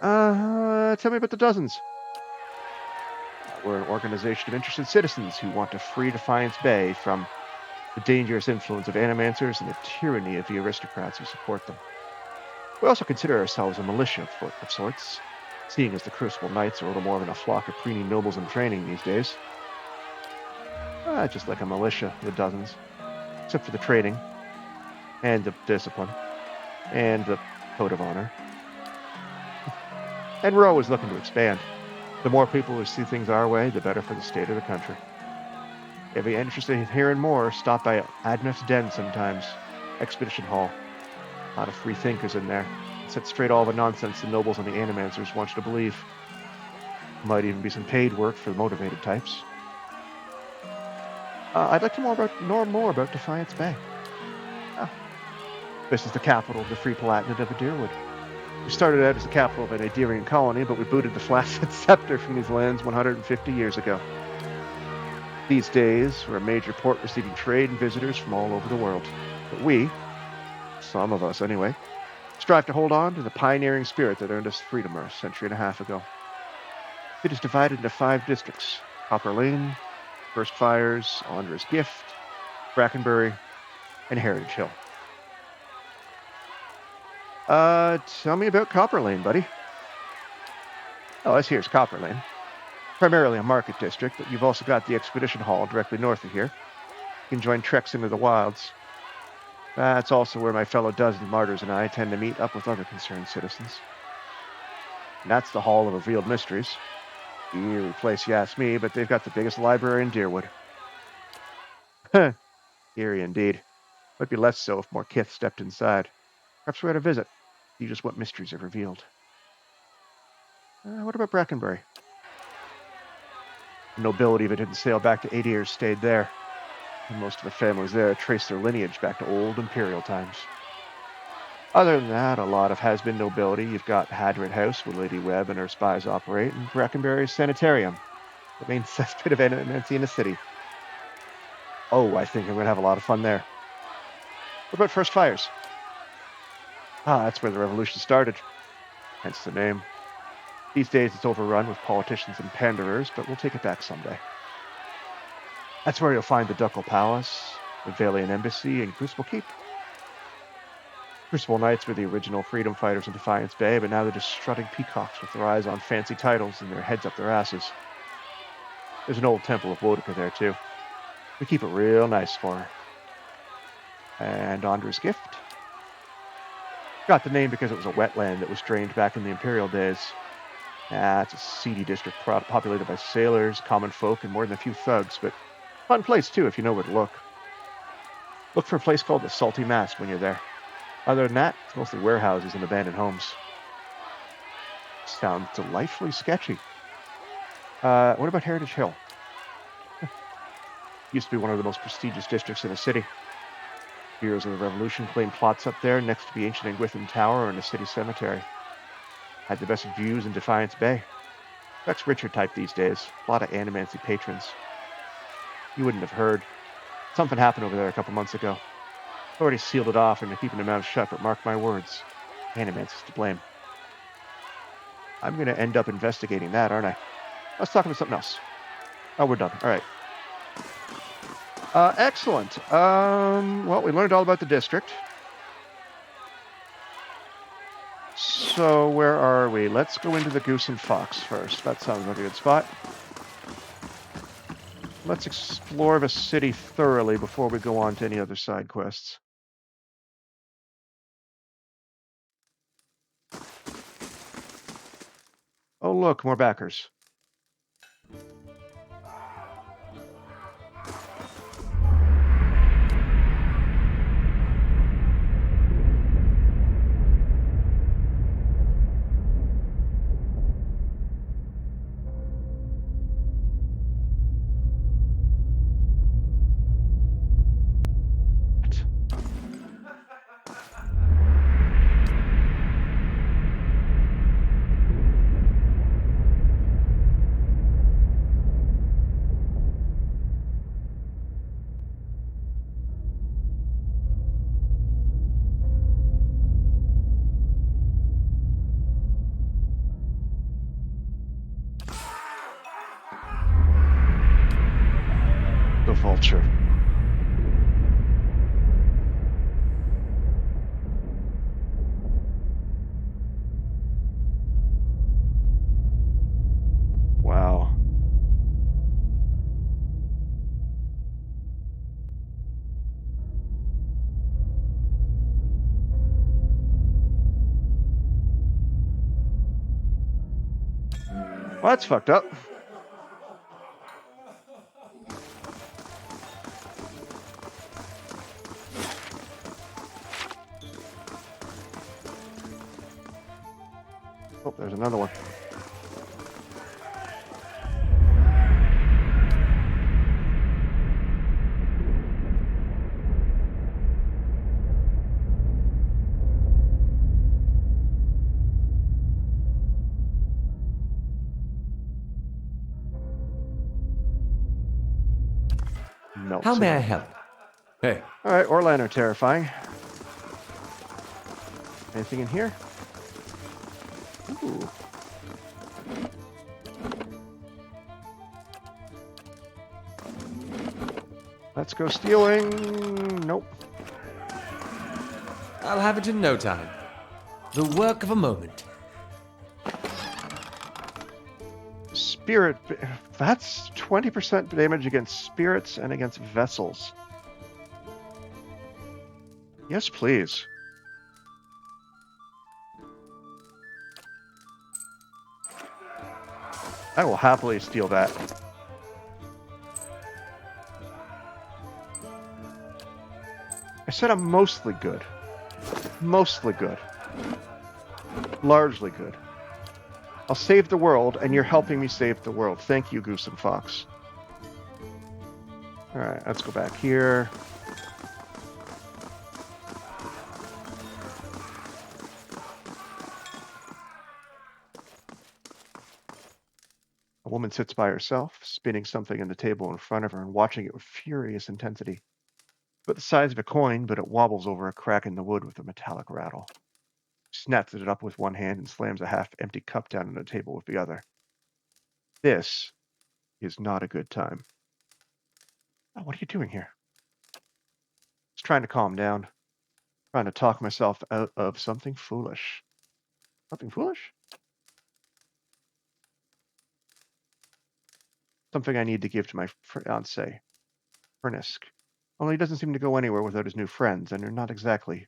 Tell me about the dozens. We're an organization of interested citizens who want to free Defiance Bay from the dangerous influence of Animancers and the tyranny of the aristocrats who support them. We also consider ourselves a militia of sorts, seeing as the Crucible Knights are a little more than a flock of preening nobles in training these days. Just like a militia, the dozens. Except for the training, and the discipline, and the code of honor. And we're always looking to expand. The more people who see things our way, the better for the state of the country. If you're interested in hearing more, stop by Adnef's Den sometimes. Expedition Hall. A lot of free thinkers in there. Set straight all the nonsense the nobles and the Animancers want you to believe. Might even be some paid work for the motivated types. I'd like to know more about Defiance Bay. This is the capital of the Free Palatinate of Adirwood. We started out as the capital of an Adirian colony, but we booted the Flaccid Scepter from these lands 150 years ago. These days, we're a major port receiving trade and visitors from all over the world. But we, some of us anyway, strive to hold on to the pioneering spirit that earned us freedom a century and a half ago. It is divided into 5 districts: Copper Lane, First Fires, Alundra's Gift, Brackenbury, and Heritage Hill. Tell me about Copper Lane, buddy. Oh, this here's Copper Lane. Primarily a market district, but you've also got the Expedition Hall directly north of here. You can join treks into the wilds. That's also where my fellow dozen martyrs and I tend to meet up with other concerned citizens. And that's the Hall of Revealed Mysteries. Eerie place, you ask me, but they've got the biggest library in Deerwood. Eerie indeed. Might be less so if more kith stepped inside. Perhaps we're at a visit. See just what mysteries are revealed. What about Brackenbury? The nobility of it didn't sail back to 80 years stayed there. And most of the families there trace their lineage back to old imperial times. Other than that, a lot of has-been nobility. You've got Hadred House, where Lady Webb and her spies operate, and Brackenbury's Sanitarium, the main cesspit of animancy in the city. Oh, I think I'm going to have a lot of fun there. What about First Fires? That's where the revolution started, hence the name. These days it's overrun with politicians and panderers, but we'll take it back someday. That's where you'll find the Ducal Palace, the Valian Embassy, and Crucible Keep. Crucible Knights were the original freedom fighters in Defiance Bay, but now they're just strutting peacocks with their eyes on fancy titles and their heads up their asses. There's an old temple of Boudica there, too. We keep it real nice for her. And Alundra's Gift? Got the name because it was a wetland that was drained back in the Imperial days. It's a seedy district populated by sailors, common folk, and more than a few thugs, but fun place, too, if you know where to look. Look for a place called the Salty Mast when you're there. Other than that, it's mostly warehouses and abandoned homes. Sounds delightfully sketchy. What about Heritage Hill? Used to be one of the most prestigious districts in the city. Heroes of the Revolution claimed plots up there next to the ancient Angwithan Tower and the city cemetery. Had the best views in Defiance Bay. Rex Richard type these days. A lot of animancy patrons. You wouldn't have heard. Something happened over there a couple months ago. Already sealed it off and they're keeping their mouths shut, but mark my words, animancy's to blame. I'm going to end up investigating that, aren't I? Let's talk about something else. Oh, we're done. All right. Excellent. Well, we learned all about the district. So where are we? Let's go into the Goose and Fox first. That sounds like a good spot. Let's explore the city thoroughly before we go on to any other side quests. Oh, look, more backers. The vulture. Wow. Well, that's fucked up. Oh, there's another one. Melts How may I away. help? Hey. All right, Orlando terrifying. Anything in here? Ooh. Let's go stealing. Nope. I'll have it in no time. The work of a moment. Spirit. That's 20% damage against spirits and against vessels. Yes, please. I will happily steal that. I said I'm mostly good. Mostly good. Largely good. I'll save the world, and you're helping me save the world. Thank you, Goose and Fox. Alright, let's go back here. A woman sits by herself, spinning something on the table in front of her and watching it with furious intensity. About the size of a coin, but it wobbles over a crack in the wood with a metallic rattle. She snatches it up with one hand and slams a half-empty cup down on the table with the other. This is not a good time. Oh, what are you doing here? Just trying to calm down. Trying to talk myself out of something foolish. Something foolish? Something I need to give to my fiancé, Fernisk. Only he doesn't seem to go anywhere without his new friends, and they're not exactly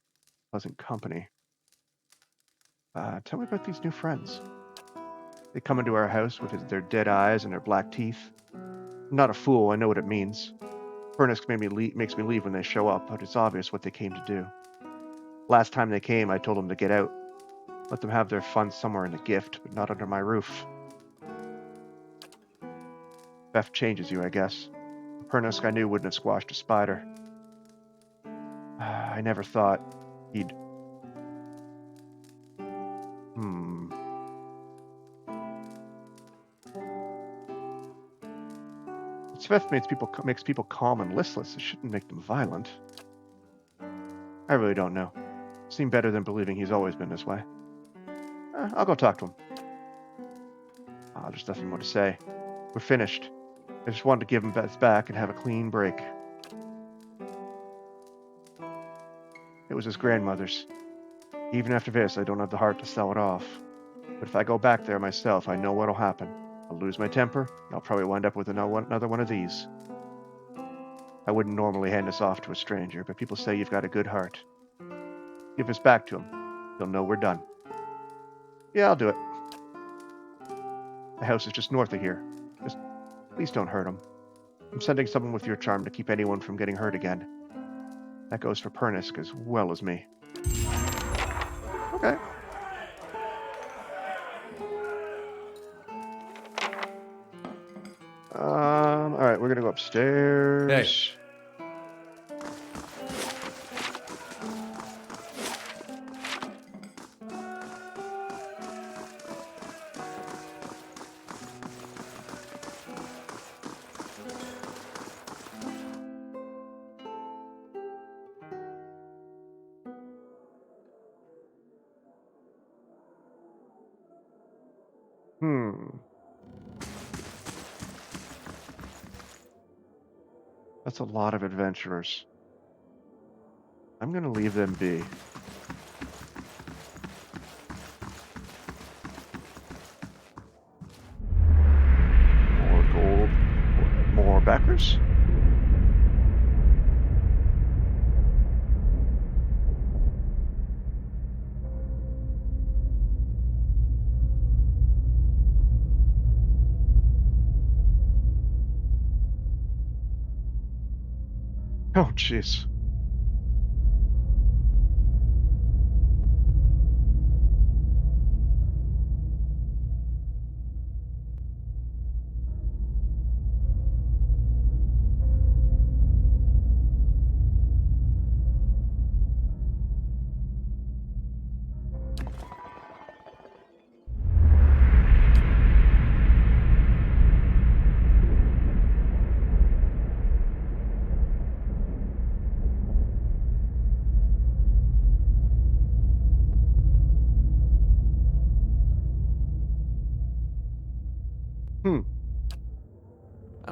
pleasant company. Tell me about these new friends. They come into our house with their dead eyes and their black teeth. I'm not a fool, I know what it means. Fernisk makes me leave when they show up, but it's obvious what they came to do. Last time they came, I told them to get out. Let them have their fun somewhere in the gift, but not under my roof. Theft changes you, I guess. Fernisk I knew wouldn't have squashed a spider. I never thought he'd... Theft makes people calm and listless. It shouldn't make them violent. I really don't know. Seemed better than believing he's always been this way. I'll go talk to him. There's nothing more to say. We're finished. I just wanted to give him his back and have a clean break. It was his grandmother's. Even after this, I don't have the heart to sell it off. But if I go back there myself, I know what'll happen. I'll lose my temper, and I'll probably wind up with another one of these. I wouldn't normally hand this off to a stranger, but people say you've got a good heart. Give this back to him. He'll know we're done. Yeah, I'll do it. The house is just north of here. Just please don't hurt him. I'm sending someone with your charm to keep anyone from getting hurt again. That goes for Fernisk as well as me. Okay. Alright, we're gonna go upstairs. That's a lot of adventurers. I'm gonna leave them be. More gold. More backers? Oh, jeez.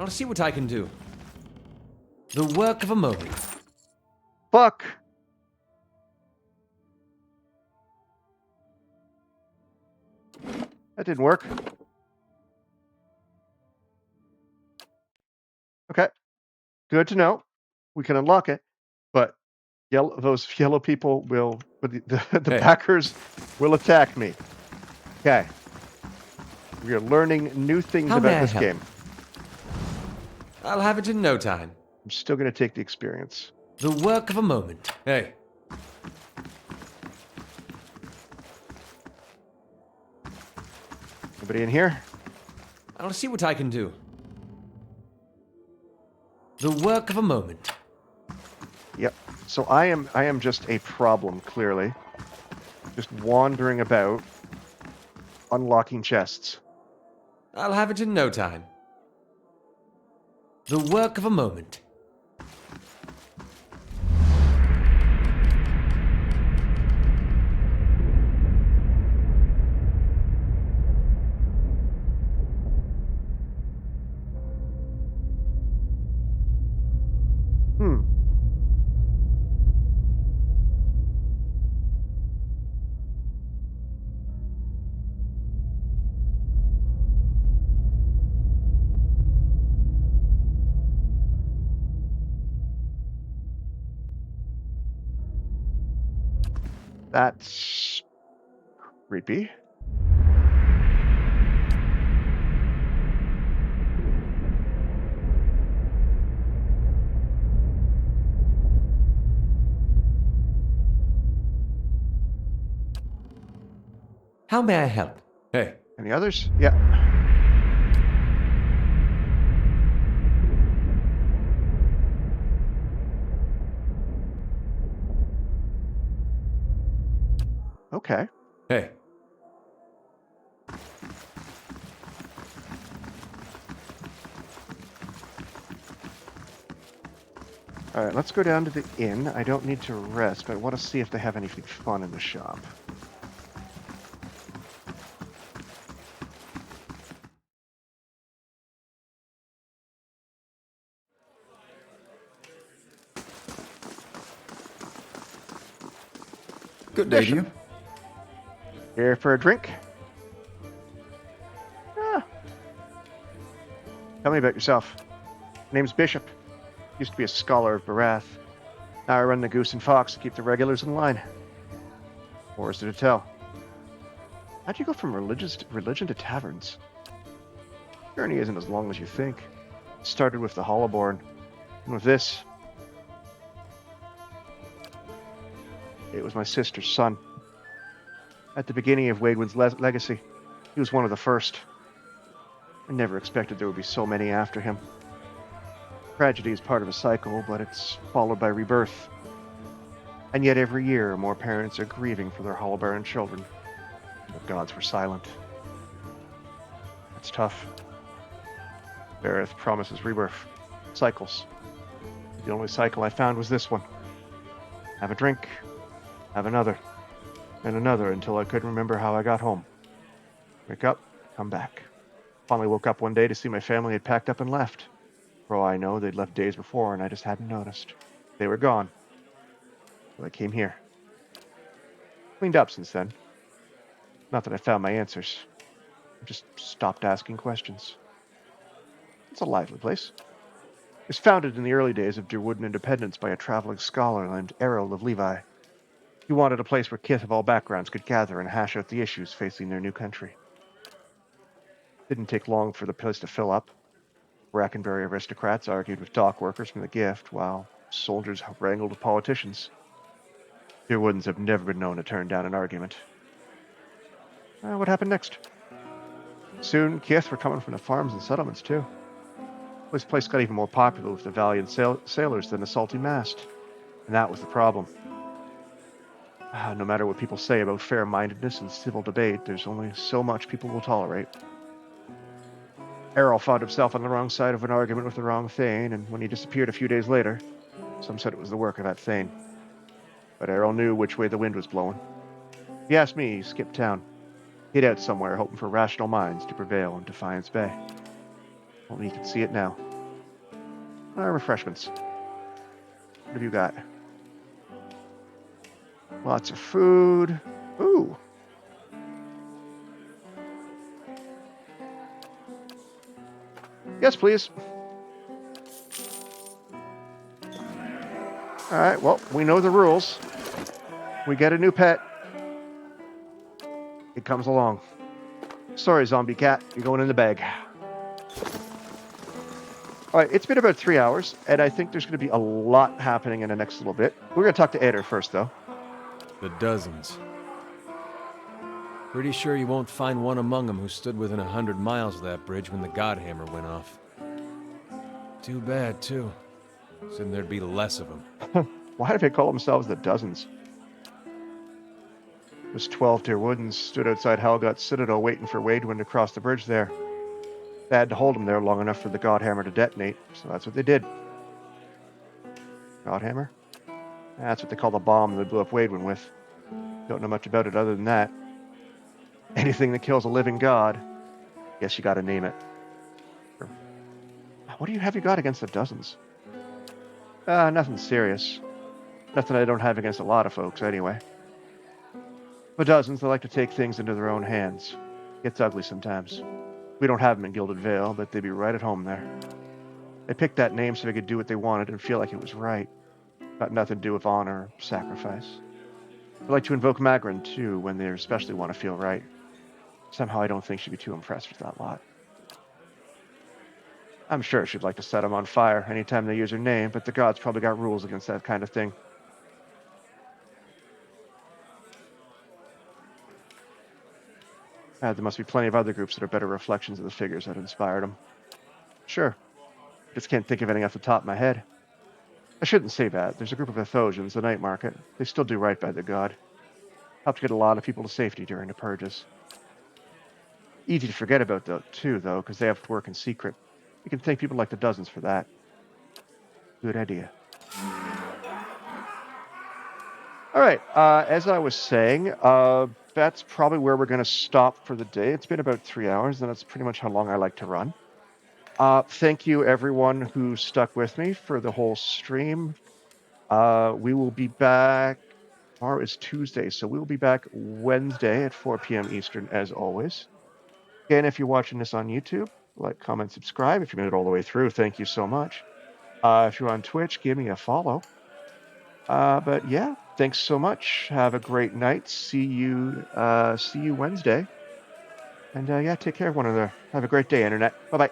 I'll see what I can do. The work of a moment. Fuck! That didn't work. Okay. Good to know. We can unlock it, but those yellow people will, the Hey. backers will attack me. Okay. We are learning new things How may about I this help? game. I'll have it in no time. I'm still going to take the experience. The work of a moment. Hey. Anybody in here? I'll see what I can do. The work of a moment. Yep. So I am just a problem, clearly. Just wandering about, unlocking chests. I'll have it in no time. The work of a moment. That's creepy. How may I help? Hey. Any others? Yeah. Okay. Hey. All right, let's go down to the inn. I don't need to rest, but I want to see if they have anything fun in the shop. Good day to you. Here for a drink? Ah. Tell me about yourself. Name's Bishop. Used to be a scholar of Barath. Now I run the Goose and Fox to keep the regulars in line. Or is it to tell? How'd you go from religion to taverns? Journey isn't as long as you think. It started with the Hollowborn, and with this, it was my sister's son. At the beginning of Waidwin's legacy, he was one of the first. I never expected there would be so many after him. Tragedy is part of a cycle, but it's followed by rebirth. And yet every year, more parents are grieving for their Hollowborn children. The gods were silent. That's tough. Bareth promises rebirth. Cycles. The only cycle I found was this one. Have a drink, have another, and another until I couldn't remember how I got home. Wake up, come back. Finally woke up one day to see my family had packed up and left. For all I know, they'd left days before and I just hadn't noticed. They were gone. So I came here. Cleaned up since then. Not that I found my answers. I just stopped asking questions. It's a lively place. It was founded in the early days of Deerwooden independence by a traveling scholar named Errol of Levi. He wanted a place where kith of all backgrounds could gather and hash out the issues facing their new country. Didn't take long for the place to fill up. Brackenbury aristocrats argued with dock workers from the Gift, while soldiers wrangled with politicians. Deerwoodens have never been known to turn down an argument. What happened next? Soon, kith were coming from the farms and settlements, too. This place got even more popular with the valiant sailors than the salty mast. And that was the problem. No matter what people say about fair-mindedness and civil debate, there's only so much people will tolerate. Errol found himself on the wrong side of an argument with the wrong Thane, and when he disappeared a few days later, some said it was the work of that Thane. But Errol knew which way the wind was blowing. If you asked me, he skipped town. Hid out somewhere, hoping for rational minds to prevail in Defiance Bay. Only you can see it now. Refreshments. What have you got? Lots of food. Ooh. Yes, please. All right, well, we know the rules. We get a new pet. It comes along. Sorry, zombie cat. You're going in the bag. All right, it's been about 3 hours, and I think there's going to be a lot happening in the next little bit. We're going to talk to Eder first, though. The dozens. Pretty sure you won't find one among them who stood within 100 miles of that bridge when the Godhammer went off. Too bad, too. Said there'd be less of them. Why do they call themselves the Dozens? Those 12 Deerwoodens stood outside Helgot's citadel waiting for Waidwin to cross the bridge there. They had to hold him there long enough for the Godhammer to detonate, so that's what they did. Godhammer? That's what they call the bomb they blew up Waidwin with. Don't know much about it other than that. Anything that kills a living god, guess you gotta name it. What do you got against the Dozens? Nothing serious. Nothing I don't have against a lot of folks, anyway. The Dozens, they like to take things into their own hands. Gets ugly sometimes. We don't have them in Gilded Vale, but they'd be right at home there. They picked that name so they could do what they wanted and feel like it was right. Got nothing to do with honor or sacrifice. They like to invoke Magrin, too, when they especially want to feel right. Somehow I don't think she'd be too impressed with that lot. I'm sure she'd like to set them on fire anytime they use her name, but the gods probably got rules against that kind of thing. There must be plenty of other groups that are better reflections of the figures that inspired them. Sure. Just can't think of any off the top of my head. I shouldn't say that. There's a group of Athosians, the Night Market. They still do right by the god. Helped get a lot of people to safety during the purges. Easy to forget about, too, though, because they have to work in secret. You can thank people like the Dozens for that. Good idea. All right, as I was saying, that's probably where we're going to stop for the day. It's been about 3 hours, and that's pretty much how long I like to run. Thank you, everyone who stuck with me for the whole stream. We will be back. Tomorrow is Tuesday, so we will be back Wednesday at 4 p.m. Eastern, as always. Again, if you're watching this on YouTube, like, comment, subscribe. If you made it all the way through, thank you so much. If you're on Twitch, give me a follow. But yeah, thanks so much. Have a great night. See you Wednesday. And yeah, take care of one another. Have a great day, Internet. Bye-bye.